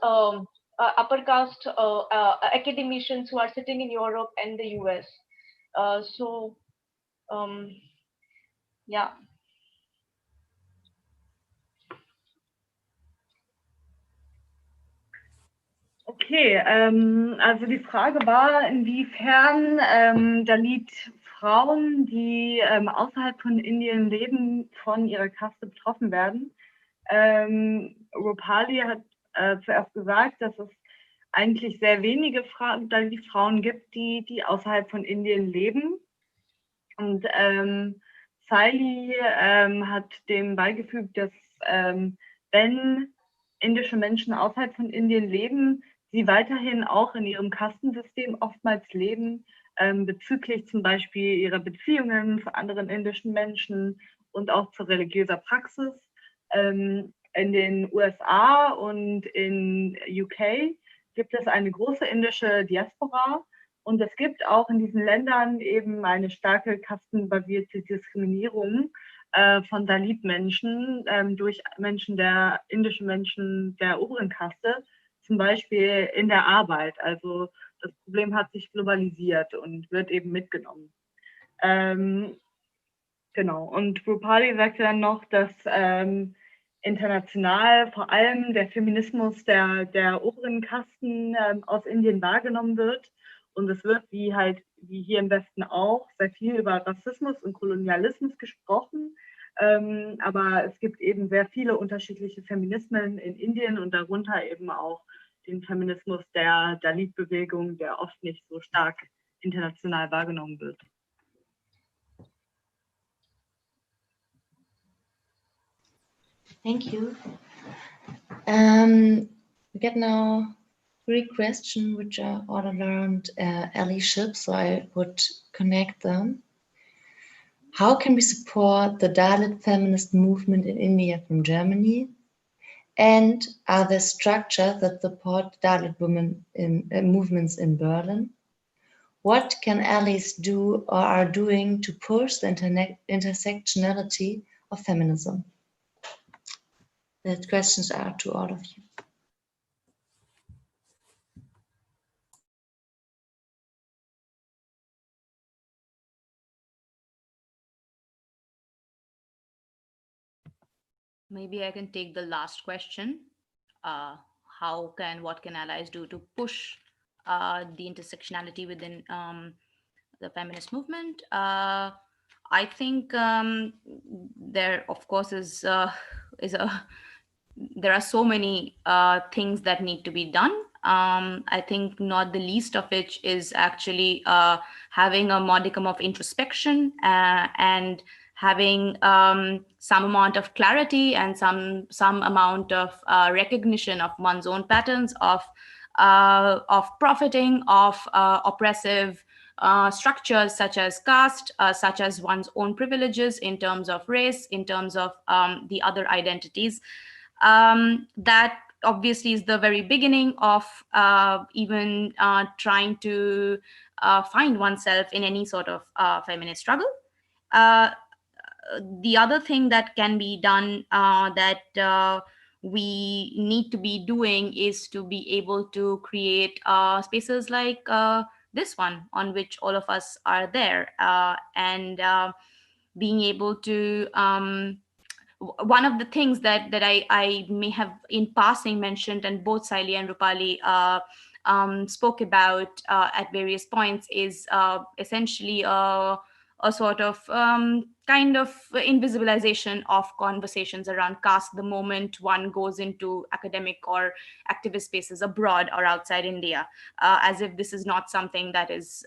academicians who are sitting in Europe and the US. So yeah. Okay, also die Frage war, inwiefern Dalit-Frauen, die außerhalb von Indien leben, von ihrer Kaste betroffen werden. Rupali hat zuerst gesagt, dass es eigentlich sehr wenige Dalit-Frauen gibt, die außerhalb von Indien leben. Und Saili hat dem beigefügt, dass wenn indische Menschen außerhalb von Indien leben, sie weiterhin auch in ihrem Kastensystem oftmals leben, bezüglich zum Beispiel ihrer Beziehungen zu anderen indischen Menschen und auch zu religiöser Praxis. In den USA und in UK gibt es eine große indische Diaspora. Und es gibt auch in diesen Ländern eben eine starke kastenbasierte Diskriminierung von Dalit-Menschen durch indische Menschen der oberen Kaste, zum Beispiel in der Arbeit. Also das Problem hat sich globalisiert und wird eben mitgenommen. Genau, und Rupali sagte dann noch, dass international vor allem der Feminismus der oberen Kasten aus Indien wahrgenommen wird. Und es wird, wie hier im Westen auch, sehr viel über Rassismus und Kolonialismus gesprochen. Aber es gibt eben sehr viele unterschiedliche Feminismen in Indien und darunter eben auch den Feminismus der Dalit-Bewegung, der oft nicht so stark international wahrgenommen wird. Thank you. We get now 3 questions which are all around allyship, so I would connect them. How can we support the Dalit feminist movement in India from Germany? And are there structures that support Dalit women in movements in Berlin? What can allies do or are doing to push the intersectionality of feminism? The questions are to all of you. Maybe I can take the last question. What can allies do to push the intersectionality within the feminist movement? I think there, of course, there are so many things that need to be done. I think not the least of which is actually having a modicum of introspection and having some amount of clarity and some amount of recognition of one's own patterns of profiting, of oppressive structures such as caste, such as one's own privileges in terms of race, in terms of the other identities. That obviously is the very beginning of even trying to find oneself in any sort of feminist struggle. The other thing that can be done that we need to be doing is to be able to create spaces like this one on which all of us are there, and being able to one of the things that I may have in passing mentioned, and both Saili and Rupali spoke about at various points, is essentially a sort of kind of invisibilization of conversations around caste the moment one goes into academic or activist spaces abroad or outside India, as if this is not something that is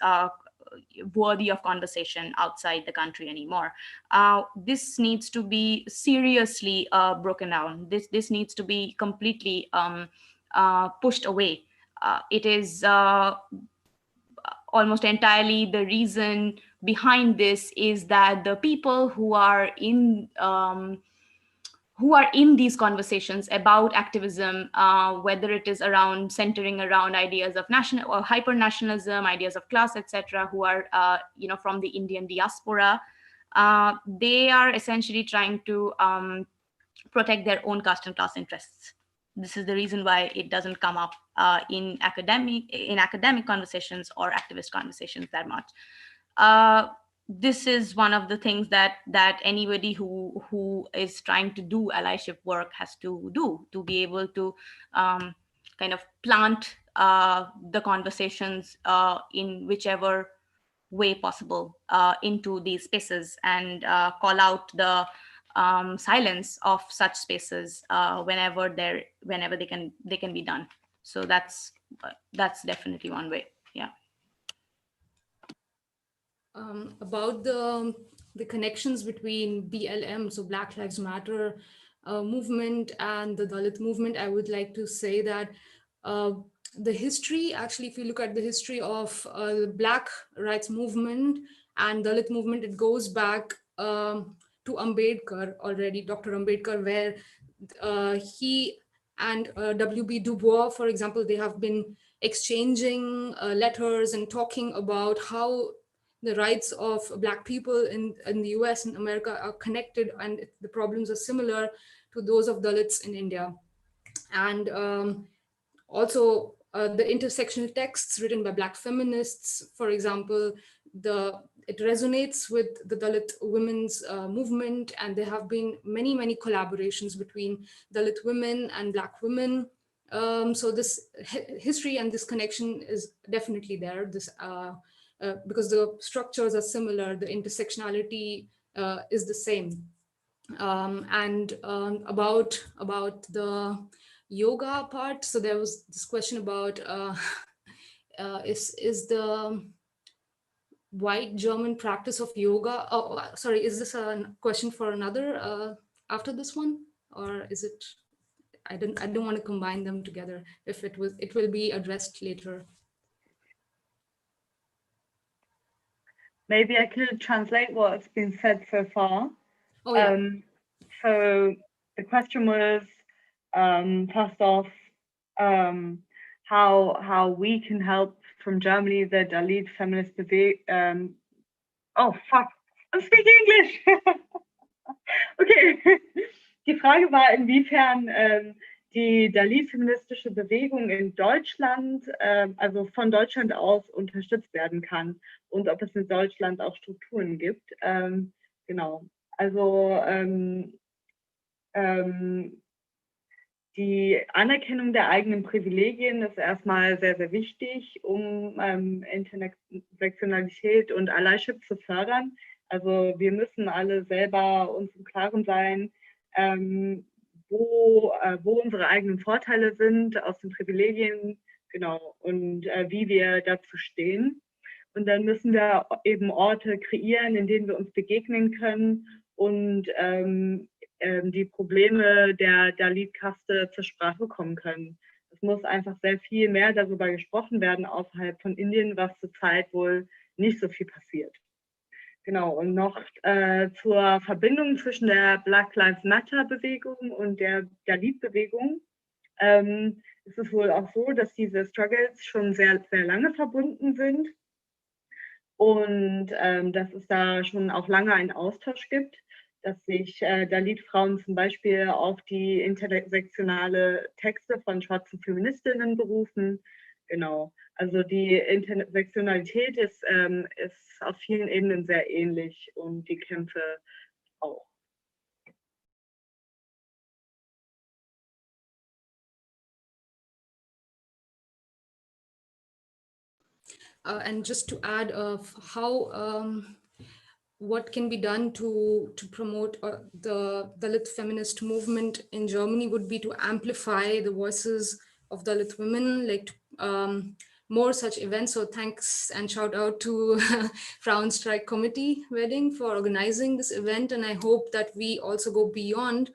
worthy of conversation outside the country anymore. This needs to be seriously broken down. This needs to be completely pushed away. It is almost entirely the reason behind this is that the people who are in these conversations about activism, whether it is around centering around ideas of national or hyper nationalism, ideas of class, etc., who are from the Indian diaspora, they are essentially trying to protect their own caste and class interests. This is the reason why it doesn't come up in academic conversations or activist conversations that much. This is one of the things that anybody who is trying to do allyship work has to do, to be able to kind of plant the conversations in whichever way possible into these spaces, and call out the silence of such spaces whenever they can be done. So that's definitely one way. Yeah. About the connections between BLM, so Black Lives Matter movement, and the Dalit movement, I would like to say that the history, actually, if you look at the history of the Black rights movement and Dalit movement, it goes back to Ambedkar already, Dr. Ambedkar, where he and W.B. Du Bois, for example, they have been exchanging letters and talking about how the rights of Black people in the US and America are connected, and the problems are similar to those of Dalits in India. And also the intersectional texts written by Black feminists, for example, it resonates with the Dalit women's movement, and there have been many collaborations between Dalit women and Black women. So this history and this connection is definitely there. This because the structures are similar, the intersectionality is the same. And about the yoga part, so there was this question about is the white German practice of yoga, sorry, is this a question for another after this one, or is it, I don't want to combine them together. If it will be addressed later. Maybe I could translate what's been said so far. Oh, yeah. So the question was, first off, how we can help from Germany, the Dalit feminist oh fuck, I'm speaking English. Okay. Die Frage war, inwiefern die Dalit-feministische Bewegung in Deutschland, also von Deutschland aus unterstützt werden kann und ob es in Deutschland auch Strukturen gibt. Genau, also die Anerkennung der eigenen Privilegien ist erstmal sehr, sehr wichtig, um Intersektionalität und Allyship zu fördern. Also wir müssen alle selber uns im Klaren sein, wo unsere eigenen Vorteile sind aus den Privilegien, genau, und wie wir dazu stehen. Und dann müssen wir eben Orte kreieren, in denen wir uns begegnen können und die Probleme der Dalit-Kaste zur Sprache kommen können. Es muss einfach sehr viel mehr darüber gesprochen werden außerhalb von Indien, was zurzeit wohl nicht so viel passiert. Genau, und noch zur Verbindung zwischen der Black Lives Matter Bewegung und der Dalit-Bewegung. Ist es wohl auch so, dass diese Struggles schon sehr, sehr lange verbunden sind und dass es da schon auch lange einen Austausch gibt, dass sich Dalit-Frauen zum Beispiel auf die intersektionale Texte von schwarzen Feministinnen berufen. Genau, also die Intersektionalität ist auf vielen Ebenen sehr ähnlich und die Kämpfe auch. And just to add of how what can be done to promote the Dalit feminist movement in Germany would be to amplify the voices of Dalit women, like more such events. So thanks and shout out to Frauenstreik Committee Wedding for organizing this event. And I hope that we also go beyond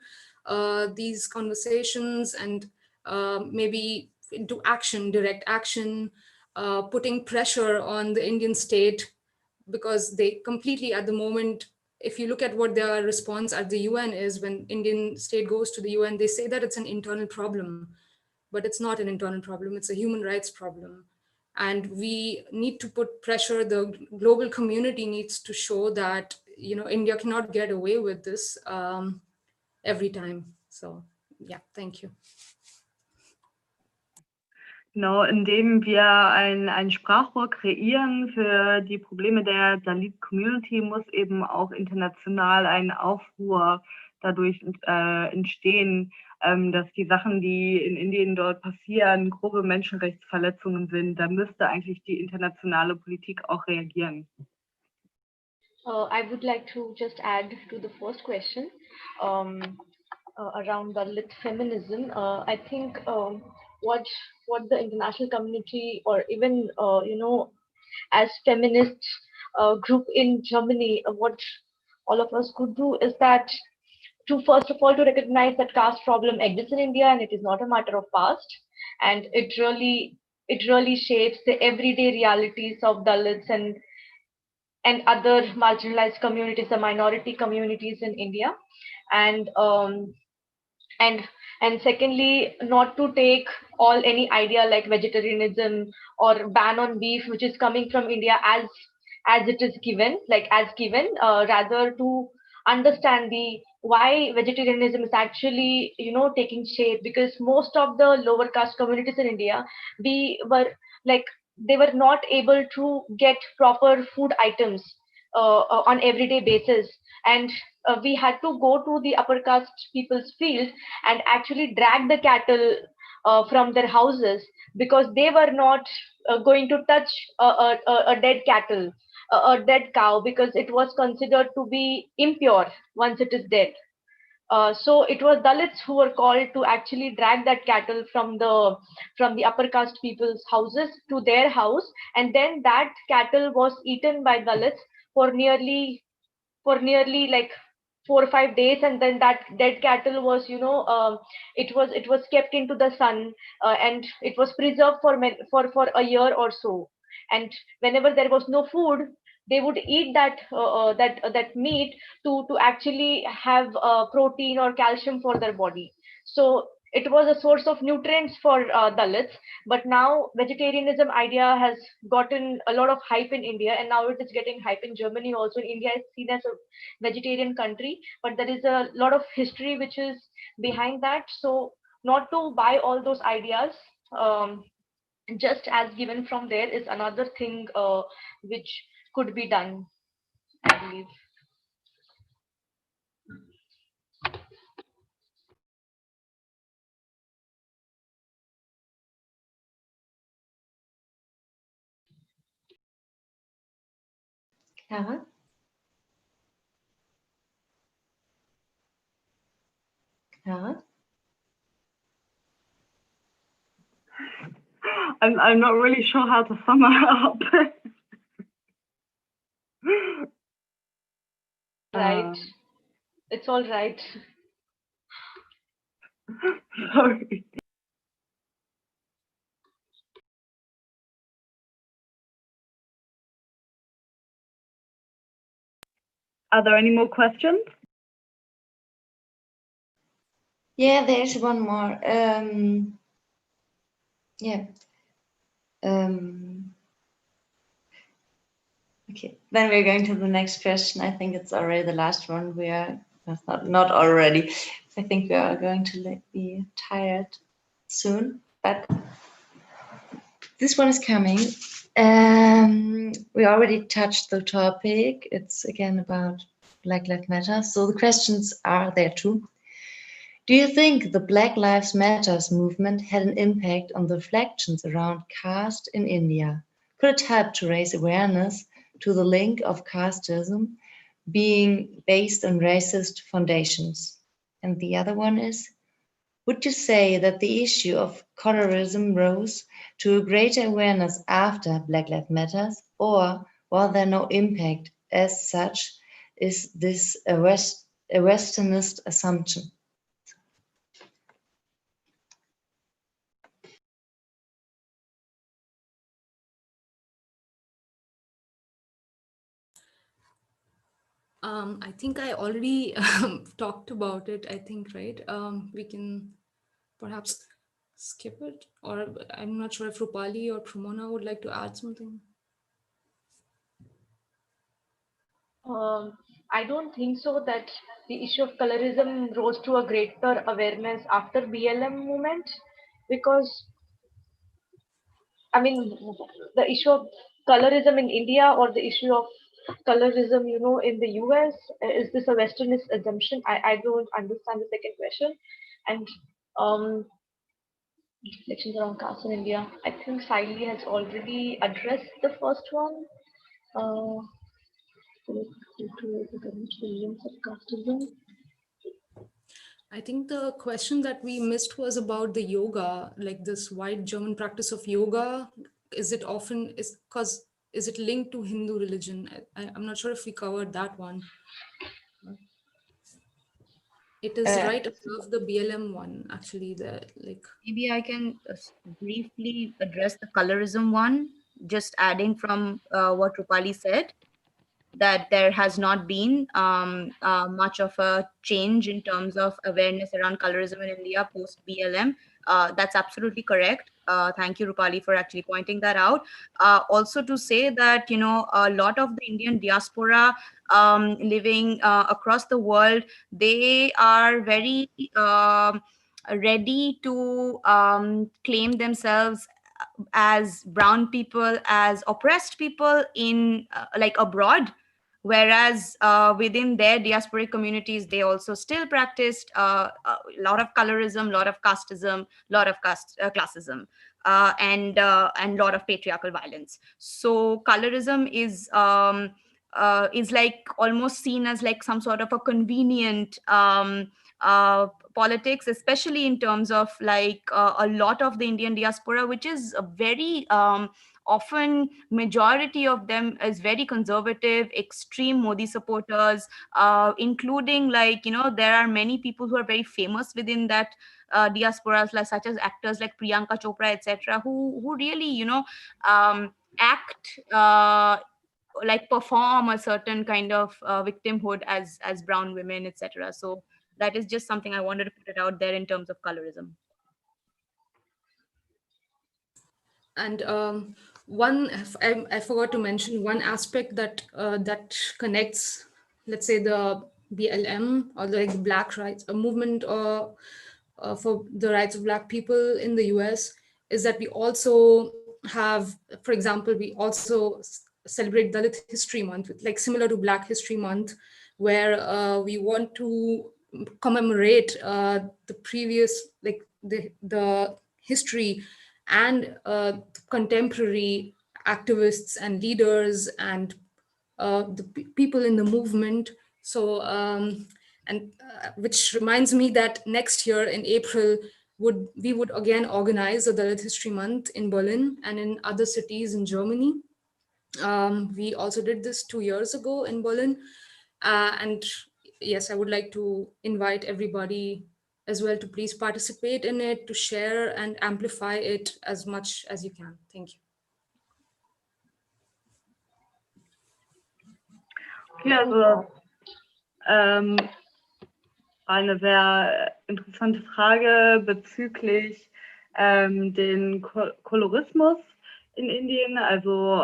these conversations and maybe into action, direct action, putting pressure on the Indian state, because they completely at the moment, if you look at what their response at the UN is, when Indian state goes to the UN, they say that it's an internal problem, but it's not an internal problem, it's a human rights problem. And we need to put pressure, the global community needs to show that, you know, India cannot get away with this every time. So yeah, thank you. Genau, indem wir ein Sprachrohr kreieren für die Probleme der Dalit-Community, muss eben auch international ein Aufruhr dadurch entstehen, dass die Sachen, die in Indien dort passieren, grobe Menschenrechtsverletzungen sind. Da müsste eigentlich die internationale Politik auch reagieren. I would like to just add to the first question around Dalit feminism. I think what the international community, or even you know, as feminist group in Germany, what all of us could do is that to first of all to recognize that caste problem exists in India and it is not a matter of past, and it really shapes the everyday realities of Dalits and other marginalized communities, the minority communities in India, and secondly, not to take any idea like vegetarianism or ban on beef, which is coming from India, as it is given, rather to understand why vegetarianism is actually, you know, taking shape, because most of the lower caste communities in India, they were not able to get proper food items on everyday basis, and we had to go to the upper caste people's field and actually drag the cattle from their houses, because they were not going to touch a dead cattle, a dead cow, because it was considered to be impure once it is dead. So it was Dalits who were called to actually drag that cattle from the upper caste people's houses to their house, and then that cattle was eaten by Dalits for nearly like 4 or 5 days, and then that dead cattle was, you know, it was kept into the sun, and it was preserved for a year or so. And whenever there was no food, they would eat that meat to actually have protein or calcium for their body. So it was a source of nutrients for Dalits. But now vegetarianism idea has gotten a lot of hype in India, and now it is getting hype in Germany also. India is seen as a vegetarian country, but there is a lot of history which is behind that. So not to buy all those ideas just as given from there is another thing which could be done, I believe. Clara? Clara? I'm not really sure how to sum up. Right. It's all right. Sorry. Are there any more questions? Yeah, there's one more. Yeah. Okay, then we're going to the next question. I think it's already the last one. We are not already. I think we are going to be tired soon, but this one is coming. We already touched the topic. It's again about Black Lives Matter. So the questions are there too. Do you think the Black Lives Matters movement had an impact on the reflections around caste in India? Could it help to raise awareness to the link of casteism being based on racist foundations. And the other one is, would you say that the issue of colorism rose to a greater awareness after Black Lives Matter, or was there no impact as such? Is this a Westernist assumption? I think I already talked about it, I think, right? We can perhaps skip it, or I'm not sure if Rupali or Pramona would like to add something. I don't think so that the issue of colorism rose to a greater awareness after BLM movement, because I mean the issue of colorism in India or the issue of colorism, in the US, is this a Westernist assumption? I don't understand the second question. And reflections around caste in India, I think Saili has already addressed the first one. I think the question that we missed was about the yoga, like this white German practice of yoga. Is it linked to Hindu religion? I'm not sure if we covered that one. It is right above the BLM one, actually. Maybe I can briefly address the colorism one, just adding from what Rupali said, that there has not been much of a change in terms of awareness around colorism in India post BLM. That's absolutely correct. Thank you, Rupali, for actually pointing that out. Also to say that, a lot of the Indian diaspora living across the world, they are very ready to claim themselves as brown people, as oppressed people in like abroad, whereas within their diasporic communities they also still practiced a lot of colorism, lot of casteism, lot of classism, and lot of patriarchal violence. So colorism is like almost seen as like some sort of a convenient politics, especially in terms of like a lot of the Indian diaspora, which is a very often majority of them is very conservative, extreme Modi supporters, including like, there are many people who are very famous within that diasporas, like such as actors like Priyanka Chopra, etc., who really, act like perform a certain kind of victimhood as brown women, etc. So that is just something I wanted to put it out there in terms of colorism. And I forgot to mention one aspect that connects, let's say, the BLM or the Black rights movement for the rights of Black people in the US, is that we also have, for example, we also celebrate Dalit History Month, like similar to Black History Month, where we want to commemorate the previous, like the history and contemporary activists and leaders and the people in the movement. So, which reminds me that next year in April, we would again organize the Dalit History Month in Berlin and in other cities in Germany. We also did this 2 years ago in Berlin. And yes, I would like to invite everybody as well to please participate in it, to share and amplify it as much as you can. Thank you. Okay, also eine sehr interessante Frage bezüglich den Kolorismus in Indien, also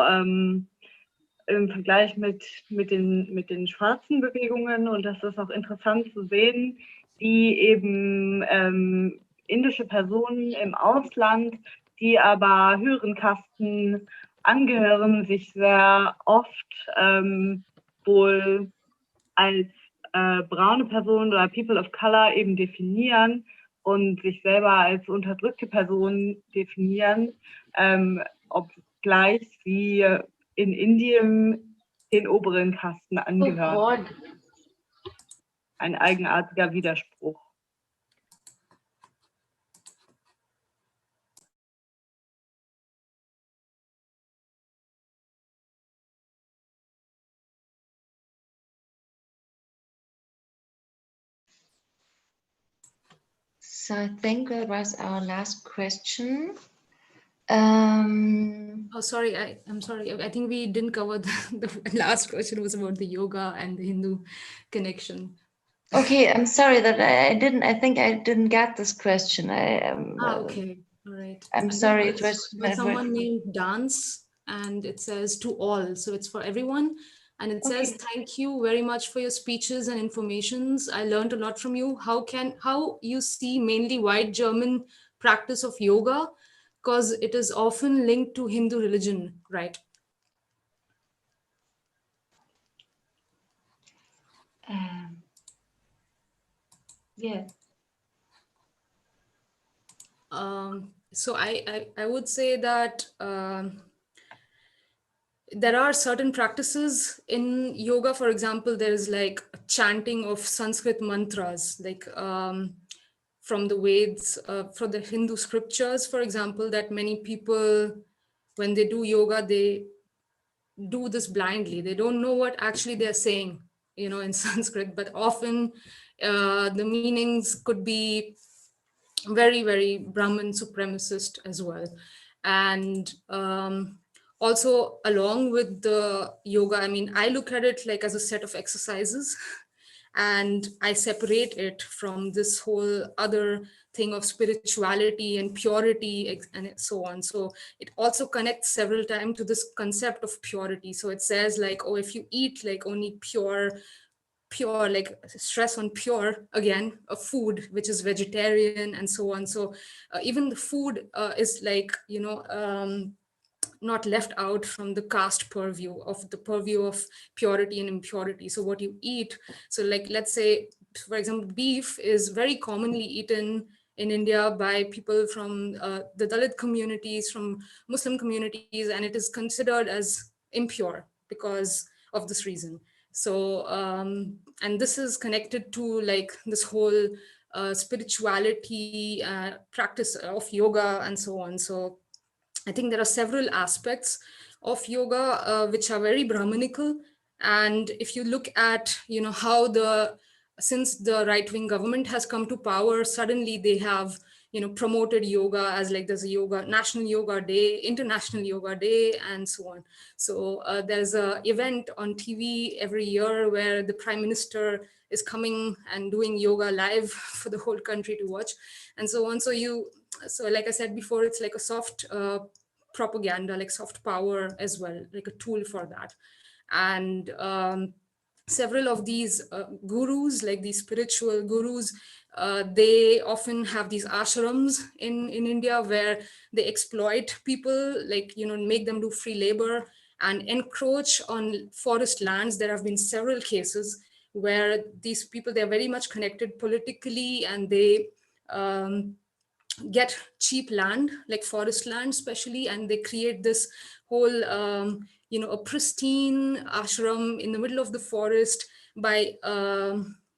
im Vergleich mit den schwarzen Bewegungen, und das ist auch interessant zu sehen, wie eben indische Personen im Ausland, die aber höheren Kasten angehören, sich sehr oft wohl als braune Personen oder People of Color eben definieren und sich selber als unterdrückte Personen definieren, obgleich sie in Indien den oberen Kasten Oh angehören. God. Ein eigenartiger Widerspruch. So I think that was our last question. Oh, sorry, I'm sorry. I think we didn't cover the last question was about the yoga and the Hindu connection. Okay, I'm sorry that I didn't. I think I didn't get this question. Okay, all right. I'm And sorry. it's It was by someone named Dance, and it says to all, so it's for everyone. And it says, thank you very much for your speeches and informations. I learned a lot from you. How you see mainly white German practice of yoga, because it is often linked to Hindu religion, right? Yeah. So I would say that there are certain practices in yoga. For example, there is like chanting of Sanskrit mantras, like from the Veds, from the Hindu scriptures, for example, that many people, when they do yoga, they do this blindly. They don't know what actually they're saying, in Sanskrit, but often the meanings could be very, very Brahmin supremacist as well. And also along with the yoga, I mean, I look at it like as a set of exercises, and I separate it from this whole other thing of spirituality and purity and so on. So it also connects several times to this concept of purity. So it says like, oh, if you eat like only pure, like stress on pure, again, a food which is vegetarian and so on. So even the food is like, not left out from the caste purview of purity and impurity. So what you eat, so like, let's say, for example, beef is very commonly eaten in India by people from the Dalit communities, from Muslim communities, and it is considered as impure because of this reason. So, and this is connected to like this whole spirituality practice of yoga and so on. So I think there are several aspects of yoga which are very Brahminical. And if you look at, how since the right-wing government has come to power, suddenly they have, promoted yoga as like there's a National Yoga Day, International Yoga Day, and so on. So there's a event on TV every year where the Prime Minister is coming and doing yoga live for the whole country to watch, and so on. So like I said before, it's like a soft propaganda, like soft power as well, like a tool for that. And several of these gurus, like these spiritual gurus, they often have these ashrams in India where they exploit people, like, make them do free labor and encroach on forest lands. There have been several cases where these people, they're very much connected politically, and they get cheap land, like forest land especially, and they create this whole a pristine ashram in the middle of the forest by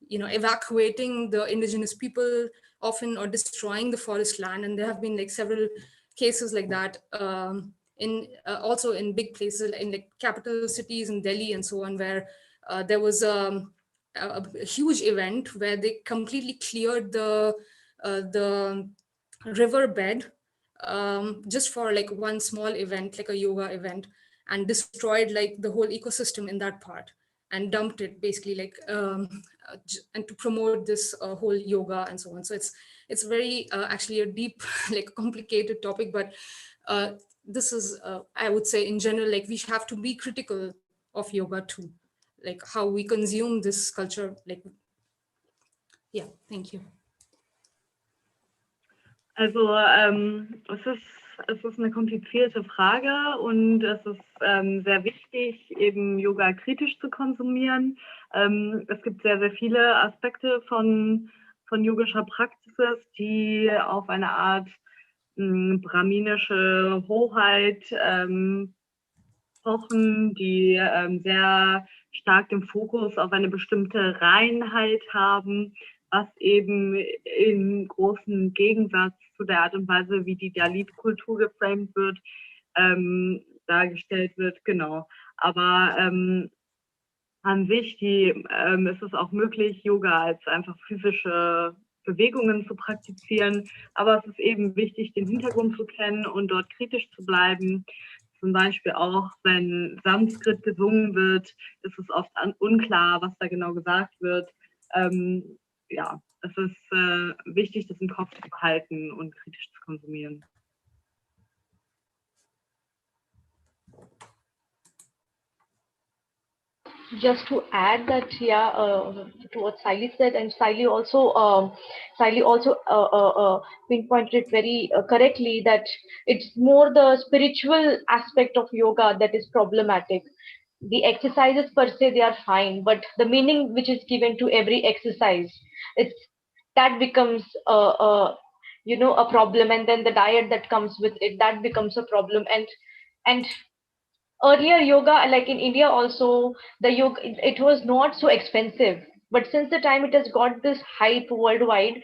evacuating the indigenous people often, or destroying the forest land. And there have been like several cases like that in also in big places, in like capital cities in Delhi and so on, where there was a huge event where they completely cleared the riverbed just for like one small event, like a yoga event, and destroyed like the whole ecosystem in that part, and dumped it basically, like and to promote this whole yoga and so on. So it's very actually a deep like complicated topic, but this is I would say in general, like we have to be critical of yoga too, like how we consume this culture, like yeah. Thank you. Also es ist eine komplizierte Frage, und es ist sehr wichtig, eben Yoga kritisch zu konsumieren. Es gibt sehr, sehr viele Aspekte von yogischer Praxis, die auf eine Art brahminische Hoheit angesprochen, die sehr stark den Fokus auf eine bestimmte Reinheit haben, was eben in großen Gegensatz zu der Art und Weise, wie die Dalit-Kultur geframed wird, dargestellt wird, genau. Aber an sich ist es auch möglich, Yoga als einfach physische Bewegungen zu praktizieren, aber es ist eben wichtig, den Hintergrund zu kennen und dort kritisch zu bleiben. Zum Beispiel auch, wenn Sanskrit gesungen wird, ist es oft unklar, was da genau gesagt wird. Ja, es ist wichtig, das im Kopf zu behalten und kritisch zu konsumieren. Just to add that, yeah, to what Saili said, and Saili also pinpointed it very correctly, that it's more the spiritual aspect of yoga that is problematic. The exercises per se, they are fine, but the meaning which is given to every exercise, that becomes a problem, and then the diet that comes with it, that becomes a problem. And earlier yoga, like in India also, the yoga, it was not so expensive, but since the time it has got this hype worldwide,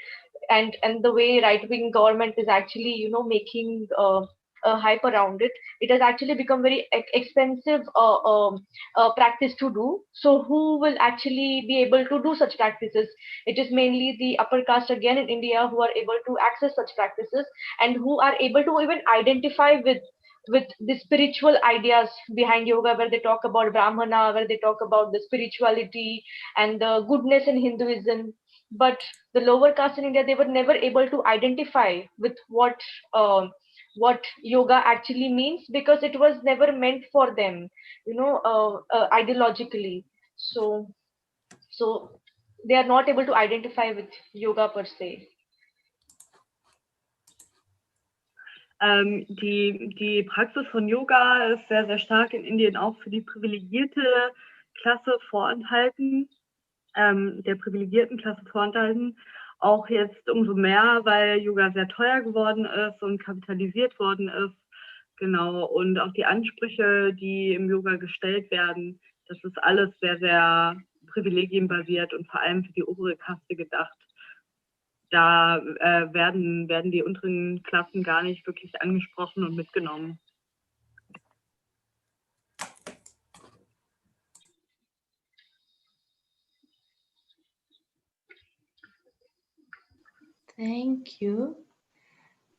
and the way right-wing government is actually making a hype around it, it has actually become very expensive practice to do. So who will actually be able to do such practices? It is mainly the upper caste again in India who are able to access such practices, and who are able to even identify with the spiritual ideas behind yoga, where they talk about Brahmana, where they talk about the spirituality and the goodness in Hinduism. But the lower caste in India, they were never able to identify with what yoga actually means, because it was never meant for them, ideologically. So they are not able to identify with yoga per se. Die Praxis von Yoga ist sehr, sehr stark in Indien auch für die privilegierte Klasse vorenthalten, der privilegierten Klasse vorenthalten. Auch jetzt umso mehr, weil Yoga sehr teuer geworden ist und kapitalisiert worden ist. Genau, und auch die Ansprüche, die im Yoga gestellt werden, das ist alles sehr, sehr privilegienbasiert und vor allem für die obere Kaste gedacht. Da werden die unteren Klassen gar nicht wirklich angesprochen und mitgenommen. Thank you.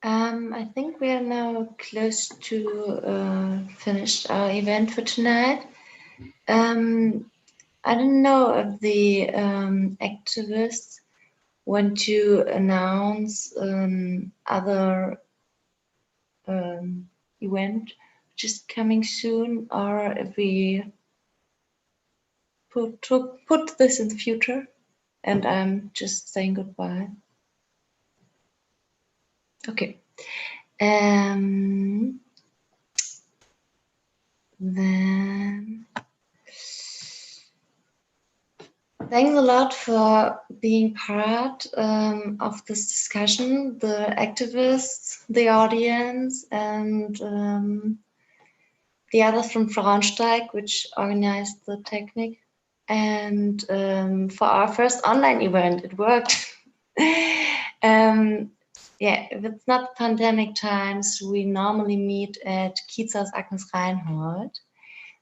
I think we are now close to finish our event for tonight. I don't know if the activists want to announce other event which is coming soon, or if we put this in the future, and I'm just saying goodbye. Okay. Then thanks a lot for being part of this discussion, the activists, the audience, and the others from Frauensteig, which organized the technique. And for our first online event, it worked. Yeah, if it's not pandemic times, we normally meet at Kiezhaus Agnes Reinhold.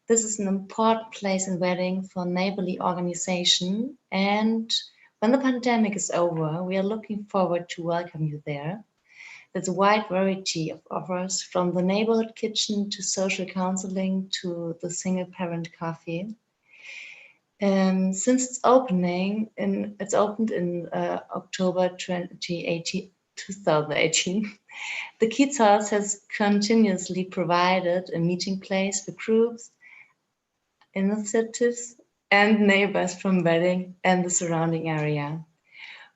This is an important place in Wedding for neighborly organization. And when the pandemic is over, we are looking forward to welcome you there. There's a wide variety of offers, from the neighborhood kitchen to social counseling to the single parent coffee. Since its opening, it's opened in October 2018, the Kiezhaus has continuously provided a meeting place for groups, initiatives, and neighbors from Wedding and the surrounding area,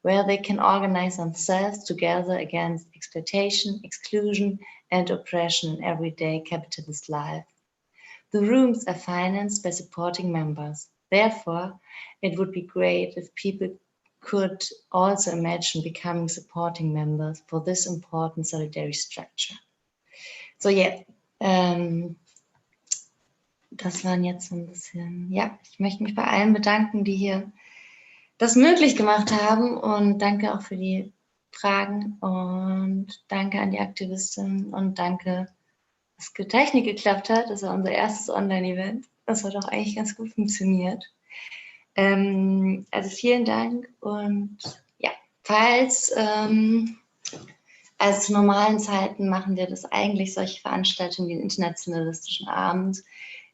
where they can organize themselves together against exploitation, exclusion, and oppression in everyday capitalist life. The rooms are financed by supporting members. Therefore, it would be great if people could also imagine becoming supporting members for this important solidarity structure. So yeah, das waren jetzt so ein bisschen, ja, ich möchte mich bei allen bedanken, die hier das möglich gemacht haben und danke auch für die Fragen und danke an die Aktivistin und danke, dass die Technik geklappt hat. Das war unser erstes Online-Event. Das hat auch eigentlich ganz gut funktioniert. Also vielen Dank und ja, falls also zu normalen Zeiten machen wir das eigentlich, solche Veranstaltungen wie den Internationalistischen Abend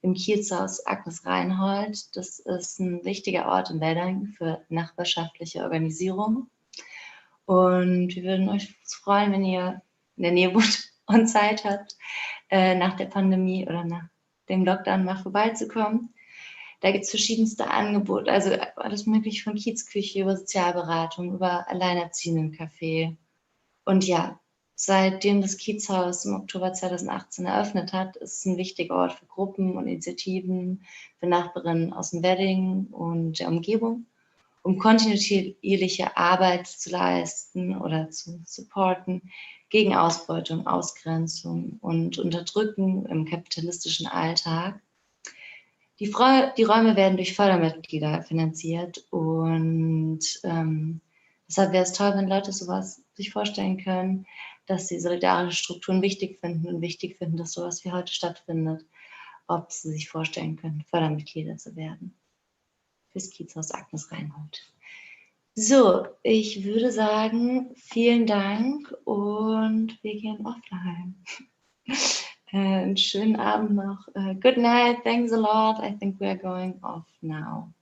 im Kiezhaus Agnes Reinhold. Das ist ein wichtiger Ort in Wedding für nachbarschaftliche Organisierung. Und wir würden euch freuen, wenn ihr in der Nähe wohnt und Zeit habt, nach der Pandemie oder nach dem Lockdown mal vorbeizukommen. Da gibt es verschiedenste Angebote, also alles mögliche von Kiezküche über Sozialberatung, über Alleinerziehendencafé. Und ja, seitdem das Kiezhaus im Oktober 2018 eröffnet hat, ist es ein wichtiger Ort für Gruppen und Initiativen, für Nachbarinnen aus dem Wedding und der Umgebung, um kontinuierliche Arbeit zu leisten oder zu supporten gegen Ausbeutung, Ausgrenzung und Unterdrücken im kapitalistischen Alltag. Die Räume werden durch Fördermitglieder finanziert und deshalb wäre es toll, wenn Leute sowas sich vorstellen können, dass sie solidarische Strukturen wichtig finden und wichtig finden, dass sowas wie heute stattfindet, ob sie sich vorstellen können, Fördermitglieder zu werden. Fürs Kiezhaus Agnes Reinhold. So, ich würde sagen, vielen Dank und wir gehen offline. Einen schönen Abend noch. Good night, thanks a lot. I think we are going off now.